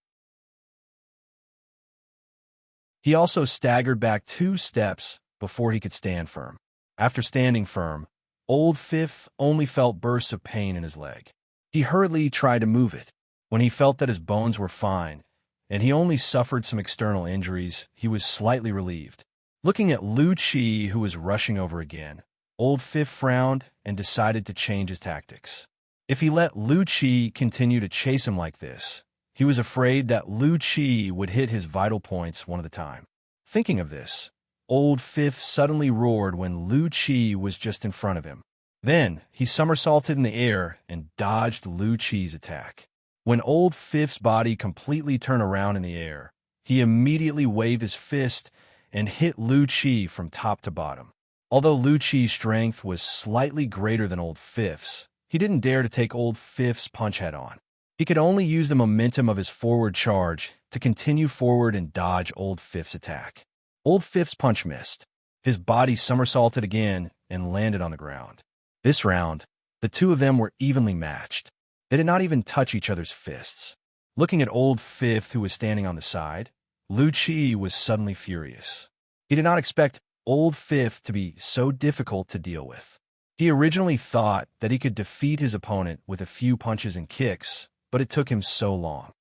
He also staggered back 2 steps before he could stand firm. After standing firm, Old Fifth only felt bursts of pain in his leg. He hurriedly tried to move it. When he felt that his bones were fine, and he only suffered some external injuries, he was slightly relieved. Looking at Lu Qi, who was rushing over again, Old Fifth frowned and decided to change his tactics. If he let Lu Qi continue to chase him like this, he was afraid that Lu Qi would hit his vital points one at a time. Thinking of this, Old Fifth suddenly roared when Lu Qi was just in front of him. Then he somersaulted in the air and dodged Lu Qi's attack. When Old Fifth's body completely turned around in the air, he immediately waved his fist and hit Lu Qi from top to bottom. Although Lu Qi's strength was slightly greater than Old Fifth's, he didn't dare to take Old Fifth's punch head-on. He could only use the momentum of his forward charge to continue forward and dodge Old Fifth's attack. Old Fifth's punch missed. His body somersaulted again and landed on the ground. This round, the two of them were evenly matched. They did not even touch each other's fists. Looking at Old Fifth, who was standing on the side, Lu Qi was suddenly furious. He did not expect Old Fifth to be so difficult to deal with. He originally thought that he could defeat his opponent with a few punches and kicks, but it took him so long.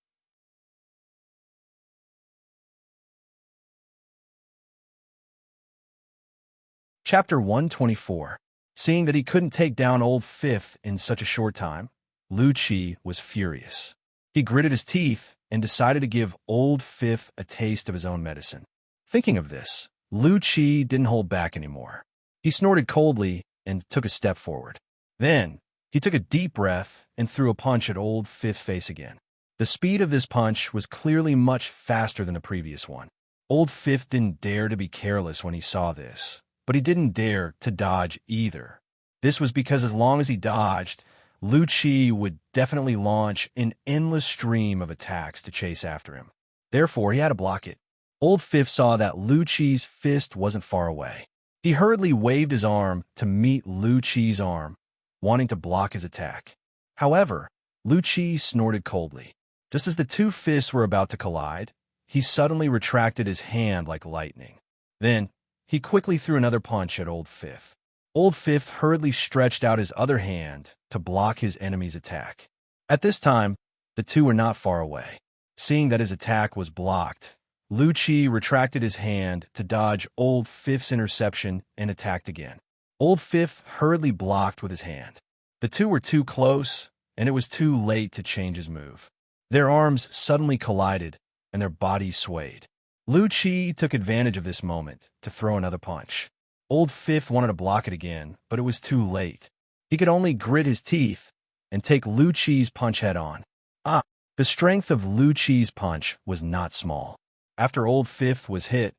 Chapter 124. Seeing that he couldn't take down Old Fifth in such a short time, Lu Qi was furious. He gritted his teeth and decided to give Old Fifth a taste of his own medicine. Thinking of this, Lu Qi didn't hold back anymore. He snorted coldly and took a step forward. Then, he took a deep breath and threw a punch at Old Fifth's face again. The speed of this punch was clearly much faster than the previous one. Old Fifth didn't dare to be careless when he saw this, but he didn't dare to dodge either. This was because as long as he dodged, Lu Qi would definitely launch an endless stream of attacks to chase after him. Therefore, he had to block it. Old Fifth saw that Lu Qi's fist wasn't far away. He hurriedly waved his arm to meet Lu Qi's arm, wanting to block his attack. However, Lu Qi snorted coldly. Just as the two fists were about to collide, he suddenly retracted his hand like lightning. Then, he quickly threw another punch at Old Fifth. Old Fifth hurriedly stretched out his other hand to block his enemy's attack. At this time, the two were not far away. Seeing that his attack was blocked, Lu Qi retracted his hand to dodge Old Fifth's interception and attacked again. Old Fifth hurriedly blocked with his hand. The two were too close, and it was too late to change his move. Their arms suddenly collided, and their bodies swayed. Lu Qi took advantage of this moment to throw another punch. Old Fifth wanted to block it again, but it was too late. He could only grit his teeth and take Lu Qi's punch head-on. The strength of Lu Qi's punch was not small. After Old Fifth was hit,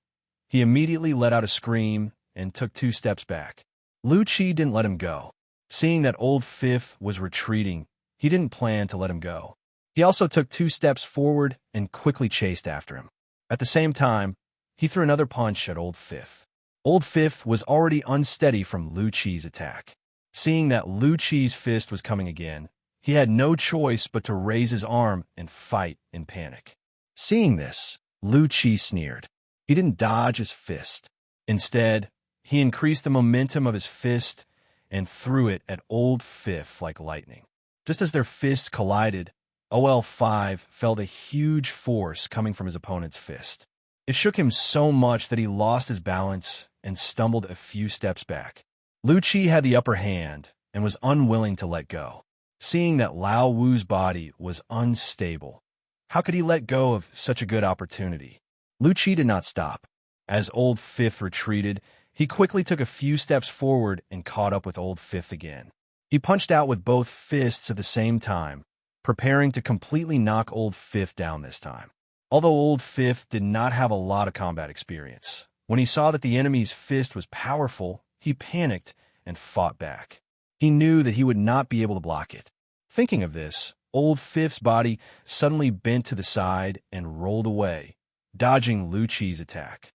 he immediately let out a scream and took 2 steps back. Lu Qi didn't let him go. Seeing that Old Fifth was retreating, he didn't plan to let him go. He also took 2 steps forward and quickly chased after him. At the same time, he threw another punch at Old Fifth. Old Fifth was already unsteady from Lu Qi's attack. Seeing that Lu Qi's fist was coming again, he had no choice but to raise his arm and fight in panic. Seeing this, Lu Qi sneered. He didn't dodge his fist. Instead, he increased the momentum of his fist and threw it at Old Fifth like lightning. Just as their fists collided, OL5 felt a huge force coming from his opponent's fist. It shook him so much that he lost his balance and stumbled a few steps back. Lu Qi had the upper hand and was unwilling to let go. Seeing that Lao Wu's body was unstable, how could he let go of such a good opportunity? Lu Qi did not stop. As Old Fifth retreated, he quickly took a few steps forward and caught up with Old Fifth again. He punched out with both fists at the same time, preparing to completely knock Old Fifth down this time. Although Old Fifth did not have a lot of combat experience, when he saw that the enemy's fist was powerful, he panicked and fought back. He knew that he would not be able to block it. Thinking of this, Old Fifth's body suddenly bent to the side and rolled away, dodging Lu Qi's attack.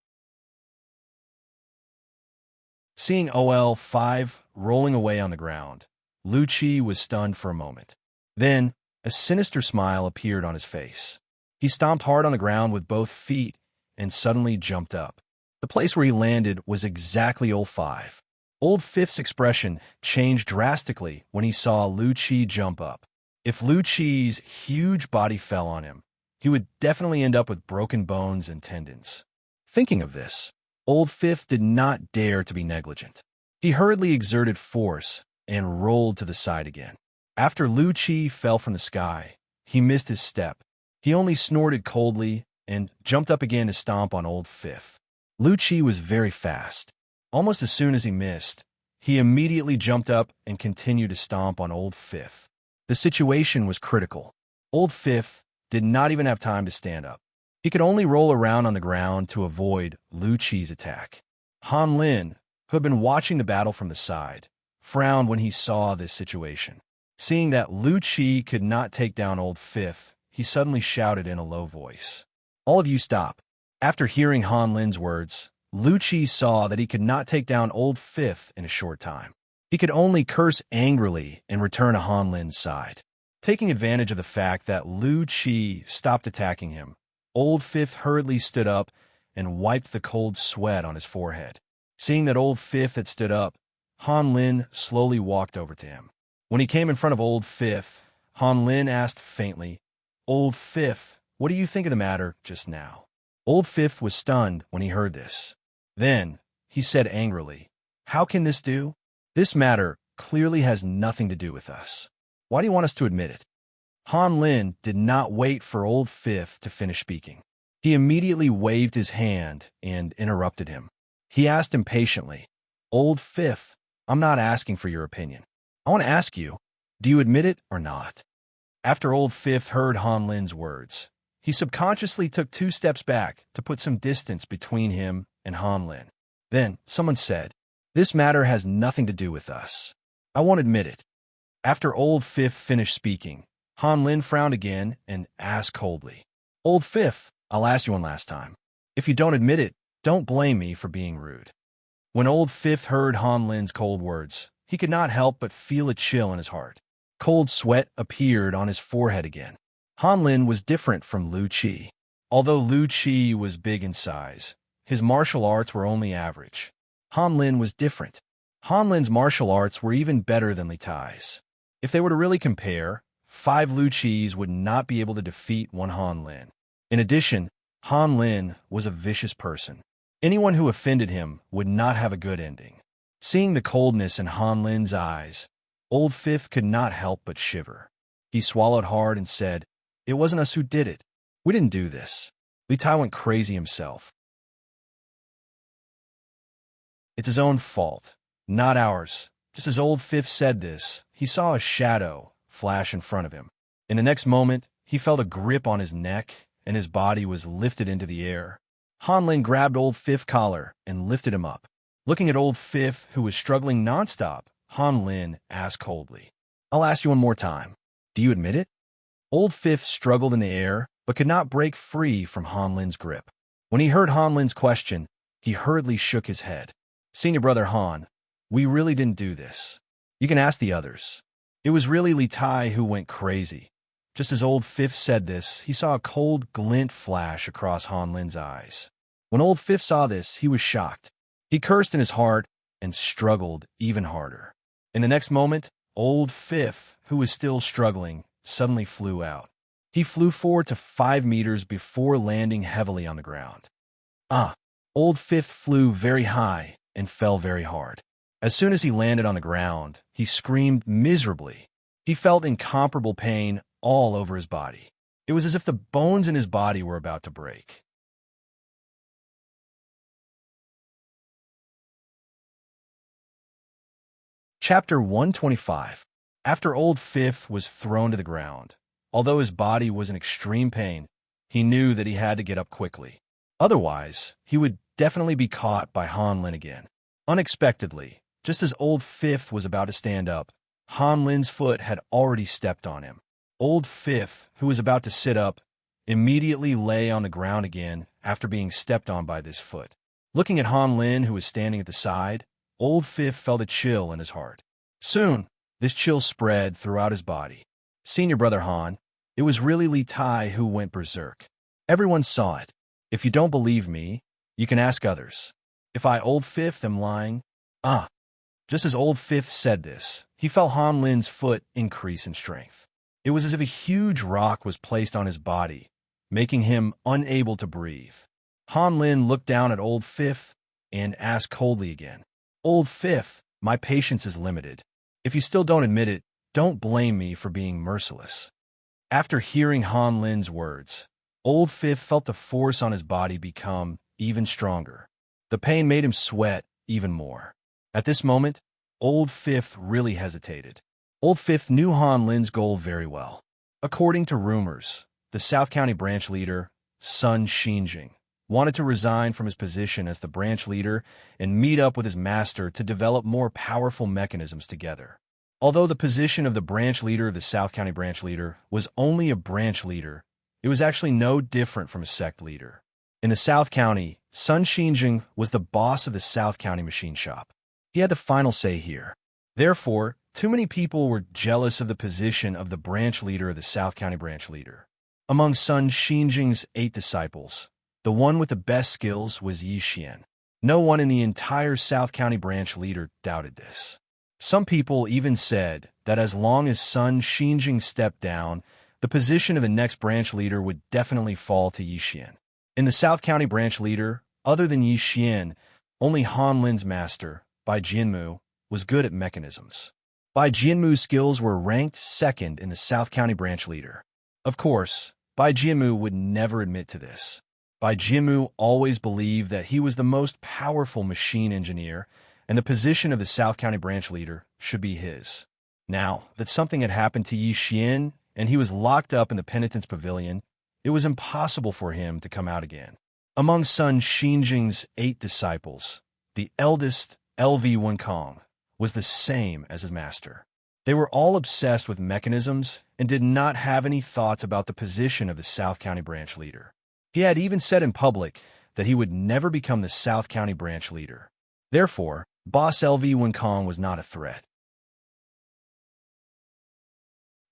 Seeing OL5 rolling away on the ground, Lu Qi was stunned for a moment. Then, a sinister smile appeared on his face. He stomped hard on the ground with both feet and suddenly jumped up. The place where he landed was exactly OL5. Old Fifth's expression changed drastically when he saw Lu Qi jump up. If Lu Qi's huge body fell on him, he would definitely end up with broken bones and tendons. Thinking of this, Old Fifth did not dare to be negligent. He hurriedly exerted force and rolled to the side again. After Lu Chi fell from the sky, he missed his step. He only snorted coldly and jumped up again to stomp on Old Fifth. Lu Chi was very fast. Almost as soon as he missed, he immediately jumped up and continued to stomp on Old Fifth. The situation was critical. Old Fifth did not even have time to stand up. He could only roll around on the ground to avoid Lu Chi's attack. Han Lin, who had been watching the battle from the side, frowned when he saw this situation. Seeing that Lu Chi could not take down Old Fifth, he suddenly shouted in a low voice, "All of you stop." After hearing Han Lin's words, Lu Chi saw that he could not take down Old Fifth in a short time. He could only curse angrily and return to Han Lin's side. Taking advantage of the fact that Lu Chi stopped attacking him, Old Fifth hurriedly stood up and wiped the cold sweat on his forehead. Seeing that Old Fifth had stood up, Han Lin slowly walked over to him. When he came in front of Old Fifth, Han Lin asked faintly, "Old Fifth, what do you think of the matter just now?" Old Fifth was stunned when he heard this. Then, he said angrily, "How can this do? This matter clearly has nothing to do with us. Why do you want us to admit it?" Han Lin did not wait for Old Fifth to finish speaking. He immediately waved his hand and interrupted him. He asked impatiently, "Old Fifth, I'm not asking for your opinion. I want to ask you, do you admit it or not?" After Old Fifth heard Han Lin's words, he subconsciously took 2 steps back to put some distance between him and Han Lin. Then someone said, "This matter has nothing to do with us. I won't admit it." After Old Fifth finished speaking, Han Lin frowned again and asked coldly, "Old Fifth, I'll ask you one last time. If you don't admit it, don't blame me for being rude." When Old Fifth heard Han Lin's cold words, he could not help but feel a chill in his heart. Cold sweat appeared on his forehead again. Han Lin was different from Lu Chi. Although Lu Chi was big in size, his martial arts were only average. Han Lin was different. Han Lin's martial arts were even better than Li Tai's. If they were to really compare, 5 Lu Chis would not be able to defeat one Han Lin. In addition, Han Lin was a vicious person. Anyone who offended him would not have a good ending. Seeing the coldness in Han Lin's eyes, Old Fifth could not help but shiver. He swallowed hard and said, "It wasn't us who did it. We didn't do this. Li Tai went crazy himself. It's his own fault, not ours." Just as Old Fifth said this, he saw a shadow flash in front of him. In the next moment, he felt a grip on his neck, and his body was lifted into the air. Han Lin grabbed Old Fifth's collar and lifted him up. Looking at Old Fifth, who was struggling nonstop, Han Lin asked coldly, "I'll ask you one more time. Do you admit it?" Old Fifth struggled in the air, but could not break free from Han Lin's grip. When he heard Han Lin's question, he hurriedly shook his head. "Senior brother Han, we really didn't do this. You can ask the others. It was really Li Tai who went crazy." Just as Old Fifth said this, he saw a cold glint flash across Han Lin's eyes. When Old Fifth saw this, he was shocked. He cursed in his heart and struggled even harder. In the next moment, Old Fifth, who was still struggling, suddenly flew out. He flew 4 to 5 meters before landing heavily on the ground. Old Fifth flew very high and fell very hard. As soon as he landed on the ground, he screamed miserably. He felt incomparable pain all over his body. It was as if the bones in his body were about to break. Chapter 125. After Old Fifth was thrown to the ground, although his body was in extreme pain, he knew that he had to get up quickly. Otherwise, he would definitely be caught by Han Lin again. Unexpectedly, just as Old Fifth was about to stand up, Han Lin's foot had already stepped on him. Old Fifth, who was about to sit up, immediately lay on the ground again after being stepped on by this foot. Looking at Han Lin, who was standing at the side, Old Fifth felt a chill in his heart. Soon, this chill spread throughout his body. "Senior brother Han, it was really Li Tai who went berserk. Everyone saw it. If you don't believe me, you can ask others. If I, Old Fifth, am lying..." Just as Old Fifth said this, he felt Han Lin's foot increase in strength. It was as if a huge rock was placed on his body, making him unable to breathe. Han Lin looked down at Old Fifth and asked coldly again, "Old Fifth, my patience is limited. If you still don't admit it, Don't blame me for being merciless." After hearing Han Lin's words, Old Fifth felt the force on his body become even stronger. The pain made him sweat even more. At this moment, Old Fifth really hesitated. Old Fifth knew Han Lin's goal very well. According to rumors, the South County branch leader, Sun Xinjing, wanted to resign from his position as the branch leader and meet up with his master to develop more powerful mechanisms together. Although the position of the branch leader of the South County branch leader was only a branch leader, it was actually no different from a sect leader. In the South County, Sun Xinjing was the boss of the South County machine shop. He had the final say here. Therefore, too many people were jealous of the position of the branch leader of the South County branch leader. Among Sun Xinjing's 8 disciples, the one with the best skills was Yi Xian. No one in the entire South County branch leader doubted this. Some people even said that as long as Sun Xinjing stepped down, the position of the next branch leader would definitely fall to Yi Xian. In the South County branch leader, other than Yi Xian, only Han Lin's master, Bai Jianmu, was good at mechanisms. Bai Jianmu's skills were ranked second in the South County branch leader. Of course, Bai Jianmu would never admit to this. Bai Jianmu always believed that he was the most powerful machine engineer, and the position of the South County branch leader should be his. Now that something had happened to Yi Xian and he was locked up in the penitence pavilion, it was impossible for him to come out again. Among Sun Xinjing's 8 disciples, the eldest, LV Wenkong, was the same as his master. They were all obsessed with mechanisms and did not have any thoughts about the position of the South County branch leader. He had even said in public that he would never become the South County branch leader. Therefore, Boss LV Wenkong was not a threat.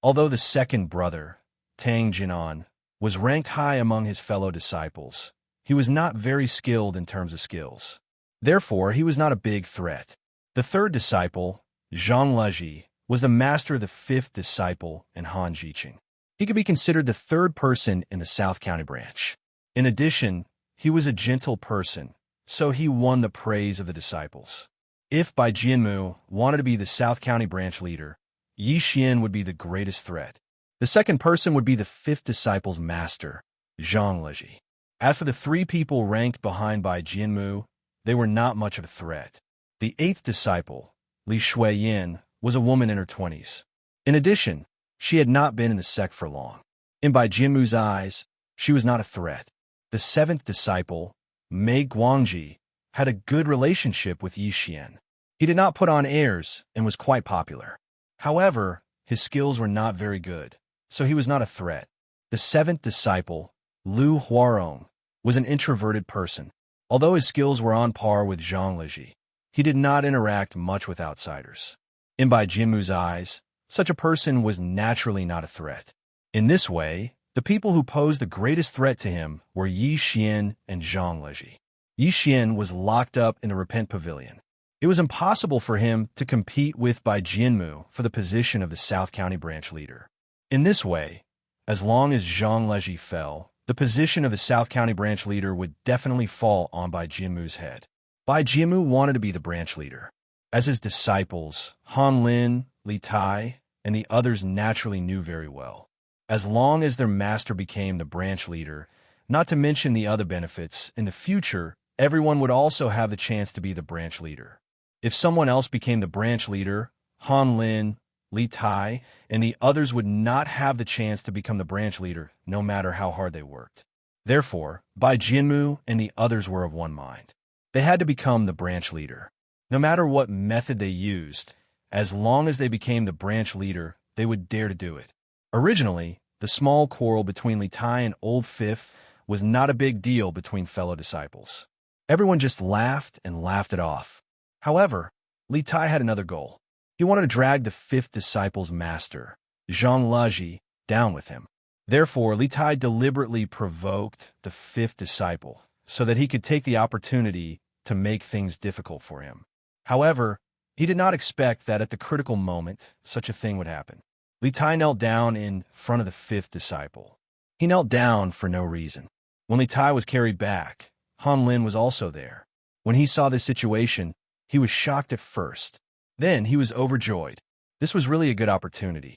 Although the second brother, Tang Jinan, was ranked high among his fellow disciples, he was not very skilled in terms of skills. Therefore, he was not a big threat. The third disciple, Zhang Leji, was the master of the 5th disciple in Han Jiqing. He could be considered the third person in the South County branch. In addition, he was a gentle person, so he won the praise of the disciples. If Bai Jianmu wanted to be the South County branch leader, Yi Xian would be the greatest threat. The second person would be the 5th disciple's master, Zhang Leji. As for the 3 people ranked behind Bai Jianmu, they were not much of a threat. The 8th disciple, Li Shuiyin, was a woman in her 20s. In addition, she had not been in the sect for long. In Bai Jianmu's eyes, she was not a threat. The 7th disciple, Mei Guangji, had a good relationship with Yi Xian. He did not put on airs and was quite popular. However, his skills were not very good, so he was not a threat. The 7th disciple, Lu Huarong, was an introverted person. Although his skills were on par with Zhang Leji, he did not interact much with outsiders. In Bai Jianmu's eyes, such a person was naturally not a threat. In this way, the people who posed the greatest threat to him were Yi Xian and Zhang Leji. Yi Xian was locked up in the Repent Pavilion. It was impossible for him to compete with Bai Jianmu for the position of the South County branch leader. In this way, as long as Zhang Leji fell, the position of the South County branch leader would definitely fall on Bai Jianmu's head. Bai Jianmu wanted to be the branch leader. As his disciples, Han Lin, Li Tai, and the others naturally knew very well. As long as their master became the branch leader, not to mention the other benefits, in the future, everyone would also have the chance to be the branch leader. If someone else became the branch leader, Han Lin, Li Tai, and the others would not have the chance to become the branch leader, no matter how hard they worked. Therefore, Bai Jianmu and the others were of one mind. They had to become the branch leader. No matter what method they used, as long as they became the branch leader, they would dare to do it. Originally, the small quarrel between Li Tai and Old Fifth was not a big deal between fellow disciples. Everyone just laughed and laughed it off. However, Li Tai had another goal. He wanted to drag the 5th disciple's master, Zhang Leji, down with him. Therefore, Li Tai deliberately provoked the 5th disciple so that he could take the opportunity to make things difficult for him. However, he did not expect that at the critical moment, such a thing would happen. Li Tai knelt down in front of the 5th disciple. He knelt down for no reason. When Li Tai was carried back, Han Lin was also there. When he saw this situation, he was shocked at first. Then he was overjoyed. This was really a good opportunity.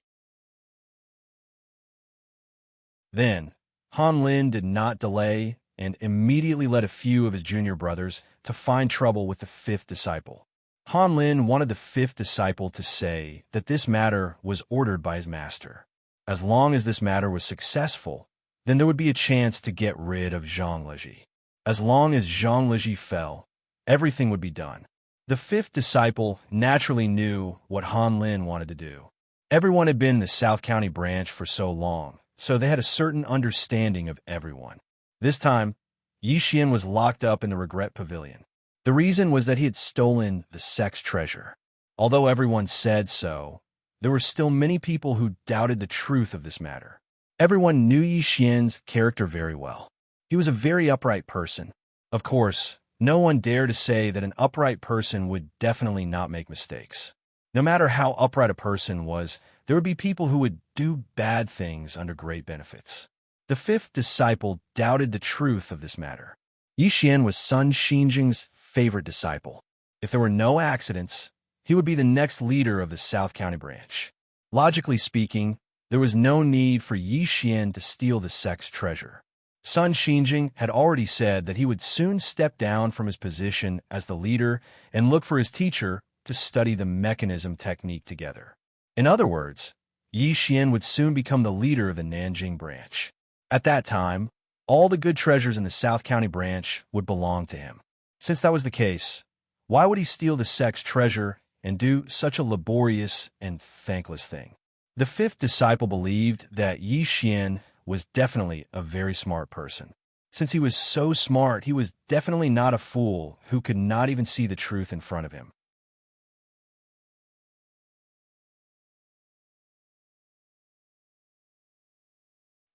Then, Han Lin did not delay and immediately led a few of his junior brothers to find trouble with the fifth disciple. Han Lin wanted the fifth disciple to say that this matter was ordered by his master. As long as this matter was successful, then there would be a chance to get rid of Zhang Leji. As long as Zhang Leji fell, everything would be done. The fifth disciple naturally knew what Han Lin wanted to do. Everyone had been in the South County branch for so long, so they had a certain understanding of everyone. This time, Yi Xian was locked up in the Regret Pavilion. The reason was that he had stolen the sex treasure. Although everyone said so, there were still many people who doubted the truth of this matter. Everyone knew Yi Xian's character very well. He was a very upright person. Of course, no one dared to say that an upright person would definitely not make mistakes. No matter how upright a person was, there would be people who would do bad things under great benefits. The fifth disciple doubted the truth of this matter. Yi Xian was Sun Xinjing's favorite disciple. If there were no accidents, he would be the next leader of the South County branch. Logically speaking, there was no need for Yi Xian to steal the sex treasure. Sun Xinjing had already said that he would soon step down from his position as the leader and look for his teacher to study the mechanism technique together. In other words, Yi Xian would soon become the leader of the Nanjing branch. At that time, all the good treasures in the South County branch would belong to him. Since that was the case, why would he steal the sex treasure and do such a laborious and thankless thing? The fifth disciple believed that Yi Xian was definitely a very smart person. Since he was so smart, he was definitely not a fool who could not even see the truth in front of him.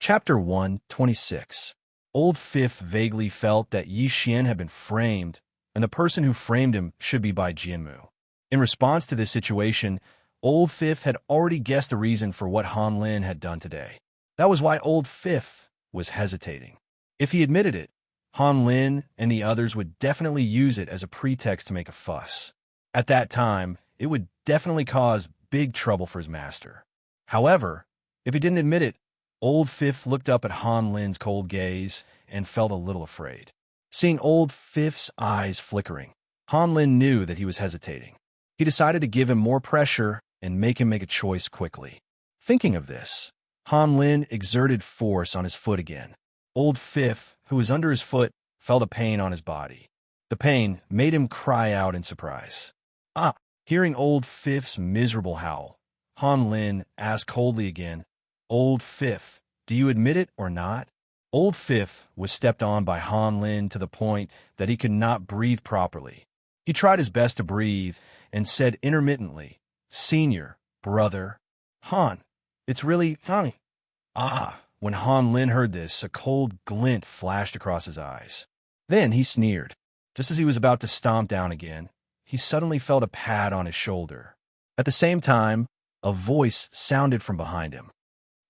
Chapter 126. Old Fifth vaguely felt that Yi Xian had been framed, and the person who framed him should be Bai Jianmu. In response to this situation, Old Fifth had already guessed the reason for what Han Lin had done today. That was why Old Fifth was hesitating. If he admitted it, Han Lin and the others would definitely use it as a pretext to make a fuss. At that time, it would definitely cause big trouble for his master. However, if he didn't admit it, Old Fifth looked up at Han Lin's cold gaze and felt a little afraid. Seeing Old Fifth's eyes flickering, Han Lin knew that he was hesitating. He decided to give him more pressure and make him make a choice quickly. Thinking of this, Han Lin exerted force on his foot again. Old Fifth, who was under his foot, felt a pain on his body. The pain made him cry out in surprise. Ah! Hearing Old Fifth's miserable howl, Han Lin asked coldly again, "Old Fifth, do you admit it or not?" Old Fifth was stepped on by Han Lin to the point that he could not breathe properly. He tried his best to breathe and said intermittently, "Senior, brother, Han, it's really Han." Ah! When Han Lin heard this, a cold glint flashed across his eyes. Then he sneered. Just as he was about to stomp down again, he suddenly felt a pat on his shoulder. At the same time, a voice sounded from behind him.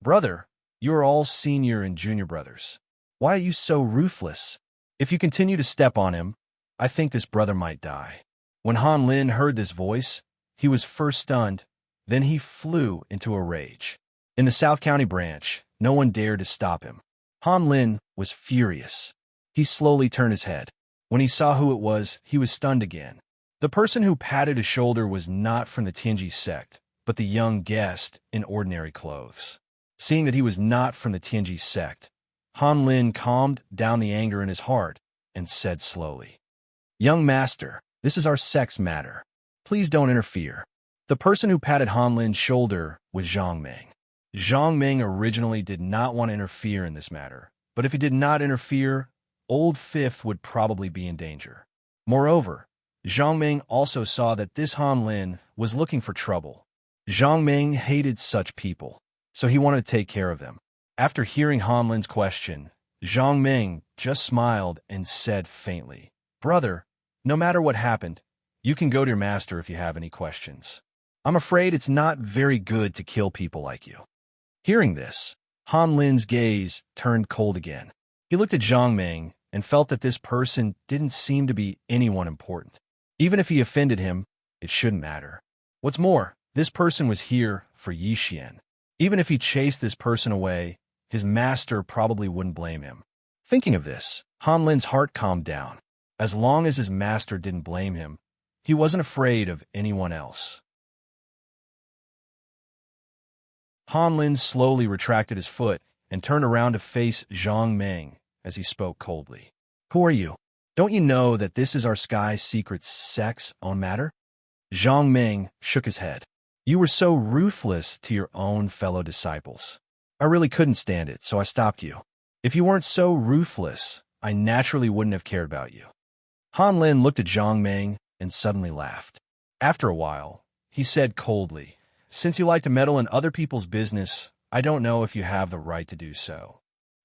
"Brother, you are all senior and junior brothers. Why are you so ruthless? If you continue to step on him, I think this brother might die." When Han Lin heard this voice, he was first stunned, then he flew into a rage. In the South County branch, no one dared to stop him. Han Lin was furious. He slowly turned his head. When he saw who it was, he was stunned again. The person who patted his shoulder was not from the Tianji sect, but the young guest in ordinary clothes. Seeing that he was not from the Tianji sect, Han Lin calmed down the anger in his heart and said slowly, "Young master, this is our sex matter. Please don't interfere." The person who patted Han Lin's shoulder was Zhang Meng. Zhang Meng originally did not want to interfere in this matter, but if he did not interfere, Old Fifth would probably be in danger. Moreover, Zhang Meng also saw that this Han Lin was looking for trouble. Zhang Meng hated such people, so he wanted to take care of them. After hearing Han Lin's question, Zhang Meng just smiled and said faintly, "Brother, no matter what happened, you can go to your master if you have any questions. I'm afraid it's not very good to kill people like you." Hearing this, Han Lin's gaze turned cold again. He looked at Zhang Meng and felt that this person didn't seem to be anyone important. Even if he offended him, it shouldn't matter. What's more, This person was here for Yixian. Even if he chased this person away, his master probably wouldn't blame him. Thinking of this, Han Lin's heart calmed down. As long as his master didn't blame him, he wasn't afraid of anyone else. Han Lin slowly retracted his foot and turned around to face Zhang Meng as he spoke coldly. "Who are you? Don't you know that this is our sky's secret sex own matter?" Zhang Meng shook his head. "You were so ruthless to your own fellow disciples. I really couldn't stand it, so I stopped you. If you weren't so ruthless, I naturally wouldn't have cared about you." Han Lin looked at Zhang Meng and suddenly laughed. After a while, he said coldly, "Since you like to meddle in other people's business, I don't know if you have the right to do so."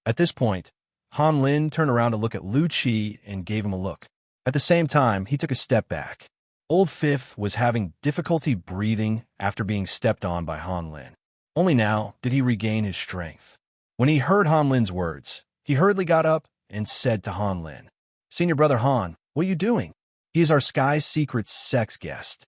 At this point, Han Lin turned around to look at Lu Qi and gave him a look. At the same time, he took a step back. Old Fifth was having difficulty breathing after being stepped on by Han Lin. Only now did he regain his strength. When he heard Han Lin's words, he hurriedly got up and said to Han Lin, "Senior brother Han, what are you doing? He is our sky's secret sex guest."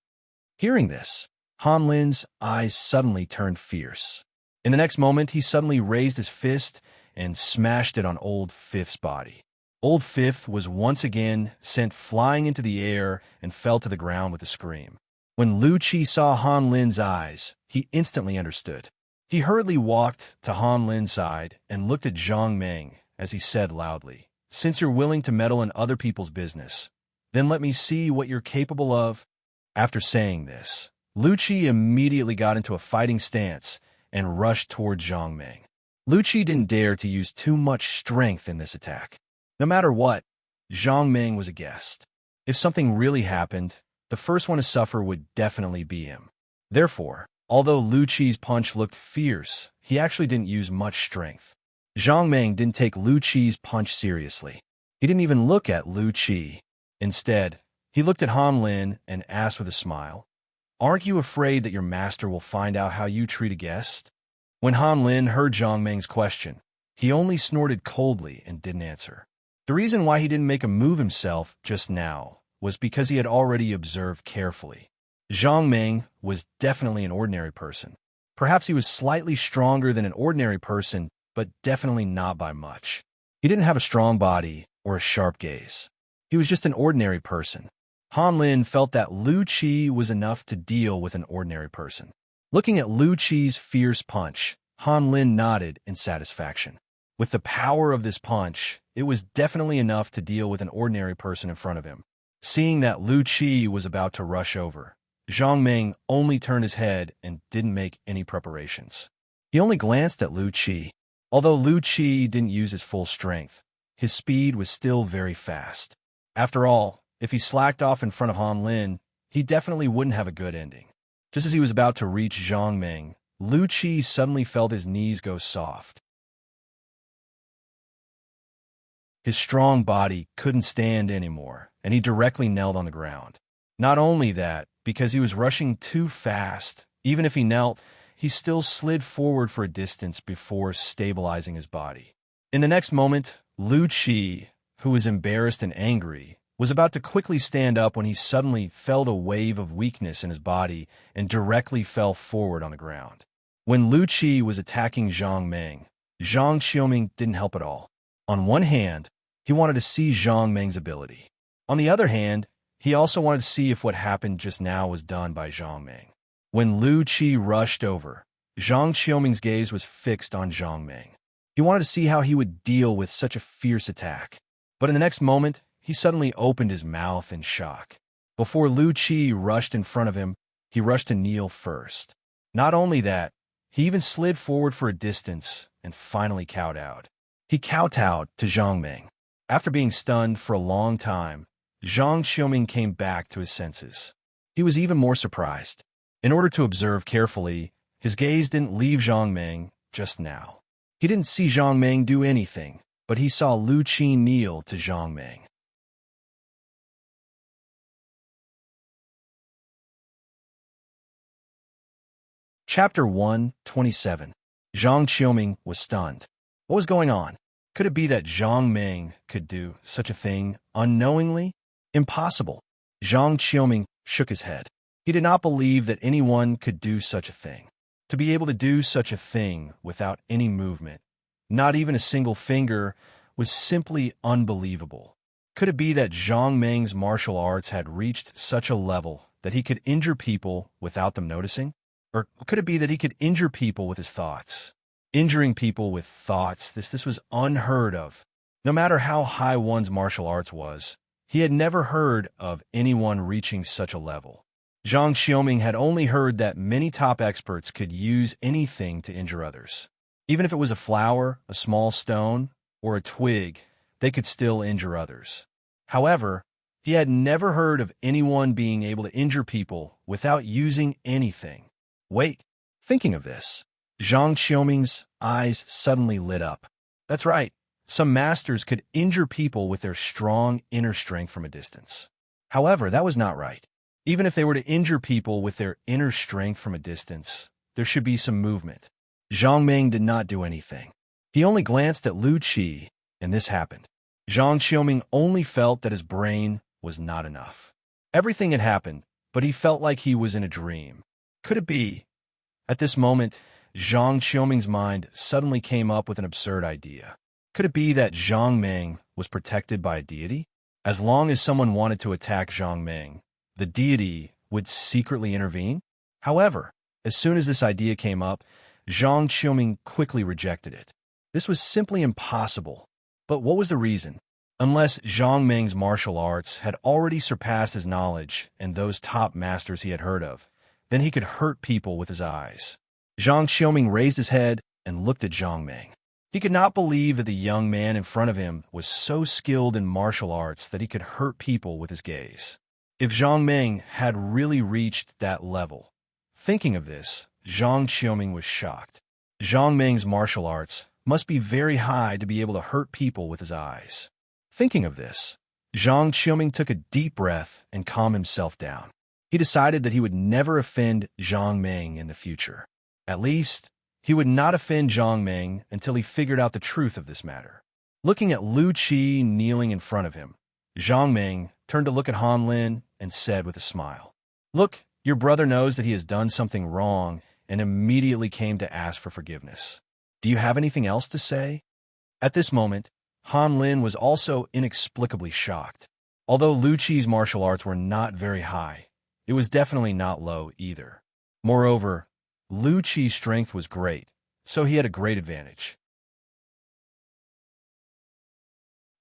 Hearing this, Han Lin's eyes suddenly turned fierce. In the next moment, he suddenly raised his fist and smashed it on Old Fifth's body. Old Fifth was once again sent flying into the air and fell to the ground with a scream. When Lu Qi saw Han Lin's eyes, he instantly understood. He hurriedly walked to Han Lin's side and looked at Zhang Meng as he said loudly, "Since you're willing to meddle in other people's business, then let me see what you're capable of." After saying this, Lu Qi immediately got into a fighting stance and rushed toward Zhang Meng. Lu Qi didn't dare to use too much strength in this attack. No matter what, Zhang Meng was a guest. If something really happened, the first one to suffer would definitely be him. Therefore, although Lu Qi's punch looked fierce, he actually didn't use much strength. Zhang Meng didn't take Lu Qi's punch seriously. He didn't even look at Lu Qi. Instead, he looked at Han Lin and asked with a smile, "Aren't you afraid that your master will find out how you treat a guest?" When Han Lin heard Zhang Meng's question, he only snorted coldly and didn't answer. The reason why he didn't make a move himself just now was because he had already observed carefully. Zhang Meng was definitely an ordinary person. Perhaps he was slightly stronger than an ordinary person, but definitely not by much. He didn't have a strong body or a sharp gaze. He was just an ordinary person. Han Lin felt that Lu Qi was enough to deal with an ordinary person. Looking at Lu Qi's fierce punch, Han Lin nodded in satisfaction. With the power of this punch, it was definitely enough to deal with an ordinary person in front of him. Seeing that Lu Qi was about to rush over, Zhang Meng only turned his head and didn't make any preparations. He only glanced at Lu Qi. Although Lu Qi didn't use his full strength, his speed was still very fast. After all, if he slacked off in front of Han Lin, he definitely wouldn't have a good ending. Just as he was about to reach Zhang Meng, Lu Qi suddenly felt his knees go soft. His strong body couldn't stand anymore, and he directly knelt on the ground. Not only that, because he was rushing too fast, even if he knelt, he still slid forward for a distance before stabilizing his body. In the next moment, Lu Qi, who was embarrassed and angry, was about to quickly stand up when he suddenly felt a wave of weakness in his body and directly fell forward on the ground. When Lu Qi was attacking Zhang Meng, Zhang Xiaoming didn't help at all. On one hand, he wanted to see Zhang Meng's ability. On the other hand, he also wanted to see if what happened just now was done by Zhang Meng. When Lu Qi rushed over, Zhang Xiaoming's gaze was fixed on Zhang Meng. He wanted to see how he would deal with such a fierce attack. But in the next moment, he suddenly opened his mouth in shock. Before Lu Qi rushed in front of him, he rushed to kneel first. Not only that, he even slid forward for a distance and finally kowtowed. He kowtowed to Zhang Meng. After being stunned for a long time, Zhang Xiaoming came back to his senses. He was even more surprised. In order to observe carefully, his gaze didn't leave Zhang Meng just now. He didn't see Zhang Meng do anything, but he saw Lu Qi kneel to Zhang Meng. Chapter 127. Zhang Xiaoming was stunned. What was going on? Could it be that Zhang Meng could do such a thing unknowingly? Impossible. Zhang Xiaoming shook his head. He did not believe that anyone could do such a thing. To be able to do such a thing without any movement, not even a single finger, was simply unbelievable. Could it be that Zhang Meng's martial arts had reached such a level that he could injure people without them noticing? Or could it be that he could injure people with his thoughts? Injuring people with thoughts, this was unheard of. No matter how high one's martial arts was, he had never heard of anyone reaching such a level. Zhang Xiaoming had only heard that many top experts could use anything to injure others. Even if it was a flower, a small stone, or a twig, they could still injure others. However, he had never heard of anyone being able to injure people without using anything. Wait, thinking of this, Zhang Xiaoming's eyes suddenly lit up. That's right, some masters could injure people with their strong inner strength from a distance. However, that was not right. Even if they were to injure people with their inner strength from a distance, there should be some movement. Zhang Meng did not do anything. He only glanced at Lu Qi, and this happened. Zhang Xiaoming only felt that his brain was not enough. Everything had happened, but he felt like he was in a dream. Could it be? At this moment, Zhang Xiaoming's mind suddenly came up with an absurd idea. Could it be that Zhang Meng was protected by a deity? As long as someone wanted to attack Zhang Meng, the deity would secretly intervene? However, as soon as this idea came up, Zhang Xiaoming quickly rejected it. This was simply impossible. But what was the reason? Unless Zhang Meng's martial arts had already surpassed his knowledge and those top masters he had heard of, then he could hurt people with his eyes. Zhang Xiaoming raised his head and looked at Zhang Meng. He could not believe that the young man in front of him was so skilled in martial arts that he could hurt people with his gaze. If Zhang Meng had really reached that level. Thinking of this, Zhang Xiaoming was shocked. Zhang Meng's martial arts must be very high to be able to hurt people with his eyes. Thinking of this, Zhang Xiaoming took a deep breath and calmed himself down. He decided that he would never offend Zhang Meng in the future. At least, he would not offend Zhang Meng until he figured out the truth of this matter. Looking at Lu Qi kneeling in front of him, Zhang Meng turned to look at Han Lin and said with a smile, "Look, your brother knows that he has done something wrong and immediately came to ask for forgiveness. Do you have anything else to say?" At this moment, Han Lin was also inexplicably shocked. Although Lu Qi's martial arts were not very high, it was definitely not low either. Moreover, Lu Qi's strength was great, so he had a great advantage.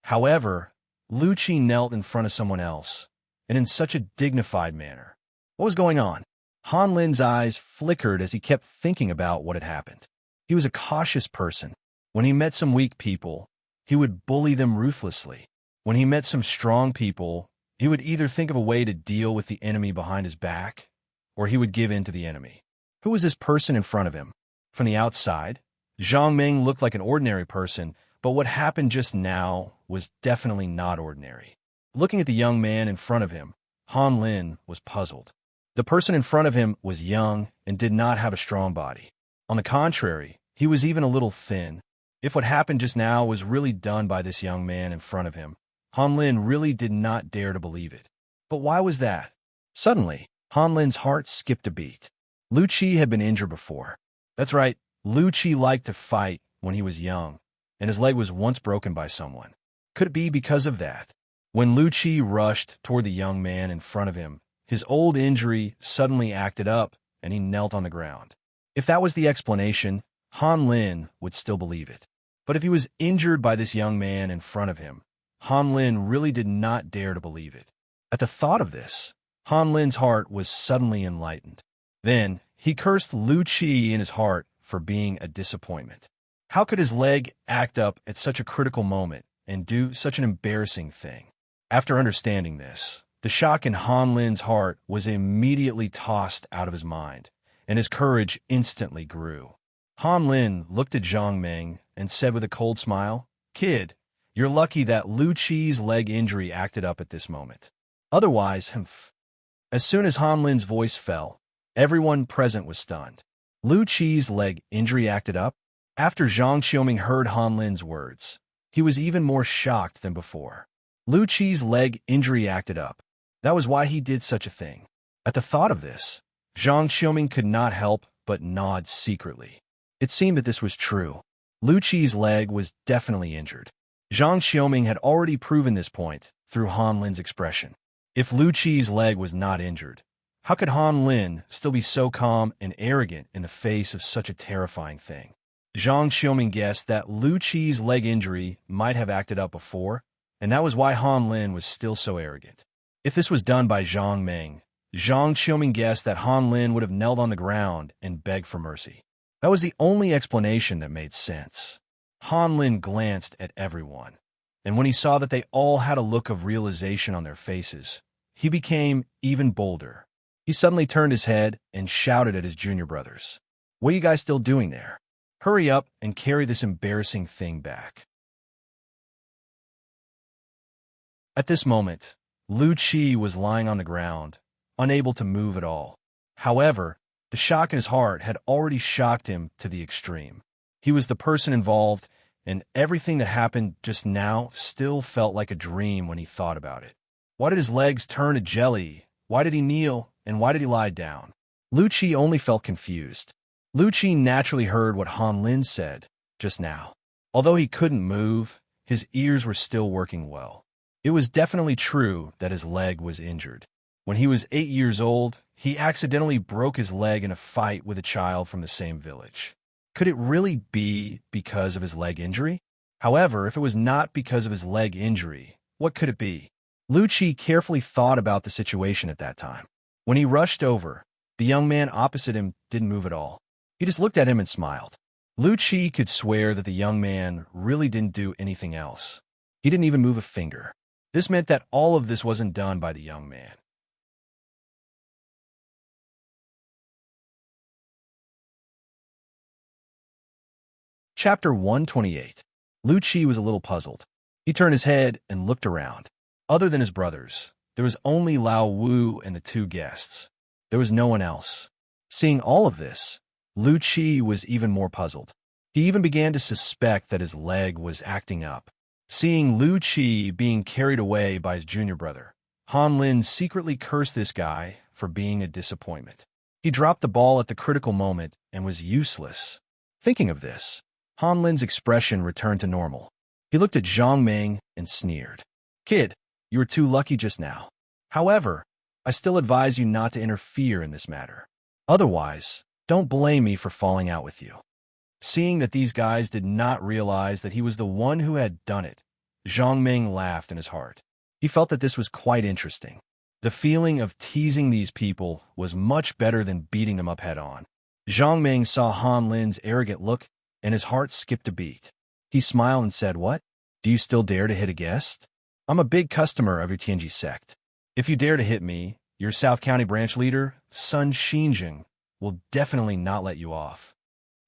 However, Lu Qi knelt in front of someone else, and in such a dignified manner. What was going on? Han Lin's eyes flickered as he kept thinking about what had happened. He was a cautious person. When he met some weak people, he would bully them ruthlessly. When he met some strong people, he would either think of a way to deal with the enemy behind his back, or he would give in to the enemy. Who was this person in front of him? From the outside, Zhang Meng looked like an ordinary person, but what happened just now was definitely not ordinary. Looking at the young man in front of him, Han Lin was puzzled. The person in front of him was young and did not have a strong body. On the contrary, he was even a little thin. If what happened just now was really done by this young man in front of him, Han Lin really did not dare to believe it. But why was that? Suddenly, Han Lin's heart skipped a beat. Lu Qi had been injured before. That's right, Lu Qi liked to fight when he was young, and his leg was once broken by someone. Could it be because of that? When Lu Qi rushed toward the young man in front of him, his old injury suddenly acted up, and he knelt on the ground. If that was the explanation, Han Lin would still believe it. But if he was injured by this young man in front of him, Han Lin really did not dare to believe it. At the thought of this, Han Lin's heart was suddenly enlightened. Then, he cursed Lu Qi in his heart for being a disappointment. How could his leg act up at such a critical moment and do such an embarrassing thing? After understanding this, the shock in Han Lin's heart was immediately tossed out of his mind, and his courage instantly grew. Han Lin looked at Zhang Meng and said with a cold smile, "Kid, you're lucky that Lu Qi's leg injury acted up at this moment. Otherwise, humph." As soon as Han Lin's voice fell, everyone present was stunned. Lu Qi's leg injury acted up? After Zhang Xiaoming heard Han Lin's words, he was even more shocked than before. Lu Qi's leg injury acted up. That was why he did such a thing. At the thought of this, Zhang Xiaoming could not help but nod secretly. It seemed that this was true. Lu Qi's leg was definitely injured. Zhang Xiaoming had already proven this point through Han Lin's expression. If Lu Qi's leg was not injured, how could Han Lin still be so calm and arrogant in the face of such a terrifying thing? Zhang Xiaoming guessed that Lu Qi's leg injury might have acted up before, and that was why Han Lin was still so arrogant. If this was done by Zhang Ming, Zhang Xiaoming guessed that Han Lin would have knelt on the ground and begged for mercy. That was the only explanation that made sense. Han Lin glanced at everyone, and when he saw that they all had a look of realization on their faces, he became even bolder. He suddenly turned his head and shouted at his junior brothers, "What are you guys still doing there? Hurry up and carry this embarrassing thing back." At this moment, Lu Qi was lying on the ground, unable to move at all. However, the shock in his heart had already shocked him to the extreme. He was the person involved, and everything that happened just now still felt like a dream when he thought about it. Why did his legs turn to jelly? Why did he kneel? And why did he lie down? Lu Qi only felt confused. Lu Qi naturally heard what Han Lin said just now. Although he couldn't move, his ears were still working well. It was definitely true that his leg was injured. When he was 8 years old, he accidentally broke his leg in a fight with a child from the same village. Could it really be because of his leg injury? However, if it was not because of his leg injury, what could it be? Lu Qi carefully thought about the situation at that time. When he rushed over, the young man opposite him didn't move at all. He just looked at him and smiled. Lu Qi could swear that the young man really didn't do anything else. He didn't even move a finger. This meant that all of this wasn't done by the young man. Chapter 128. Lu Qi was a little puzzled. He turned his head and looked around. Other than his brothers, there was only Lao Wu and the two guests. There was no one else. Seeing all of this, Lu Qi was even more puzzled. He even began to suspect that his leg was acting up. Seeing Lu Qi being carried away by his junior brother, Han Lin secretly cursed this guy for being a disappointment. He dropped the ball at the critical moment and was useless. Thinking of this, Han Lin's expression returned to normal. He looked at Zhang Ming and sneered. "Kid, you were too lucky just now. However, I still advise you not to interfere in this matter. Otherwise, don't blame me for falling out with you." Seeing that these guys did not realize that he was the one who had done it, Zhang Ming laughed in his heart. He felt that this was quite interesting. The feeling of teasing these people was much better than beating them up head-on. Zhang Ming saw Han Lin's arrogant look, and his heart skipped a beat. He smiled and said, "What? Do you still dare to hit a guest? I'm a big customer of your Tianji sect. If you dare to hit me, your South County branch leader, Sun Xinjing, will definitely not let you off."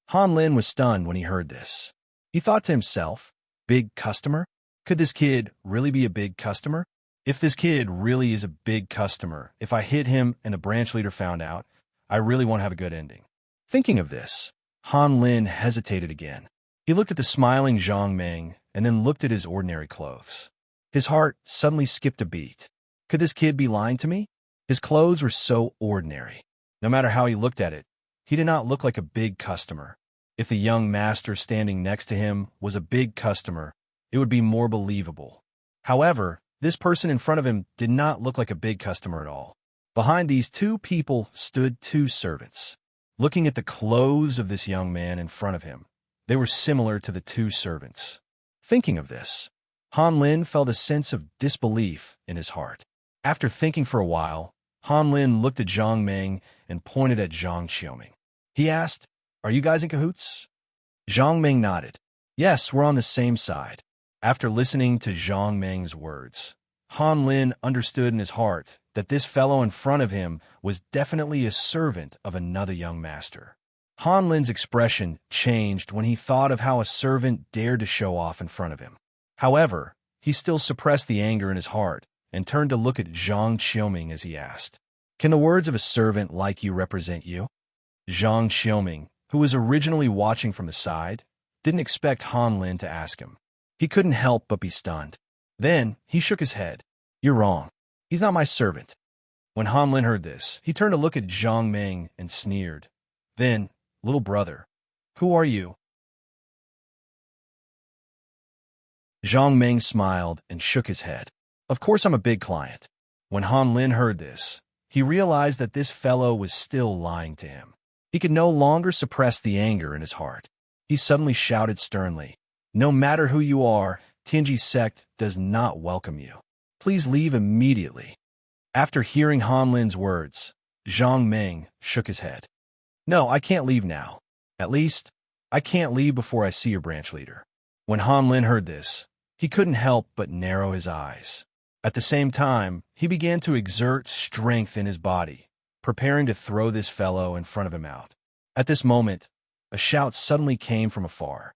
Han Lin was stunned when he heard this. He thought to himself, big customer? Could this kid really be a big customer? If this kid really is a big customer, if I hit him and a branch leader found out, I really won't have a good ending. Thinking of this, Han Lin hesitated again. He looked at the smiling Zhang Ming and then looked at his ordinary clothes. His heart suddenly skipped a beat. Could this kid be lying to me? His clothes were so ordinary. No matter how he looked at it, he did not look like a big customer. If the young master standing next to him was a big customer, it would be more believable. However, this person in front of him did not look like a big customer at all. Behind these two people stood two servants. Looking at the clothes of this young man in front of him, they were similar to the two servants. Thinking of this, Han Lin felt a sense of disbelief in his heart. After thinking for a while, Han Lin looked at Zhang Ming and pointed at Zhang Xiaoming. He asked, "Are you guys in cahoots?" Zhang Ming nodded. "Yes, we're on the same side." After listening to Zhang Ming's words, Han Lin understood in his heart that this fellow in front of him was definitely a servant of another young master. Han Lin's expression changed when he thought of how a servant dared to show off in front of him. However, he still suppressed the anger in his heart and turned to look at Zhang Xiaoming as he asked, "Can the words of a servant like you represent you?" Zhang Xiaoming, who was originally watching from the side, didn't expect Han Lin to ask him. He couldn't help but be stunned. Then he shook his head. "You're wrong. He's not my servant." When Han Lin heard this, he turned to look at Zhang Ming and sneered. Then, little brother, who are you? Zhang Ming smiled and shook his head. Of course I'm a big client. When Han Lin heard this, he realized that this fellow was still lying to him. He could no longer suppress the anger in his heart. He suddenly shouted sternly, "No matter who you are, Tianji's sect does not welcome you. Please leave immediately." After hearing Han Lin's words, Zhang Ming shook his head. "No, I can't leave now. At least, I can't leave before I see your branch leader." When Han Lin heard this, he couldn't help but narrow his eyes. At the same time, he began to exert strength in his body, preparing to throw this fellow in front of him out. At this moment, a shout suddenly came from afar.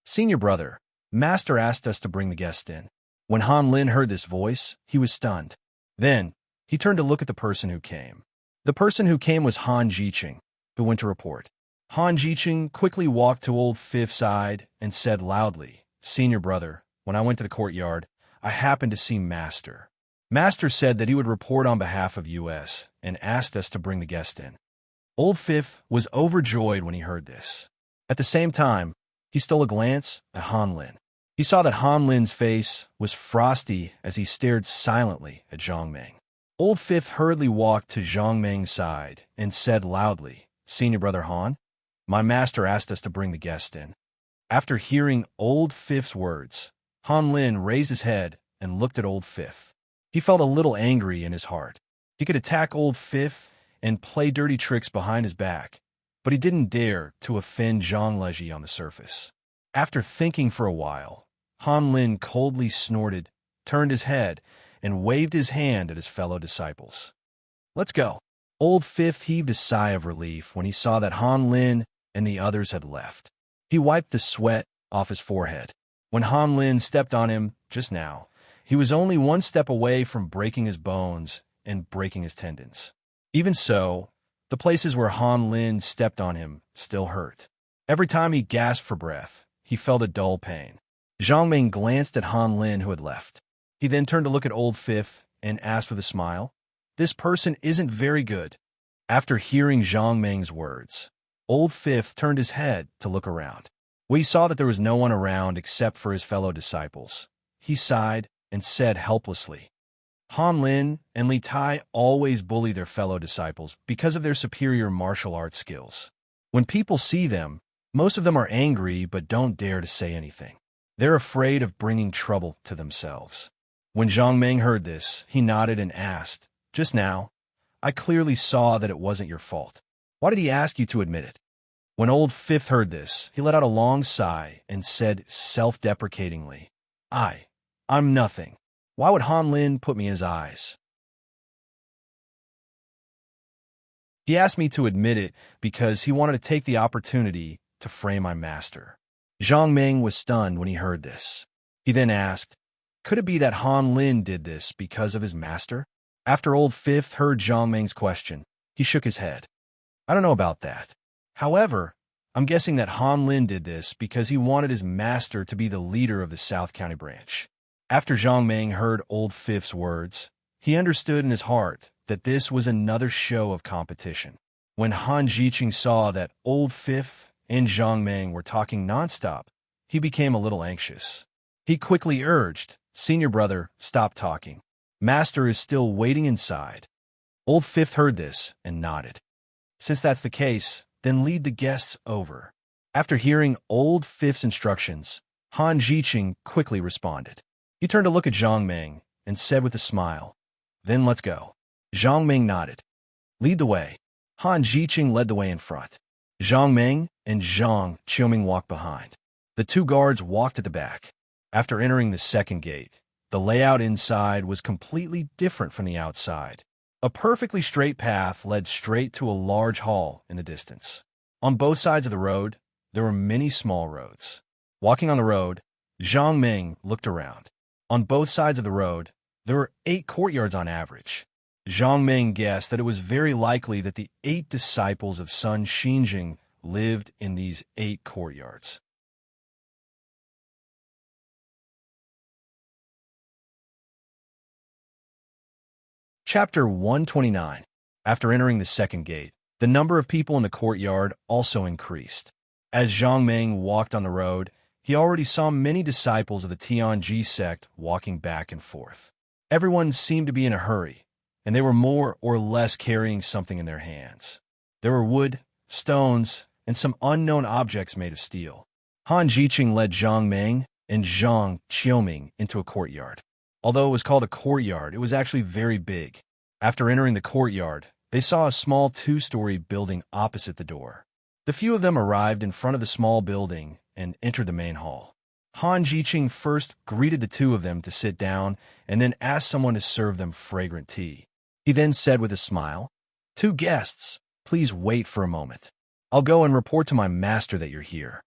"Senior brother, Master asked us to bring the guest in." When Han Lin heard this voice, he was stunned. Then, he turned to look at the person who came. The person who came was Han Jiqing, who went to report. Han Jiqing quickly walked to Old Fifth's side and said loudly, "Senior brother, when I went to the courtyard, I happened to see Master. Master said that he would report on behalf of US and asked us to bring the guest in." Old Fifth was overjoyed when he heard this. At the same time, he stole a glance at Han Lin. He saw that Han Lin's face was frosty as he stared silently at Zhang Ming. Old Fifth hurriedly walked to Zhang Ming's side and said loudly, "Senior brother Han, my master asked us to bring the guest in." After hearing Old Fifth's words, Han Lin raised his head and looked at Old Fifth. He felt a little angry in his heart. He could attack Old Fifth and play dirty tricks behind his back, but he didn't dare to offend Zhang Leji on the surface. After thinking for a while, Han Lin coldly snorted, turned his head, and waved his hand at his fellow disciples. "Let's go." Old Fifth heaved a sigh of relief when he saw that Han Lin and the others had left. He wiped the sweat off his forehead. When Han Lin stepped on him just now, he was only one step away from breaking his bones and breaking his tendons. Even so, the places where Han Lin stepped on him still hurt. Every time he gasped for breath, he felt a dull pain. Zhang Ming glanced at Han Lin, who had left. He then turned to look at Old Fifth and asked with a smile, "This person isn't very good." After hearing Zhang Ming's words, Old Fifth turned his head to look around. When he saw that there was no one around except for his fellow disciples, he sighed and said helplessly, "Han Lin and Li Tai always bully their fellow disciples because of their superior martial arts skills. When people see them, most of them are angry but don't dare to say anything. They're afraid of bringing trouble to themselves." When Zhang Ming heard this, he nodded and asked, "Just now, I clearly saw that it wasn't your fault. Why did he ask you to admit it?" When Old Fifth heard this, he let out a long sigh and said self-deprecatingly, I'm nothing. Why would Han Lin put me in his eyes? He asked me to admit it because he wanted to take the opportunity to frame my master." Zhang Ming was stunned when he heard this. He then asked, "Could it be that Han Lin did this because of his master?" After Old Fifth heard Zhang Ming's question, he shook his head. "I don't know about that. However, I'm guessing that Han Lin did this because he wanted his master to be the leader of the South County branch." After Zhang Ming heard Old Fifth's words, he understood in his heart that this was another show of competition. When Han Jiqing saw that Old Fifth and Zhang Ming were talking nonstop, he became a little anxious. He quickly urged, "Senior brother, stop talking. Master is still waiting inside." Old Fifth heard this and nodded. "Since that's the case, then lead the guests over." After hearing Old Fifth's instructions, Han Jiqing quickly responded. He turned to look at Zhang Ming and said with a smile, "Then let's go." Zhang Ming nodded. "Lead the way." Han Jiqing led the way in front. Zhang Ming and Zhang Qiuming walked behind. The two guards walked at the back. After entering the second gate, the layout inside was completely different from the outside. A perfectly straight path led straight to a large hall in the distance. On both sides of the road, there were many small roads. Walking on the road, Zhang Ming looked around. On both sides of the road, there were 8 courtyards on average. Zhang Ming guessed that it was very likely that the 8 disciples of Sun Xinjing lived in these 8 courtyards. Chapter 129. After entering the second gate, the number of people in the courtyard also increased. As Zhang Meng walked on the road, he already saw many disciples of the Tianji sect walking back and forth. Everyone seemed to be in a hurry, and they were more or less carrying something in their hands. There were wood, stones, and some unknown objects made of steel. Han Jiqing led Zhang Meng and Zhang Qiuming into a courtyard. Although it was called a courtyard, it was actually very big. After entering the courtyard, they saw a small two-story building opposite the door. The few of them arrived in front of the small building and entered the main hall. Han Jiqing first greeted the two of them to sit down and then asked someone to serve them fragrant tea. He then said with a smile, "Two guests, please wait for a moment. I'll go and report to my master that you're here."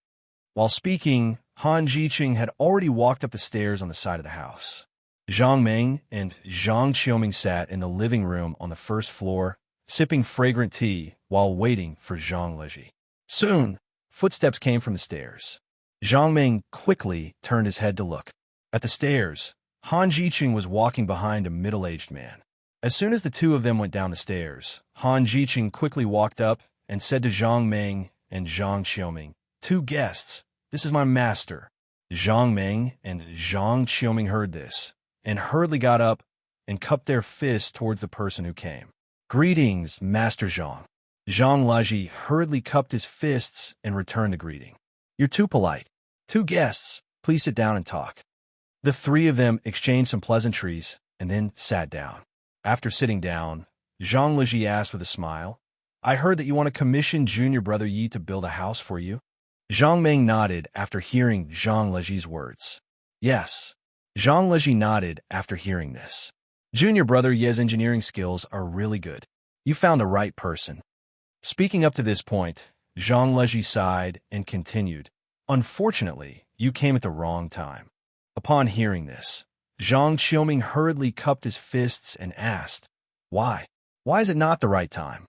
While speaking, Han Jiqing had already walked up the stairs on the side of the house. Zhang Meng and Zhang Qiuming sat in the living room on the first floor, sipping fragrant tea while waiting for Zhang Leji. Soon, footsteps came from the stairs. Zhang Meng quickly turned his head to look. At the stairs, Han Jiqing was walking behind a middle-aged man. As soon as the two of them went down the stairs, Han Jiqing quickly walked up and said to Zhang Meng and Zhang Qiuming, "Two guests, this is my master." Zhang Meng and Zhang Qiuming heard this, and hurriedly got up and cupped their fists towards the person who came. "Greetings, Master Zhang." Zhang Leji hurriedly cupped his fists and returned the greeting. "You're too polite. Two guests, please sit down and talk." The three of them exchanged some pleasantries and then sat down. After sitting down, Zhang Leji asked with a smile, "I heard that you want to commission junior brother Yi to build a house for you?" Zhang Meng nodded after hearing Zhang Leji's words. "Yes." Zhang Leji nodded after hearing this. "Junior brother Ye's engineering skills are really good. You found the right person." Speaking up to this point, Zhang Leji sighed and continued, "Unfortunately, you came at the wrong time." Upon hearing this, Zhang Qiuming hurriedly cupped his fists and asked, "Why? Why is it not the right time?"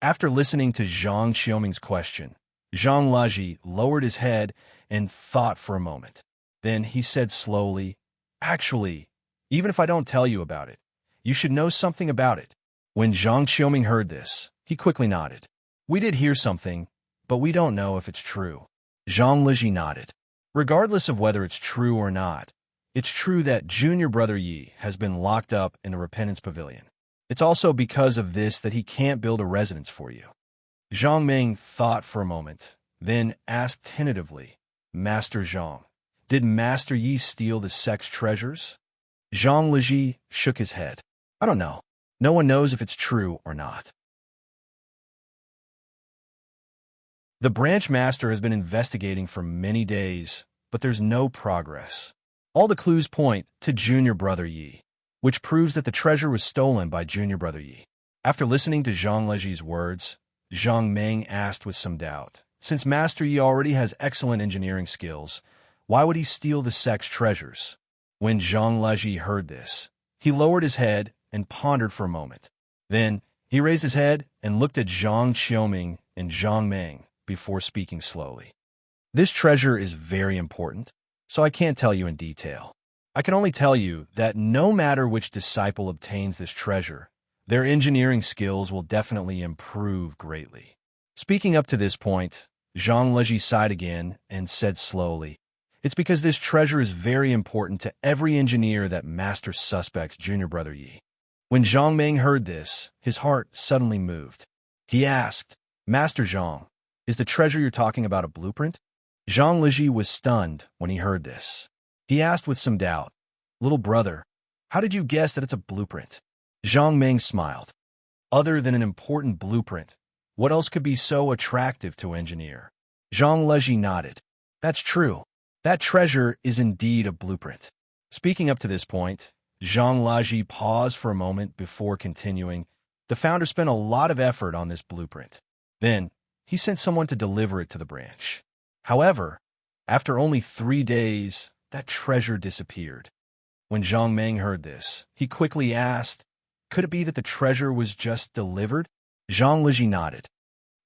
After listening to Zhang Qiuming's question, Zhang Leji lowered his head and thought for a moment. Then he said slowly, "Actually, even if I don't tell you about it, you should know something about it." When Zhang Qiuming heard this, he quickly nodded. "We did hear something, but we don't know if it's true." Zhang Leji nodded. "Regardless of whether it's true or not, it's true that junior brother Yi has been locked up in the Repentance Pavilion. It's also because of this that he can't build a residence for you." Zhang Meng thought for a moment, then asked tentatively, "Master Zhang, did Master Yi steal the sect's treasures?" Zhang Leji shook his head. "I don't know. No one knows if it's true or not." The branch master has been investigating for many days, but there's no progress. All the clues point to junior brother Yi, which proves that the treasure was stolen by junior brother Yi. After listening to Zhang Leji's words, Zhang Meng asked with some doubt, "Since Master Yi already has excellent engineering skills, why would he steal the sect's treasures?" When Zhang Leji heard this, he lowered his head and pondered for a moment. Then he raised his head and looked at Zhang Qiuming and Zhang Meng before speaking slowly. "This treasure is very important, so I can't tell you in detail. I can only tell you that no matter which disciple obtains this treasure, their engineering skills will definitely improve greatly." Speaking up to this point, Zhang Leji sighed again and said slowly, "It's because this treasure is very important to every engineer that Master suspects junior brother Yi." When Zhang Meng heard this, his heart suddenly moved. He asked, "Master Zhang, is the treasure you're talking about a blueprint?" Zhang Leji was stunned when he heard this. He asked with some doubt, "Little brother, how did you guess that it's a blueprint?" Zhang Meng smiled. "Other than an important blueprint, what else could be so attractive to an engineer?" Zhang Leji nodded. "That's true. That treasure is indeed a blueprint." Speaking up to this point, Zhang Leji paused for a moment before continuing, "The founder spent a lot of effort on this blueprint. Then, he sent someone to deliver it to the branch. However, after only 3 days, that treasure disappeared." When Zhang Meng heard this, he quickly asked, "Could it be that the treasure was just delivered?" Zhang Leji nodded.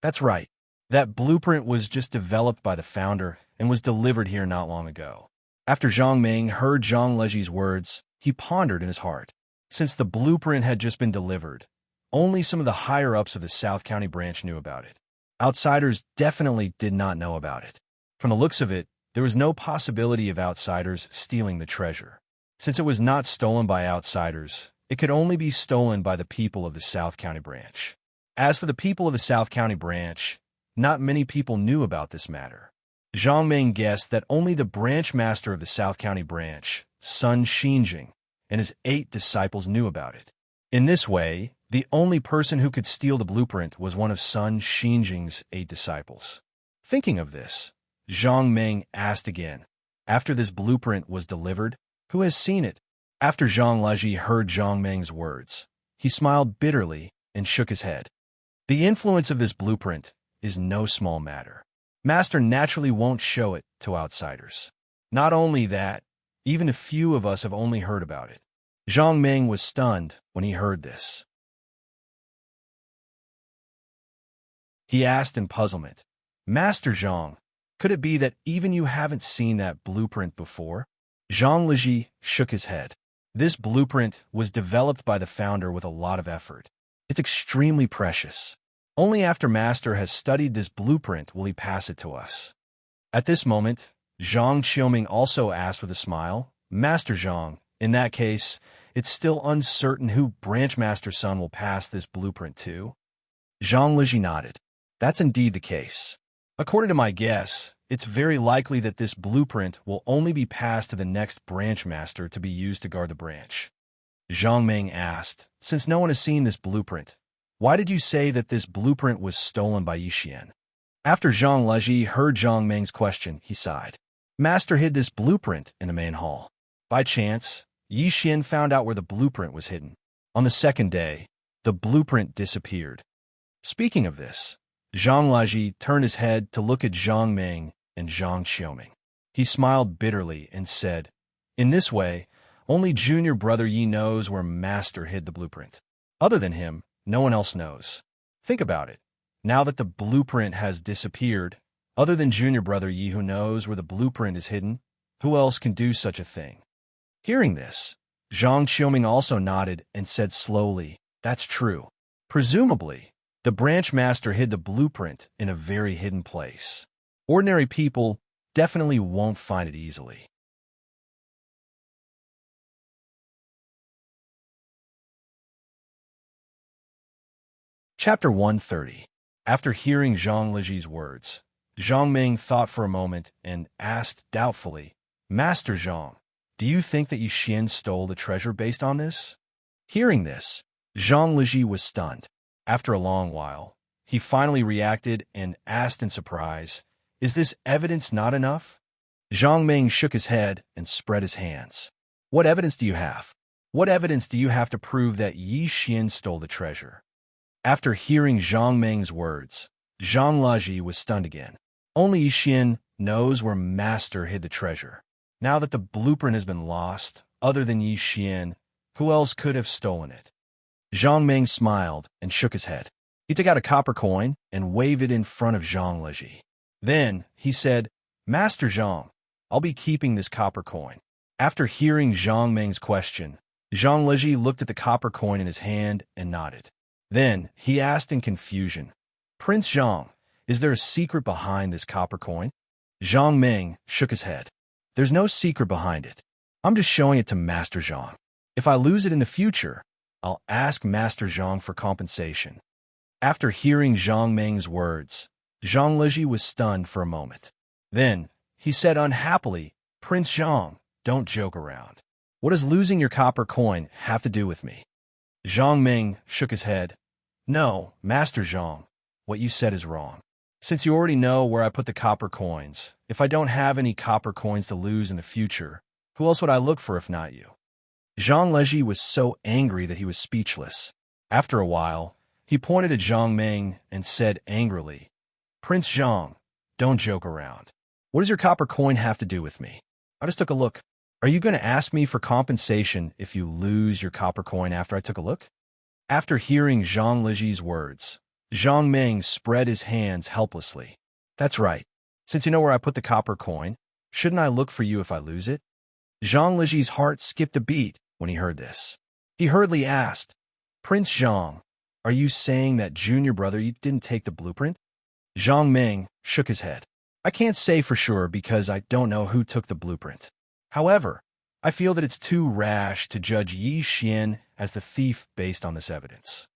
"That's right. That blueprint was just developed by the founder and was delivered here not long ago." After Zhang Meng heard Zhang Leji's words, he pondered in his heart. Since the blueprint had just been delivered, only some of the higher-ups of the South County branch knew about it. Outsiders definitely did not know about it. From the looks of it, there was no possibility of outsiders stealing the treasure. Since it was not stolen by outsiders, it could only be stolen by the people of the South County branch. As for the people of the South County branch, not many people knew about this matter. Zhang Ming guessed that only the branch master of the South County branch, Sun Xinjing, and his 8 disciples knew about it. In this way, the only person who could steal the blueprint was one of Sun Xinjing's 8 disciples. Thinking of this, Zhang Ming asked again, after this blueprint was delivered, who has seen it? After Zhang Leji heard Zhang Ming's words, he smiled bitterly and shook his head. The influence of this blueprint is no small matter. Master naturally won't show it to outsiders. Not only that, even a few of us have only heard about it. Zhang Ming was stunned when he heard this. He asked in puzzlement, Master Zhang, could it be that even you haven't seen that blueprint before? Zhang Leji shook his head. This blueprint was developed by the founder with a lot of effort. It's extremely precious. Only after Master has studied this blueprint will he pass it to us. At this moment, Zhang Qiuming also asked with a smile, Master Zhang, in that case, it's still uncertain who Branch Master Sun will pass this blueprint to. Zhang Leji nodded. That's indeed the case. According to my guess, it's very likely that this blueprint will only be passed to the next branch master to be used to guard the branch. Zhang Ming asked, since no one has seen this blueprint, why did you say that this blueprint was stolen by Yixian? After Zhang Leji heard Zhang Ming's question, he sighed. Master hid this blueprint in the main hall. By chance, Yixian found out where the blueprint was hidden. On the second day, the blueprint disappeared. Speaking of this, Zhang Leji turned his head to look at Zhang Ming and Zhang Qiuming. He smiled bitterly and said, in this way, only junior brother Yi knows where Master hid the blueprint. Other than him, no one else knows. Think about it. Now that the blueprint has disappeared, other than junior brother Yi who knows where the blueprint is hidden, who else can do such a thing? Hearing this, Zhang Qiuming also nodded and said slowly, that's true. Presumably, the branch master hid the blueprint in a very hidden place. Ordinary people definitely won't find it easily. Chapter 130. After hearing Zhang Leji's words, Zhang Ming thought for a moment and asked doubtfully, Master Zhang, do you think that Yixian stole the treasure based on this? Hearing this, Zhang Leji was stunned. After a long while, he finally reacted and asked in surprise, is this evidence not enough? Zhang Ming shook his head and spread his hands. What evidence do you have? What evidence do you have to prove that Yixian stole the treasure? After hearing Zhang Ming's words, Zhang Leji was stunned again. Only Yixian knows where Master hid the treasure. Now that the blueprint has been lost, other than Yixian, who else could have stolen it? Zhang Ming smiled and shook his head. He took out a copper coin and waved it in front of Zhang Leji. Then he said, Master Zhang, I'll be keeping this copper coin. After hearing Zhang Ming's question, Zhang Leji looked at the copper coin in his hand and nodded. Then he asked in confusion, Prince Zhang, is there a secret behind this copper coin? Zhang Ming shook his head. There's no secret behind it. I'm just showing it to Master Zhang. If I lose it in the future, I'll ask Master Zhang for compensation. After hearing Zhang Ming's words, Zhang Leji was stunned for a moment. Then he said unhappily, Prince Zhang, don't joke around. What does losing your copper coin have to do with me? Zhang Ming shook his head. No, Master Zhang, what you said is wrong. Since you already know where I put the copper coins, if I don't have any copper coins to lose in the future, who else would I look for if not you? Zhang Leji was so angry that he was speechless. After a while, he pointed at Zhang Ming and said angrily, Prince Zhang, don't joke around. What does your copper coin have to do with me? I just took a look. Are you going to ask me for compensation if you lose your copper coin after I took a look? After hearing Zhang Leji's words, Zhang Ming spread his hands helplessly. That's right. Since you know where I put the copper coin, shouldn't I look for you if I lose it? Zhang Leji's heart skipped a beat when he heard this. He hurriedly asked, Prince Zhang, are you saying that junior brother you didn't take the blueprint? Zhang Ming shook his head. I can't say for sure because I don't know who took the blueprint. However, I feel that it's too rash to judge Yi Xian as the thief based on this evidence.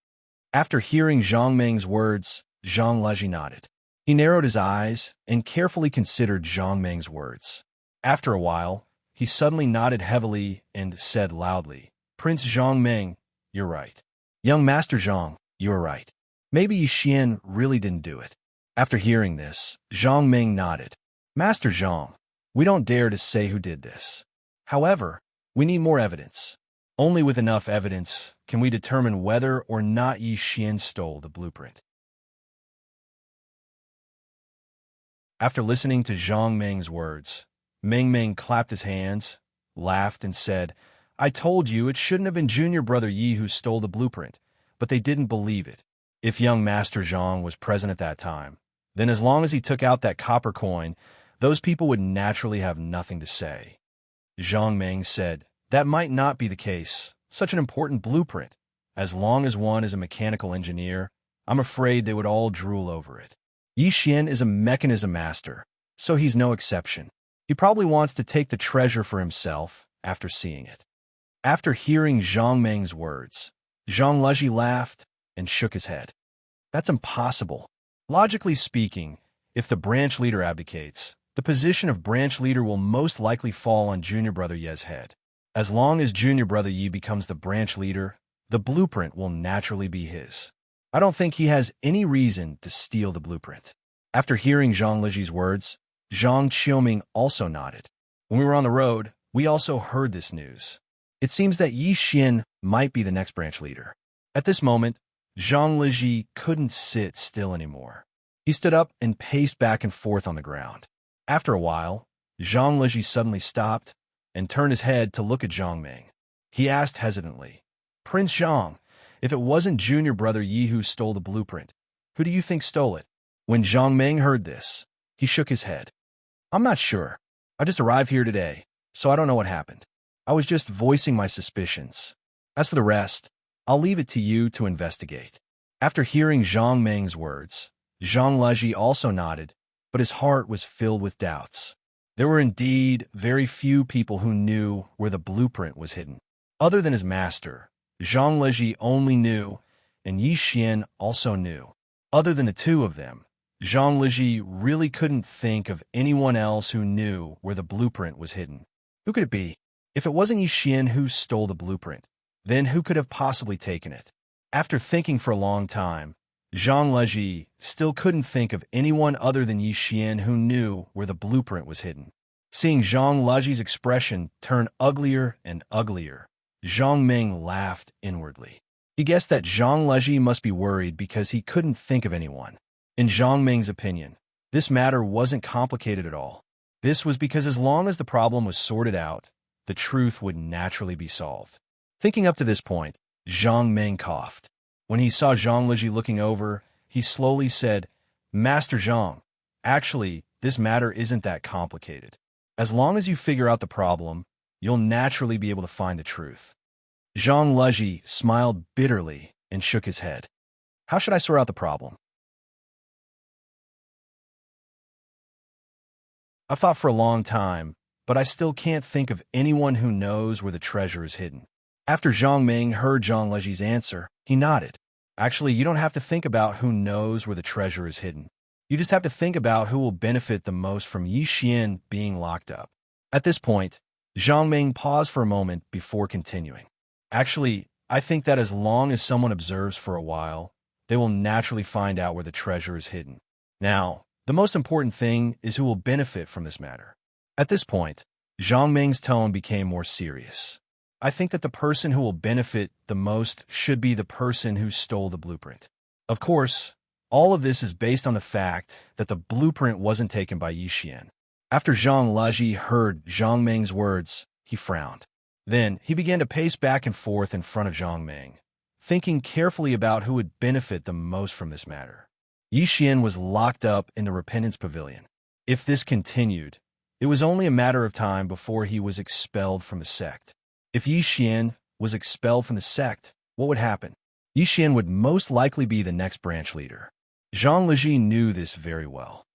After hearing Zhang Ming's words, Zhang Leji nodded. He narrowed his eyes and carefully considered Zhang Ming's words. After a while, he suddenly nodded heavily and said loudly, Prince Zhang Ming, you're right. Young Master Zhang, you're right. Maybe Yi Xian really didn't do it. After hearing this, Zhang Ming nodded. Master Zhang, we don't dare to say who did this. However, we need more evidence. Only with enough evidence can we determine whether or not Yi Xian stole the blueprint. After listening to Zhang Ming's words, Ming clapped his hands, laughed, and said, I told you it shouldn't have been junior brother Yi who stole the blueprint, but they didn't believe it. If young Master Zhang was present at that time, then as long as he took out that copper coin, those people would naturally have nothing to say. Zhang Ming said, that might not be the case. Such an important blueprint. As long as one is a mechanical engineer, I'm afraid they would all drool over it. Yi Xian is a mechanism master, so he's no exception. He probably wants to take the treasure for himself after seeing it. After hearing Zhang Ming's words, Zhang Leji laughed and shook his head. That's impossible. Logically speaking, if the branch leader abdicates, the position of branch leader will most likely fall on junior brother Ye's head. As long as junior brother Yi becomes the branch leader, the blueprint will naturally be his. I don't think he has any reason to steal the blueprint. After hearing Zhang Leji's words, Zhang Qiuming also nodded. When we were on the road, we also heard this news. It seems that Yi Xian might be the next branch leader. At this moment, Zhang Leji couldn't sit still anymore. He stood up and paced back and forth on the ground. After a while, Zhang Leji suddenly stopped and turned his head to look at Zhang Ming. He asked hesitantly, Prince Zhang, if it wasn't junior brother Yi who stole the blueprint, who do you think stole it? When Zhang Ming heard this, he shook his head. I'm not sure. I just arrived here today, so I don't know what happened. I was just voicing my suspicions. As for the rest, I'll leave it to you to investigate. After hearing Zhang Ming's words, Zhang Leji also nodded, but his heart was filled with doubts. There were indeed very few people who knew where the blueprint was hidden. Other than his master, Zhang Leji only knew, and Yi Xian also knew. Other than the two of them, Zhang Leji really couldn't think of anyone else who knew where the blueprint was hidden. Who could it be? If it wasn't Yi Xian who stole the blueprint, then who could have possibly taken it? After thinking for a long time, Zhang Leji still couldn't think of anyone other than Yi Xian who knew where the blueprint was hidden. Seeing Zhang Leji's expression turn uglier and uglier, Zhang Ming laughed inwardly. He guessed that Zhang Leji must be worried because he couldn't think of anyone. In Zhang Ming's opinion, this matter wasn't complicated at all. This was because as long as the problem was sorted out, the truth would naturally be solved. Thinking up to this point, Zhang Ming coughed. When he saw Zhang Leji looking over, he slowly said, Master Zhang, actually, this matter isn't that complicated. As long as you figure out the problem, you'll naturally be able to find the truth. Zhang Leji smiled bitterly and shook his head. How should I sort out the problem? I've thought for a long time, but I still can't think of anyone who knows where the treasure is hidden. After Zhang Ming heard Zhang Leji's answer, he nodded. Actually, you don't have to think about who knows where the treasure is hidden. You just have to think about who will benefit the most from Yi Xian being locked up. At this point, Zhang Ming paused for a moment before continuing. Actually, I think that as long as someone observes for a while, they will naturally find out where the treasure is hidden. Now, the most important thing is who will benefit from this matter. At this point, Zhang Ming's tone became more serious. I think that the person who will benefit the most should be the person who stole the blueprint. Of course, all of this is based on the fact that the blueprint wasn't taken by Yi Xian. After Zhang Leji heard Zhang Ming's words, he frowned. Then he began to pace back and forth in front of Zhang Ming, thinking carefully about who would benefit the most from this matter. Yi Xian was locked up in the Repentance Pavilion. If this continued, it was only a matter of time before he was expelled from the sect. If Yi Xian was expelled from the sect, what would happen? Yi Xian would most likely be the next branch leader. Zhang Leji knew this very well.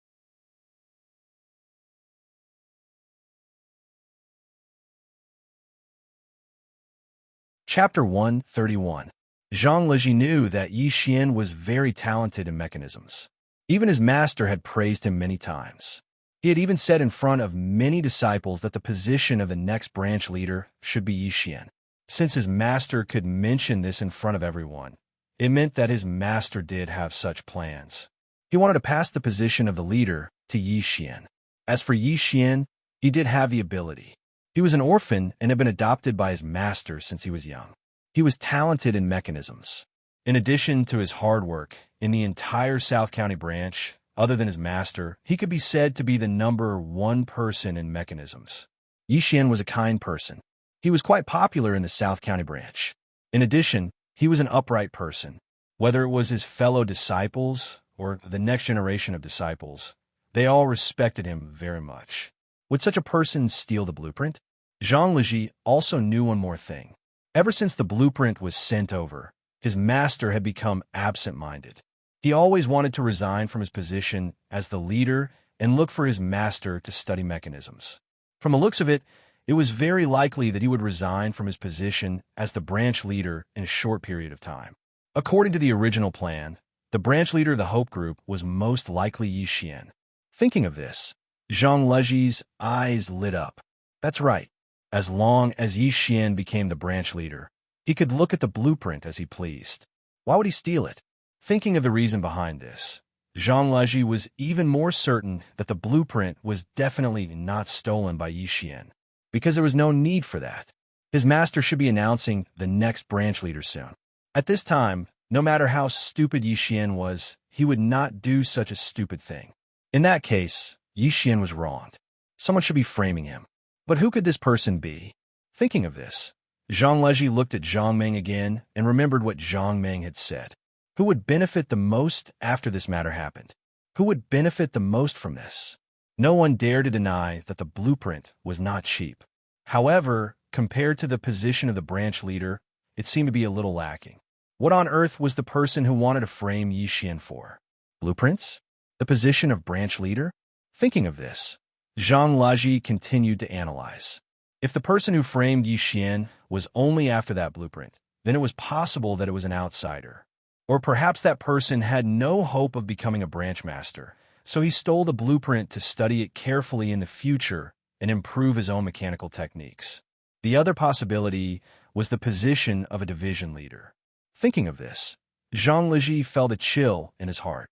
Chapter 131. Zhang Leji knew that Yi Xian was very talented in mechanisms. Even his master had praised him many times. He had even said in front of many disciples that the position of the next branch leader should be Yi Xian. Since his master could mention this in front of everyone, it meant that his master did have such plans. He wanted to pass the position of the leader to Yi Xian. As for Yi Xian, he did have the ability. He was an orphan and had been adopted by his master since he was young. He was talented in mechanisms. In addition to his hard work, in the entire South County branch, other than his master, he could be said to be the #1 person in mechanisms. Yi Xian was a kind person. He was quite popular in the South County branch. In addition, he was an upright person. Whether it was his fellow disciples or the next generation of disciples, they all respected him very much. Would such a person steal the blueprint? Zhang Leji also knew one more thing. Ever since the blueprint was sent over, his master had become absent-minded. He always wanted to resign from his position as the leader and look for his master to study mechanisms. From the looks of it, it was very likely that he would resign from his position as the branch leader in a short period of time. According to the original plan, the branch leader of the Hope Group was most likely Yi Xian. Thinking of this, Zhang Leji's eyes lit up. That's right. As long as Yi Xian became the branch leader, he could look at the blueprint as he pleased. Why would he steal it? Thinking of the reason behind this, Zhang Leji was even more certain that the blueprint was definitely not stolen by Yi Xian, because there was no need for that. His master should be announcing the next branch leader soon. At this time, no matter how stupid Yi Xian was, he would not do such a stupid thing. In that case, Yi Xian was wronged. Someone should be framing him. But who could this person be? Thinking of this, Zhang Leji looked at Zhang Meng again and remembered what Zhang Meng had said. Who would benefit the most after this matter happened? Who would benefit the most from this? No one dared to deny that the blueprint was not cheap. However, compared to the position of the branch leader, it seemed to be a little lacking. What on earth was the person who wanted to frame Yi Xian for? Blueprints? The position of branch leader? Thinking of this, Zhang Leji continued to analyze. If the person who framed Yi Xian was only after that blueprint, then it was possible that it was an outsider. Or perhaps that person had no hope of becoming a branch master, so he stole the blueprint to study it carefully in the future and improve his own mechanical techniques. The other possibility was the position of a division leader. Thinking of this, Zhang Leji felt a chill in his heart.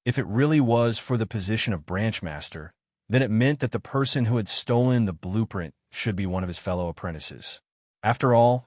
If it really was for the position of branch master, then it meant that the person who had stolen the blueprint should be one of his fellow apprentices. After all,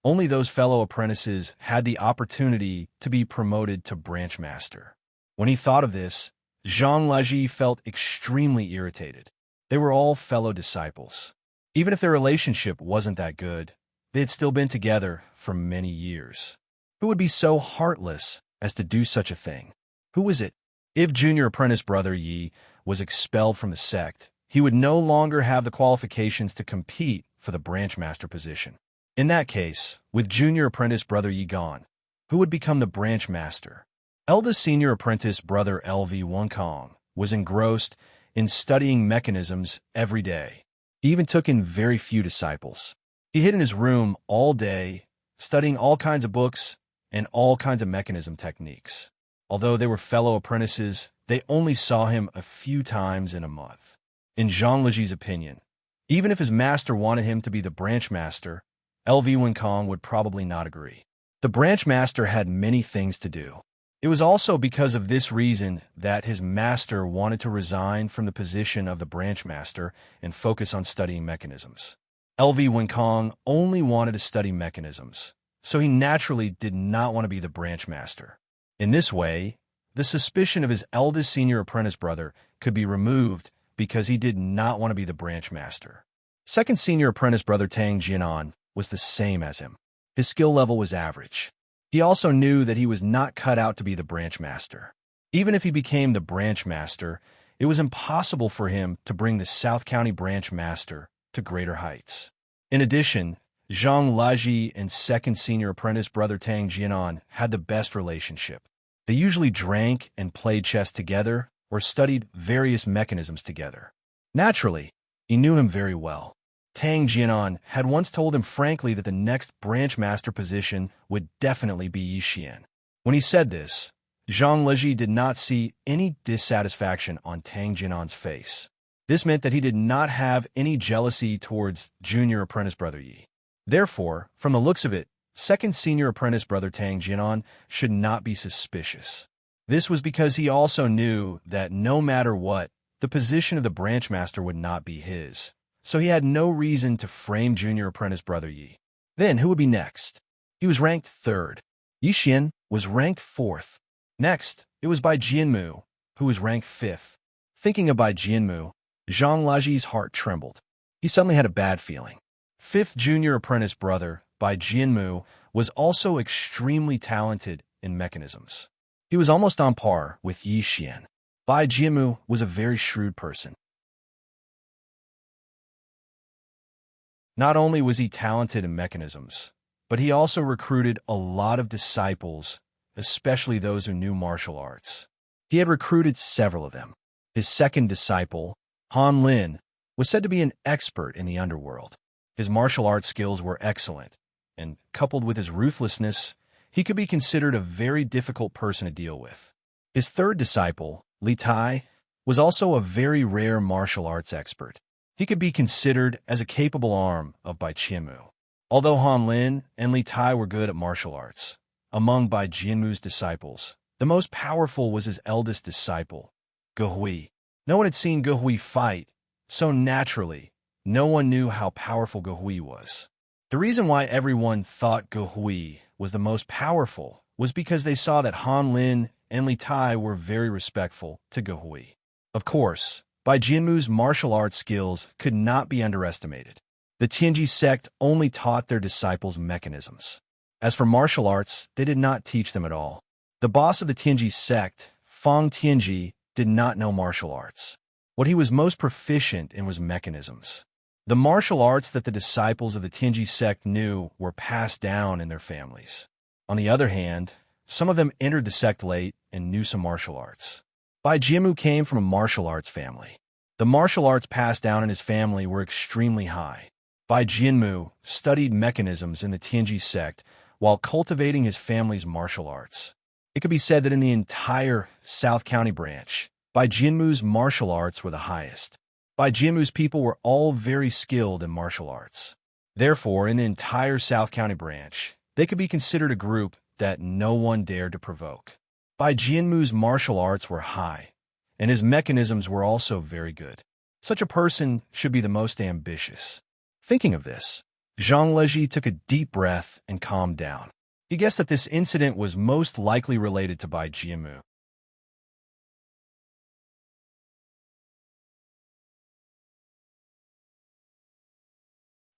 only those fellow apprentices had the opportunity to be promoted to branch master. When he thought of this, Zhang Leji felt extremely irritated. They were all fellow disciples. Even if their relationship wasn't that good, they had still been together for many years. Who would be so heartless as to do such a thing? Who was it? If junior apprentice brother Yi was expelled from the sect, he would no longer have the qualifications to compete for the branch master position. In that case, with junior apprentice brother Yi gone, who would become the branch master? Eldest senior apprentice brother LV Wenkong was engrossed in studying mechanisms every day. He even took in very few disciples. He hid in his room all day, studying all kinds of books and all kinds of mechanism techniques. Although they were fellow apprentices, they only saw him a few times in a month. In Zhang Leji's opinion, even if his master wanted him to be the branch master, LV Wenkong would probably not agree. The branch master had many things to do. It was also because of this reason that his master wanted to resign from the position of the branch master and focus on studying mechanisms. LV Wenkong only wanted to study mechanisms, so he naturally did not want to be the branch master. In this way, the suspicion of his eldest senior apprentice brother could be removed because he did not want to be the branch master. Second senior apprentice brother Tang Jianan was the same as him. His skill level was average. He also knew that he was not cut out to be the branch master. Even if he became the branch master, it was impossible for him to bring the South County branch master to greater heights. In addition, Zhang Laji and second senior apprentice brother Tang Jianan had the best relationship. They usually drank and played chess together or studied various mechanisms together. Naturally, he knew him very well. Tang Jianan had once told him frankly that the next branch master position would definitely be Yi Xian. When he said this, Zhang Leji did not see any dissatisfaction on Tang Jianan's face. This meant that he did not have any jealousy towards junior apprentice brother Yi. Therefore, from the looks of it, second senior apprentice brother Tang Jianan should not be suspicious. This was because he also knew that no matter what, the position of the branch master would not be his. So he had no reason to frame junior apprentice brother Yi. Then who would be next? He was ranked 3rd. Yi Xian was ranked 4th. Next, it was Bai Jianmu, who was ranked 5th. Thinking of Bai Jianmu, Zhang Laji's heart trembled. He suddenly had a bad feeling. 5th junior apprentice brother, Bai Jianmu, was also extremely talented in mechanisms. He was almost on par with Yi Xian. Bai Jianmu was a very shrewd person. Not only was he talented in mechanisms, but he also recruited a lot of disciples, especially those who knew martial arts. He had recruited several of them. His second disciple, Han Lin, was said to be an expert in the underworld. His martial arts skills were excellent, and coupled with his ruthlessness, he could be considered a very difficult person to deal with. His third disciple, Li Tai, was also a very rare martial arts expert. He could be considered as a capable arm of Bai Jianmu. Although Han Lin and Li Tai were good at martial arts, among Bai Jianmu's disciples, the most powerful was his eldest disciple, Ge Hui. No one had seen Ge Hui fight, so naturally, no one knew how powerful Ge Hui was. The reason why everyone thought Ge Hui was the most powerful was because they saw that Han Lin and Li Tai were very respectful to Ge Hui. Of course, Bai Jianmu's martial arts skills could not be underestimated. The Tianji sect only taught their disciples mechanisms. As for martial arts, they did not teach them at all. The boss of the Tianji sect, Fang Tianji, did not know martial arts. What he was most proficient in was mechanisms. The martial arts that the disciples of the Tianji sect knew were passed down in their families. On the other hand, some of them entered the sect late and knew some martial arts. Bai Jianmu came from a martial arts family. The martial arts passed down in his family were extremely high. Bai Jianmu studied mechanisms in the Tianji sect while cultivating his family's martial arts. It could be said that in the entire South County branch, Bai Jianmu's martial arts were the highest. Bai Jianmu's people were all very skilled in martial arts. Therefore, in the entire South County branch, they could be considered a group that no one dared to provoke. Bai Jianmu's martial arts were high, and his mechanisms were also very good. Such a person should be the most ambitious. Thinking of this, Zhang Leji took a deep breath and calmed down. He guessed that this incident was most likely related to Bai Jianmu.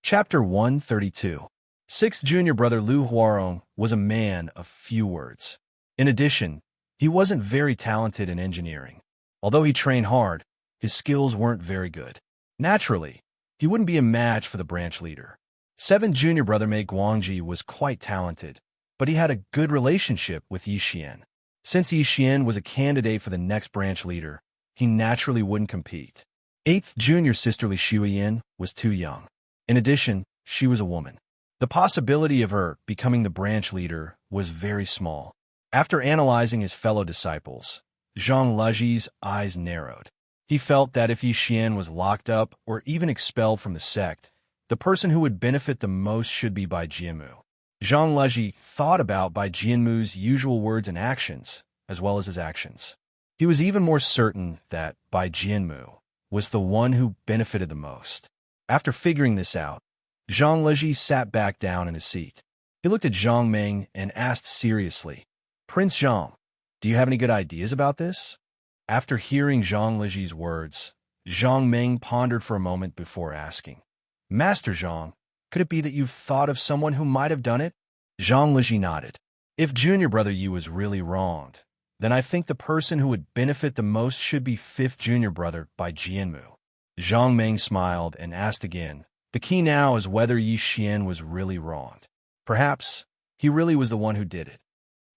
Chapter 132. 6th junior brother Lu Huarong was a man of few words. In addition, he wasn't very talented in engineering. Although he trained hard, his skills weren't very good. Naturally, he wouldn't be a match for the branch leader. 7th junior brother Mei Guangji was quite talented, but he had a good relationship with Yi Xian. Since Yi Xian was a candidate for the next branch leader, he naturally wouldn't compete. 8th junior sister Li Shuiyin was too young. In addition, she was a woman. The possibility of her becoming the branch leader was very small. After analyzing his fellow disciples, Zhang Leji's eyes narrowed. He felt that if Yi Xian was locked up or even expelled from the sect, the person who would benefit the most should be Bai Jianmu. Zhang Leji thought about Bai Jianmu's usual words and actions, as well as his actions. He was even more certain that Bai Jianmu was the one who benefited the most. After figuring this out, Zhang Leji sat back down in his seat. He looked at Zhang Meng and asked seriously, "Prince Zhang, do you have any good ideas about this?" After hearing Zhang Leji's words, Zhang Meng pondered for a moment before asking, "Master Zhang, could it be that you've thought of someone who might have done it?" Zhang Leji nodded. If junior brother Yu was really wronged, then I think the person who would benefit the most should be Fifth Junior Brother by Jianmu. Zhang Meng smiled and asked again, the key now is whether Yi Xian was really wronged. Perhaps he really was the one who did it.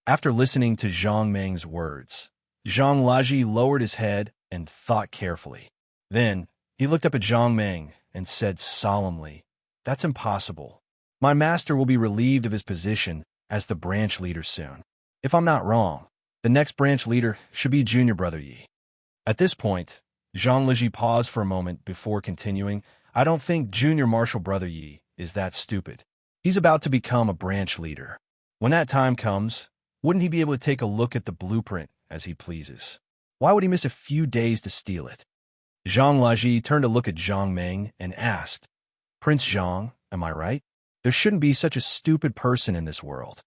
After listening to Zhang Meng's words, Zhang Laji lowered his head and thought carefully. Then, he looked up at Zhang Meng and said solemnly, that's impossible. My master will be relieved of his position as the branch leader soon. If I'm not wrong, the next branch leader should be Junior Brother Yi. At this point, Zhang Laji paused for a moment before continuing, I don't think Junior Marshal Brother Yi is that stupid. He's about to become a branch leader. When that time comes, wouldn't he be able to take a look at the blueprint as he pleases? Why would he miss a few days to steal it? Zhang Laji turned to look at Zhang Meng and asked, Prince Zhang, am I right? There shouldn't be such a stupid person in this world.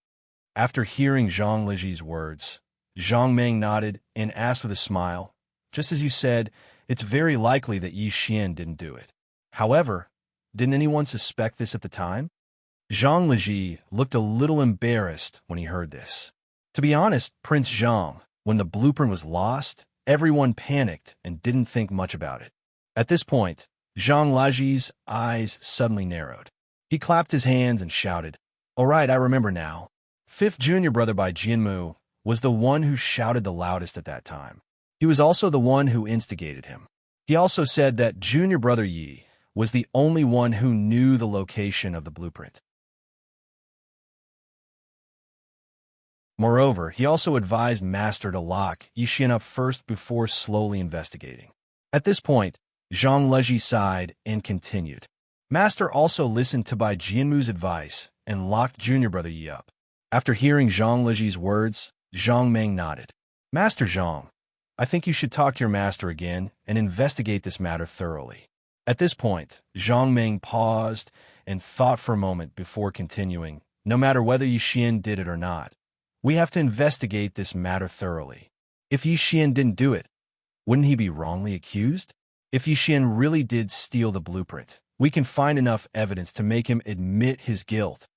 After hearing Zhang Laji's words, Zhang Meng nodded and asked with a smile, just as you said, it's very likely that Yi Xian didn't do it. However, didn't anyone suspect this at the time? Zhang Laji looked a little embarrassed when he heard this. To be honest, Prince Zhang, when the blueprint was lost, everyone panicked and didn't think much about it. At this point, Zhang Laji's eyes suddenly narrowed. He clapped his hands and shouted, all right, I remember now. Fifth Junior Brother by Jianmu was the one who shouted the loudest at that time. He was also the one who instigated him. He also said that Junior Brother Yi was the only one who knew the location of the blueprint. Moreover, he also advised Master to lock Yi Xian up first before slowly investigating. At this point, Zhang Leji sighed and continued. Master also listened to Bai Jianmu's advice and locked Junior Brother Yi up. After hearing Zhang Leji's words, Zhang Meng nodded. Master Zhang, I think you should talk to your master again and investigate this matter thoroughly. At this point, Zhang Meng paused and thought for a moment before continuing, no matter whether Yi Xian did it or not, we have to investigate this matter thoroughly. If Yi Xian didn't do it, wouldn't he be wrongly accused? If Yi Xian really did steal the blueprint, we can find enough evidence to make him admit his guilt.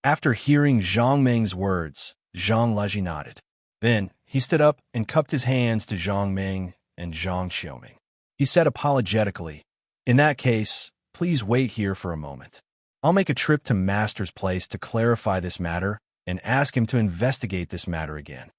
After hearing Zhang Meng's words, Zhang Laji nodded. Then, he stood up and cupped his hands to Zhang Meng and Zhang Xiaoming. He said apologetically, in that case, please wait here for a moment. I'll make a trip to Master's place to clarify this matter and ask him to investigate this matter again.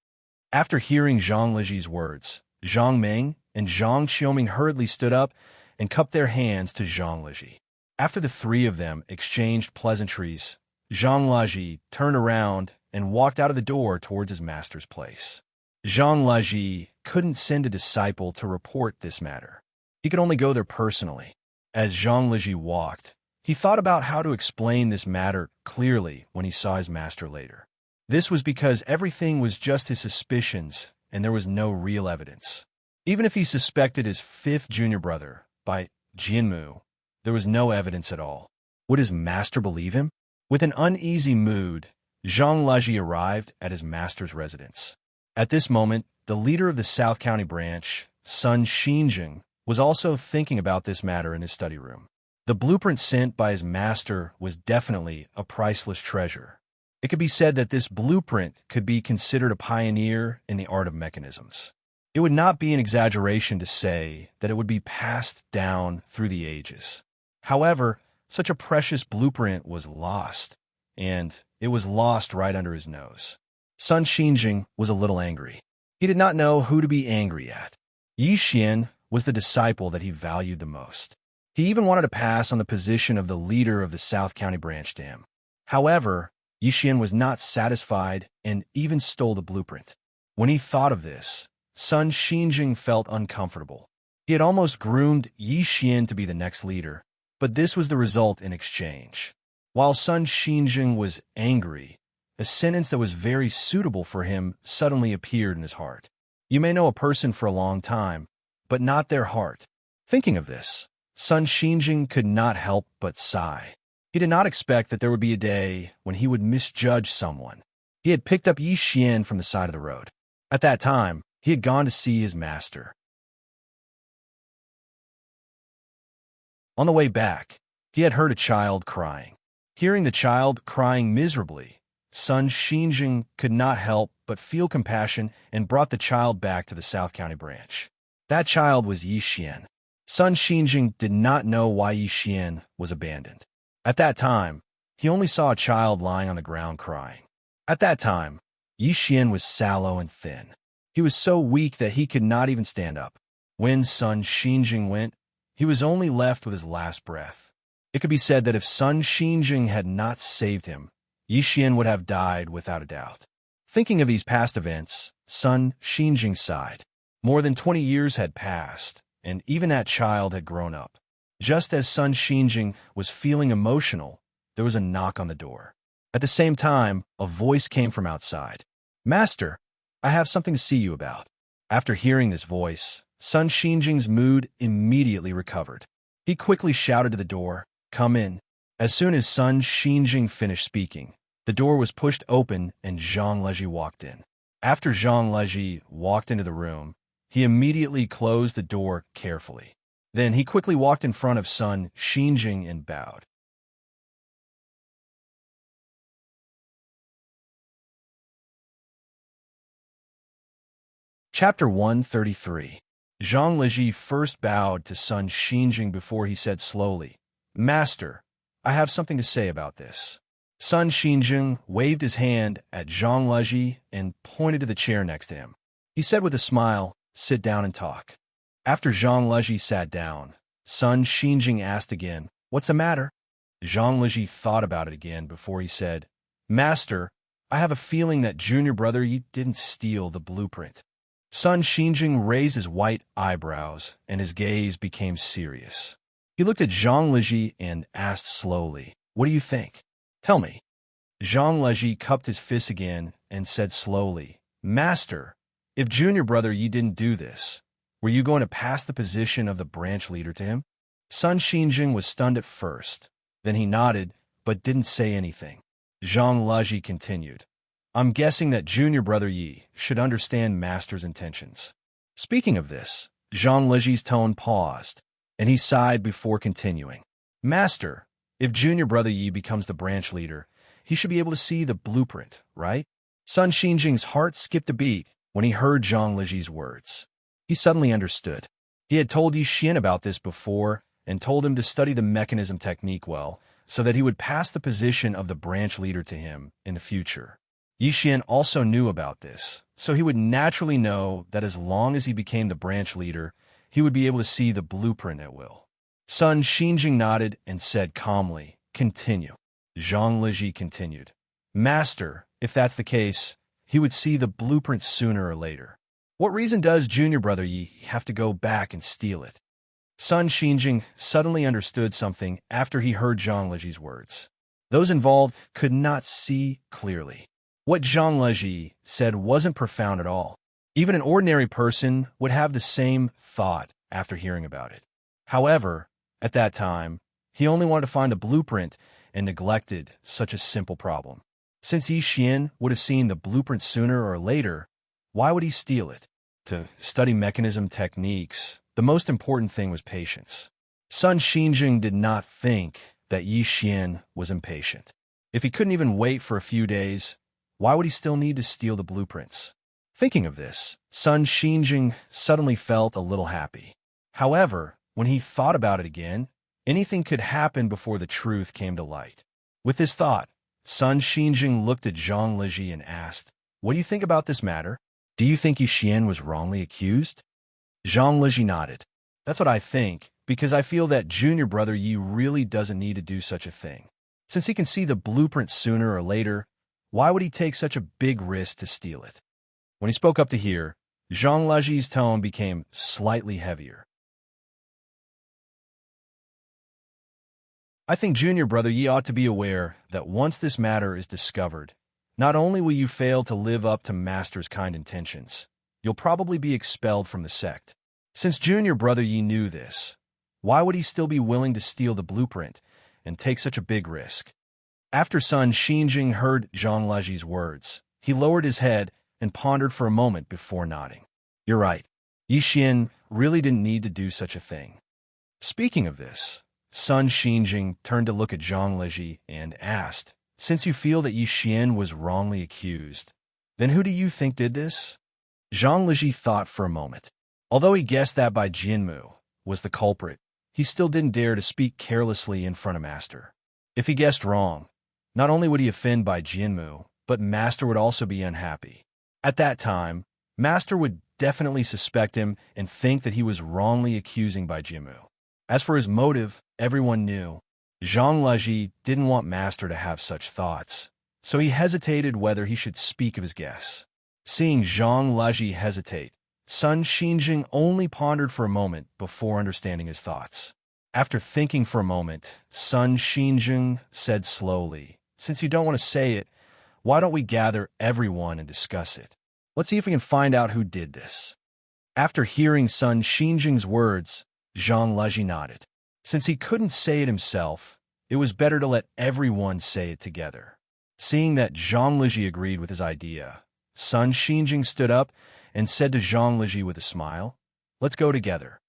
After hearing Zhang Liji's words, Zhang Meng and Zhang Xiaoming hurriedly stood up and cupped their hands to Zhang Liji. After the three of them exchanged pleasantries, Zhang Laji turned around and walked out of the door towards his master's place. Zhang Laji couldn't send a disciple to report this matter. He could only go there personally. As Zhang Liji walked, he thought about how to explain this matter clearly when he saw his master later. This was because everything was just his suspicions and there was no real evidence. Even if he suspected his fifth junior brother, by Jianmu, there was no evidence at all. Would his master believe him? With an uneasy mood, Zhang Laji arrived at his master's residence. At this moment, the leader of the South County branch, Sun Xinjing, was also thinking about this matter in his study room. The blueprint sent by his master was definitely a priceless treasure. It could be said that this blueprint could be considered a pioneer in the art of mechanisms. It would not be an exaggeration to say that it would be passed down through the ages. However, such a precious blueprint was lost, and it was lost right under his nose. Sun Xinjing was a little angry. He did not know who to be angry at. Yi Xian was the disciple that he valued the most. He even wanted to pass on the position of the leader of the South County branch to him. However, Yi Xian was not satisfied and even stole the blueprint. When he thought of this, Sun Xinjing felt uncomfortable. He had almost groomed Yi Xian to be the next leader, but this was the result in exchange. While Sun Xinjing was angry, a sentence that was very suitable for him suddenly appeared in his heart. You may know a person for a long time, but not their heart. Thinking of this, Sun Xinjing could not help but sigh. He did not expect that there would be a day when he would misjudge someone. He had picked up Yi Xian from the side of the road. At that time, he had gone to see his master. On the way back, he had heard a child crying. Hearing the child crying miserably, Sun Xinjing could not help but feel compassion and brought the child back to the South County branch. That child was Yi Xian. Sun Xinjing did not know why Yi Xian was abandoned. At that time, he only saw a child lying on the ground crying. At that time, Yi Xian was sallow and thin. He was so weak that he could not even stand up. When Sun Xinjing went, he was only left with his last breath. It could be said that if Sun Xinjing had not saved him, Yi Xian would have died without a doubt. Thinking of these past events, Sun Xinjing sighed. More than 20 years had passed, and even that child had grown up. Just as Sun Xinjing was feeling emotional, there was a knock on the door. At the same time, a voice came from outside. "Master, I have something to see you about." After hearing this voice, Sun Xinjing's mood immediately recovered. He quickly shouted to the door, "Come in." As soon as Sun Xinjing finished speaking, the door was pushed open and Zhang Leji walked in. After Zhang Leji walked into the room, he immediately closed the door carefully. Then he quickly walked in front of Sun Xinjing and bowed. Chapter 133. Zhang Leji first bowed to Sun Xinjing before he said slowly, "Master, I have something to say about this." Sun Xinjing waved his hand at Zhang Leji and pointed to the chair next to him. He said with a smile, "Sit down and talk." After Zhang Leji sat down, Sun Xinjing asked again, "What's the matter?" Zhang Leji thought about it again before he said, "Master, I have a feeling that junior brother Yi didn't steal the blueprint." Sun Xinjing raised his white eyebrows, and his gaze became serious. He looked at Zhang Leji and asked slowly, "What do you think? Tell me." Zhang Leji cupped his fist again and said slowly, "Master, if junior brother Yi didn't do this, were you going to pass the position of the branch leader to him?" Sun Xinjing was stunned at first. Then he nodded, but didn't say anything. Zhang Leji continued, "I'm guessing that junior brother Yi should understand master's intentions." Speaking of this, Zhang Leji's tone paused, and he sighed before continuing. "Master, if junior brother Yi becomes the branch leader, he should be able to see the blueprint, right?" Sun Xinjing's heart skipped a beat when he heard Zhang Leji's words. He suddenly understood. He had told Yi Xian about this before and told him to study the mechanism technique well so that he would pass the position of the branch leader to him in the future. Yi Xian also knew about this, so he would naturally know that as long as he became the branch leader, he would be able to see the blueprint at will. Sun Xinjing nodded and said calmly, "Continue." Zhang Leji continued, "Master, if that's the case, he would see the blueprint sooner or later. What reason does junior brother Yi have to go back and steal it?" Sun Xinjing suddenly understood something after he heard Zhang Leji's words. Those involved could not see clearly. What Zhang Leji said wasn't profound at all. Even an ordinary person would have the same thought after hearing about it. However, at that time, he only wanted to find the blueprint and neglected such a simple problem. Since Yi Xian would have seen the blueprint sooner or later, why would he steal it? To study mechanism techniques, the most important thing was patience. Sun Xinjing did not think that Yi Xian was impatient. If he couldn't even wait for a few days, why would he still need to steal the blueprints? Thinking of this, Sun Xinjing suddenly felt a little happy. However, when he thought about it again, anything could happen before the truth came to light. With this thought, Sun Xinjing looked at Zhang Leji and asked, "What do you think about this matter? Do you think Yi Xian was wrongly accused?" Zhang Leji nodded. "That's what I think, because I feel that junior brother Yi really doesn't need to do such a thing. Since he can see the blueprint sooner or later, why would he take such a big risk to steal it?" When he spoke up to hear, Zhang Leji's tone became slightly heavier. "I think junior brother Yi ought to be aware that once this matter is discovered, not only will you fail to live up to master's kind intentions, you'll probably be expelled from the sect. Since junior brother Yi knew this, why would he still be willing to steal the blueprint and take such a big risk?" After Sun Xinjing heard Zhang Leji's words, he lowered his head and pondered for a moment before nodding. "You're right. Yi Xian really didn't need to do such a thing." Speaking of this, Sun Xinjing turned to look at Zhang Leji and asked, since you feel that Yi Xian was wrongly accused, then who do you think did this? Zhang Liji thought for a moment. Although he guessed that Bai Jianmu was the culprit, he still didn't dare to speak carelessly in front of Master. If he guessed wrong, not only would he offend Bai Jianmu, but Master would also be unhappy. At that time, Master would definitely suspect him and think that he was wrongly accusing Bai Jianmu. As for his motive, everyone knew. Zhang Liji didn't want Master to have such thoughts, so he hesitated whether he should speak of his guess. Seeing Zhang Liji hesitate, Sun Xinjing only pondered for a moment before understanding his thoughts. After thinking for a moment, Sun Xinjing said slowly, "Since you don't want to say it, why don't we gather everyone and discuss it? Let's see if we can find out who did this." After hearing Sun Xinjing's words, Zhang Liji nodded. Since he couldn't say it himself, it was better to let everyone say it together. Seeing that Zhang Liji agreed with his idea, Sun Xinjing stood up and said to Zhang Liji with a smile, "Let's go together."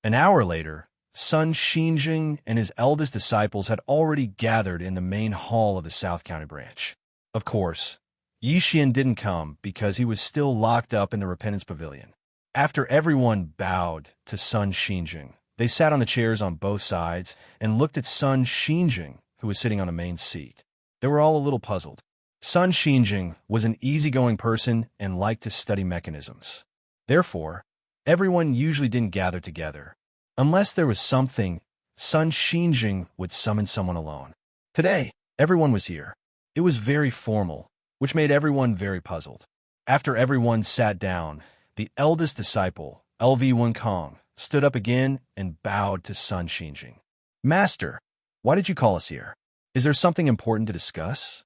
An hour later, Sun Xinjing and his eldest disciples had already gathered in the main hall of the South County branch. Of course, Yi Xian didn't come because he was still locked up in the Repentance Pavilion. After everyone bowed to Sun Xinjing, they sat on the chairs on both sides and looked at Sun Xinjing, who was sitting on the main seat. They were all a little puzzled. Sun Xinjing was an easygoing person and liked to study mechanisms. Therefore, everyone usually didn't gather together. Unless there was something, Sun Xinjing would summon someone alone. Today, everyone was here. It was very formal, which made everyone very puzzled. After everyone sat down, the eldest disciple, LV Wenkong, stood up again and bowed to Sun Xinjing. "Master, why did you call us here? Is there something important to discuss?"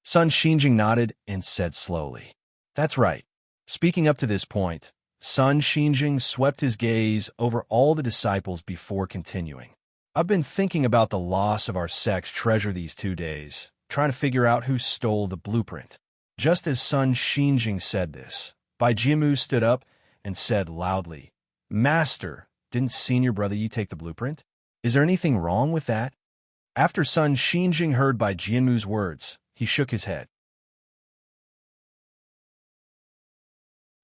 Sun Xinjing nodded and said slowly, "That's right." Speaking up to this point, Sun Xinjing swept his gaze over all the disciples before continuing. "I've been thinking about the loss of our sect's treasure these 2 days, trying to figure out who stole the blueprint." Just as Sun Xinjing said this, Bai Jianmu stood up and said loudly, "Master, didn't senior brother Yi take the blueprint? Is there anything wrong with that?" After Sun Xinjing heard Bai Jianmu's words, he shook his head.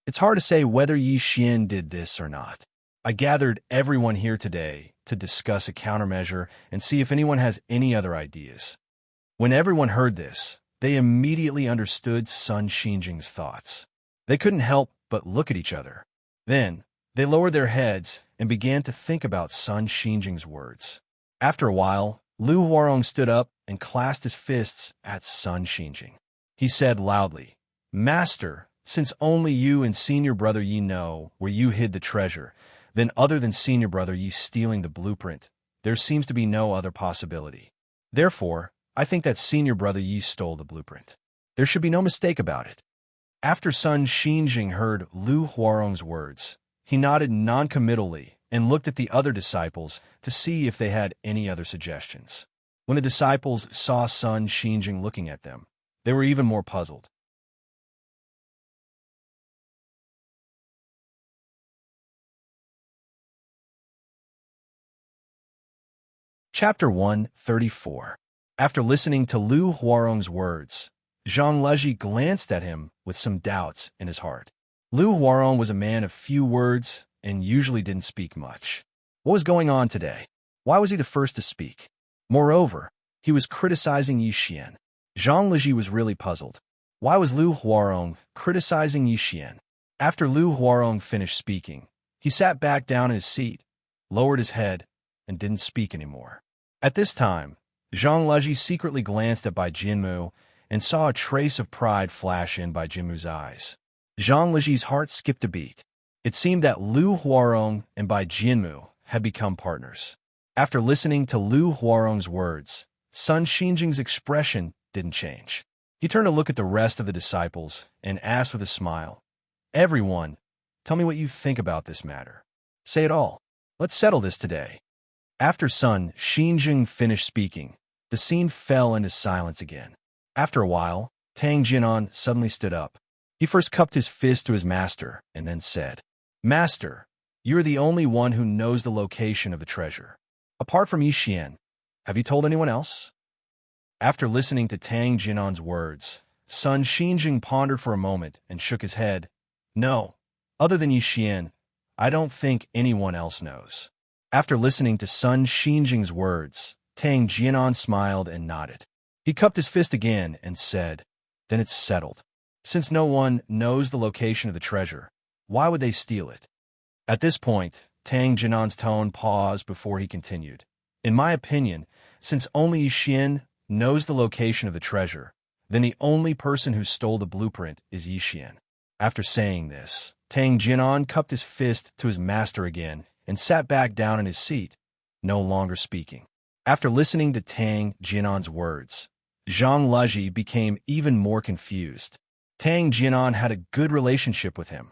"It's hard to say whether Yi Xian did this or not. I gathered everyone here today to discuss a countermeasure and see if anyone has any other ideas." When everyone heard this, they immediately understood Sun Xinjing's thoughts. They couldn't help but look at each other. Then, they lowered their heads and began to think about Sun Xinjing's words. After a while, Lu Huarong stood up and clasped his fists at Sun Xinjing. He said loudly, "Master, since only you and senior brother Yi know where you hid the treasure, then other than senior brother Yi stealing the blueprint, there seems to be no other possibility. Therefore, I think that senior brother Yi stole the blueprint. There should be no mistake about it." After Sun Xinjing heard Lu Huarong's words, he nodded noncommittally and looked at the other disciples to see if they had any other suggestions. When the disciples saw Sun Xinjing looking at them, they were even more puzzled. Chapter 134. After listening to Lu Huarong's words, Zhang Liji glanced at him with some doubts in his heart. Lu Huarong was a man of few words and usually didn't speak much. What was going on today? Why was he the first to speak? Moreover, he was criticizing Yi Xian. Zhang Liji was really puzzled. Why was Lu Huarong criticizing Yi Xian? After Lu Huarong finished speaking, he sat back down in his seat, lowered his head, and didn't speak anymore. At this time, Zhang Liji secretly glanced at Bai Jianmu and saw a trace of pride flash in Bai Jianmu's eyes. Zhang Liji's heart skipped a beat. It seemed that Lu Huarong and Bai Jianmu had become partners. After listening to Lu Huarong's words, Sun Xinjing's expression didn't change. He turned to look at the rest of the disciples and asked with a smile, "Everyone, tell me what you think about this matter. Say it all. Let's settle this today." After Sun Xinjing finished speaking, the scene fell into silence again. After a while, Tang Jianan suddenly stood up. He first cupped his fist to his master and then said, "Master, you are the only one who knows the location of the treasure. Apart from Yi Xian, have you told anyone else?" After listening to Tang Jinan's words, Sun Xinjing pondered for a moment and shook his head. No, other than Yi Xian, I don't think anyone else knows. After listening to Sun Xinjing's words, Tang Jianan smiled and nodded. He cupped his fist again and said, "Then it's settled. Since no one knows the location of the treasure, why would they steal it?" At this point, Tang Jinan's tone paused before he continued. "In my opinion, since only Yi Xian knows the location of the treasure, then the only person who stole the blueprint is Yi Xian." After saying this, Tang Jinan cupped his fist to his master again and sat back down in his seat, no longer speaking. After listening to Tang Jinan's words, Zhang Leji became even more confused. Tang Jinan had a good relationship with him,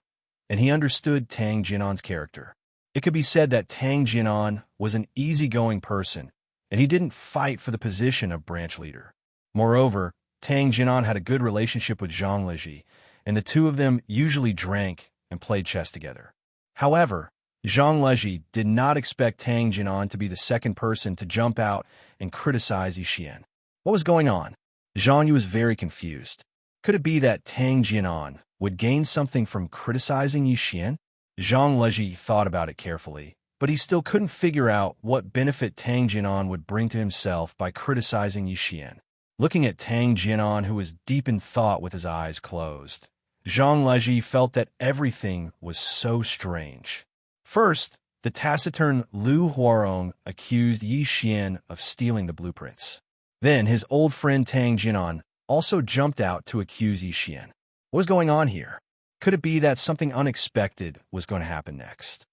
and he understood Tang Jinan's character. It could be said that Tang Jinan was an easygoing person, and he didn't fight for the position of branch leader. Moreover, Tang Jinan had a good relationship with Zhang Leji, and the two of them usually drank and played chess together. However, Zhang Leji did not expect Tang Jinan to be the second person to jump out and criticize Yi Xian. What was going on? Zhang Yu was very confused. Could it be that Tang Jinan would gain something from criticizing Yi Xian? Zhang Leji thought about it carefully, but he still couldn't figure out what benefit Tang Jinan would bring to himself by criticizing Yi Xian. Looking at Tang Jinan, who was deep in thought with his eyes closed, Zhang Leji felt that everything was so strange. First, the taciturn Lu Huarong accused Yi Xian of stealing the blueprints. Then his old friend Tang Jinan also jumped out to accuse Yi Xian. What was going on here? Could it be that something unexpected was going to happen next?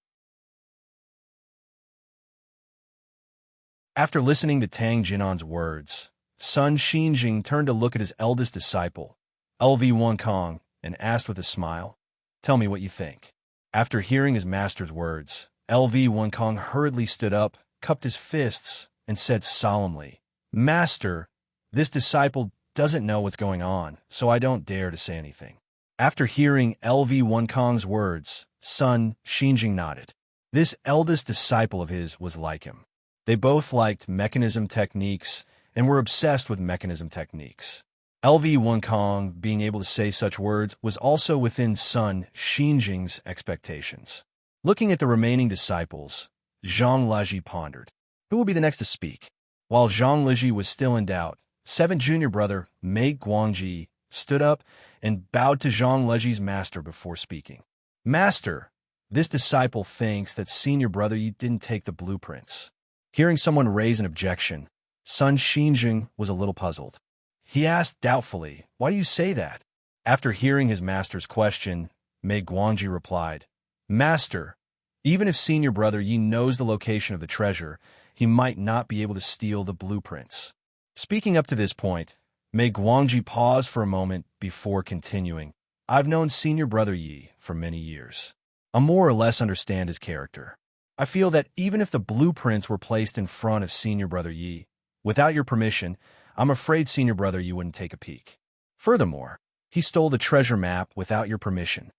After listening to Tang Jinan's words, Sun Xinjing turned to look at his eldest disciple, LV Wonkong, and asked with a smile, "Tell me what you think." After hearing his master's words, LV Wonkong hurriedly stood up, cupped his fists, and said solemnly, "Master, this disciple doesn't know what's going on, so I don't dare to say anything." After hearing LV Wonkong's words, Sun Xinjing nodded. This eldest disciple of his was like him. They both liked mechanism techniques and were obsessed with mechanism techniques. LV Wonkong being able to say such words was also within Sun Xinjing's expectations. Looking at the remaining disciples, Zhang Leji pondered, who will be the next to speak? While Zhang Leji was still in doubt, seventh junior brother Mei Guangji stood up and bowed to Zhang Leji's master before speaking. "Master, this disciple thinks that senior brother Yi didn't take the blueprints." Hearing someone raise an objection, Sun Xinjing was a little puzzled. He asked doubtfully, "Why do you say that?" After hearing his master's question, Mei Guangji replied, "Master, even if senior brother Yi knows the location of the treasure, he might not be able to steal the blueprints." Speaking up to this point, Mei Guangji paused for a moment before continuing, "I've known senior brother Yi for many years. I more or less understand his character. I feel that even if the blueprints were placed in front of senior brother Yi, without your permission, I'm afraid senior brother Yi wouldn't take a peek. Furthermore, he stole the treasure map without your permission."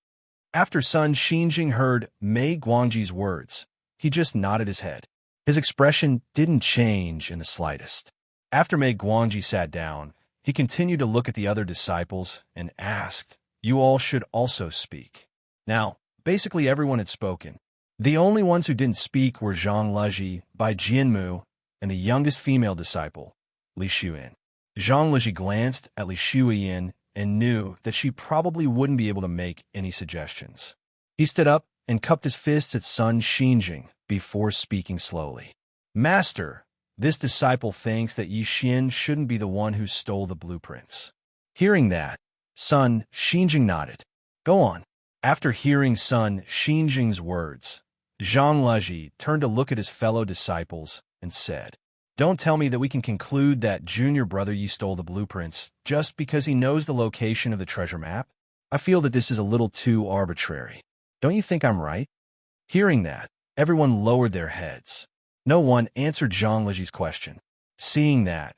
After Sun Xinjing heard Mei Guangji's words, he just nodded his head. His expression didn't change in the slightest. After Mei Guangji sat down, he continued to look at the other disciples and asked, "You all should also speak." Now, basically everyone had spoken. The only ones who didn't speak were Zhang Leji, Bai Jianmu, and the youngest female disciple, Li Xuyin. Zhang Leji glanced at Li Xuyin and knew that she probably wouldn't be able to make any suggestions. He stood up and cupped his fists at Sun Xinjing before speaking slowly. "Master, this disciple thinks that Yi Xian shouldn't be the one who stole the blueprints." Hearing that, Sun Xinjing nodded. "Go on." After hearing Sun Xinjing's words, Zhang Leji turned to look at his fellow disciples and said, "Don't tell me that we can conclude that junior brother Yi stole the blueprints just because he knows the location of the treasure map. I feel that this is a little too arbitrary. Don't you think I'm right?" Hearing that, everyone lowered their heads. No one answered Zhang Leji's question. Seeing that,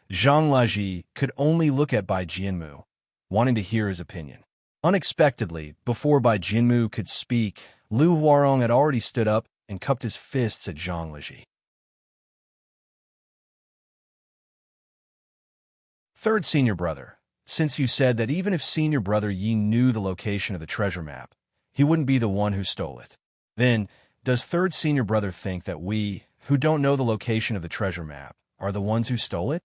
Zhang Leji could only look at Bai Jianmu, wanting to hear his opinion. Unexpectedly, before Bai Jianmu could speak, Lu Huarong had already stood up and cupped his fists at Zhang Leji. Third senior brother, since you said that even if senior brother Yi knew the location of the treasure map, he wouldn't be the one who stole it. Then, does third senior brother think that we, who don't know the location of the treasure map, are the ones who stole it?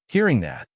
Hearing that,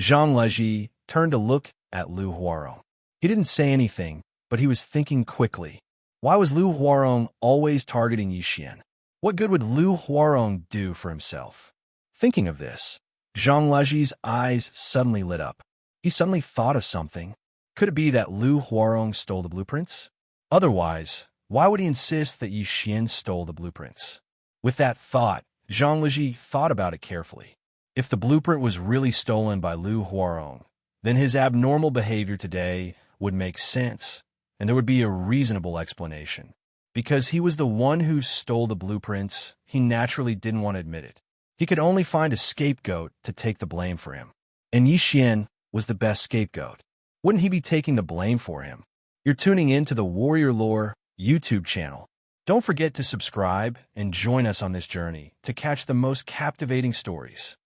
Zhang Leji turned to look at Lu Huarong. He didn't say anything, but he was thinking quickly. Why was Lu Huarong always targeting Yixian? What good would Lu Huarong do for himself? Thinking of this, Zhang Leji's eyes suddenly lit up. He suddenly thought of something. Could it be that Lu Huarong stole the blueprints? Otherwise, why would he insist that Yixian stole the blueprints? With that thought, Zhang Leji thought about it carefully. If the blueprint was really stolen by Lu Huarong, then his abnormal behavior today would make sense, and there would be a reasonable explanation. Because he was the one who stole the blueprints, he naturally didn't want to admit it. He could only find a scapegoat to take the blame for him. And Yixian was the best scapegoat. Wouldn't he be taking the blame for him? You're tuning in to the Warrior Lore YouTube channel. Don't forget to subscribe and join us on this journey to catch the most captivating stories.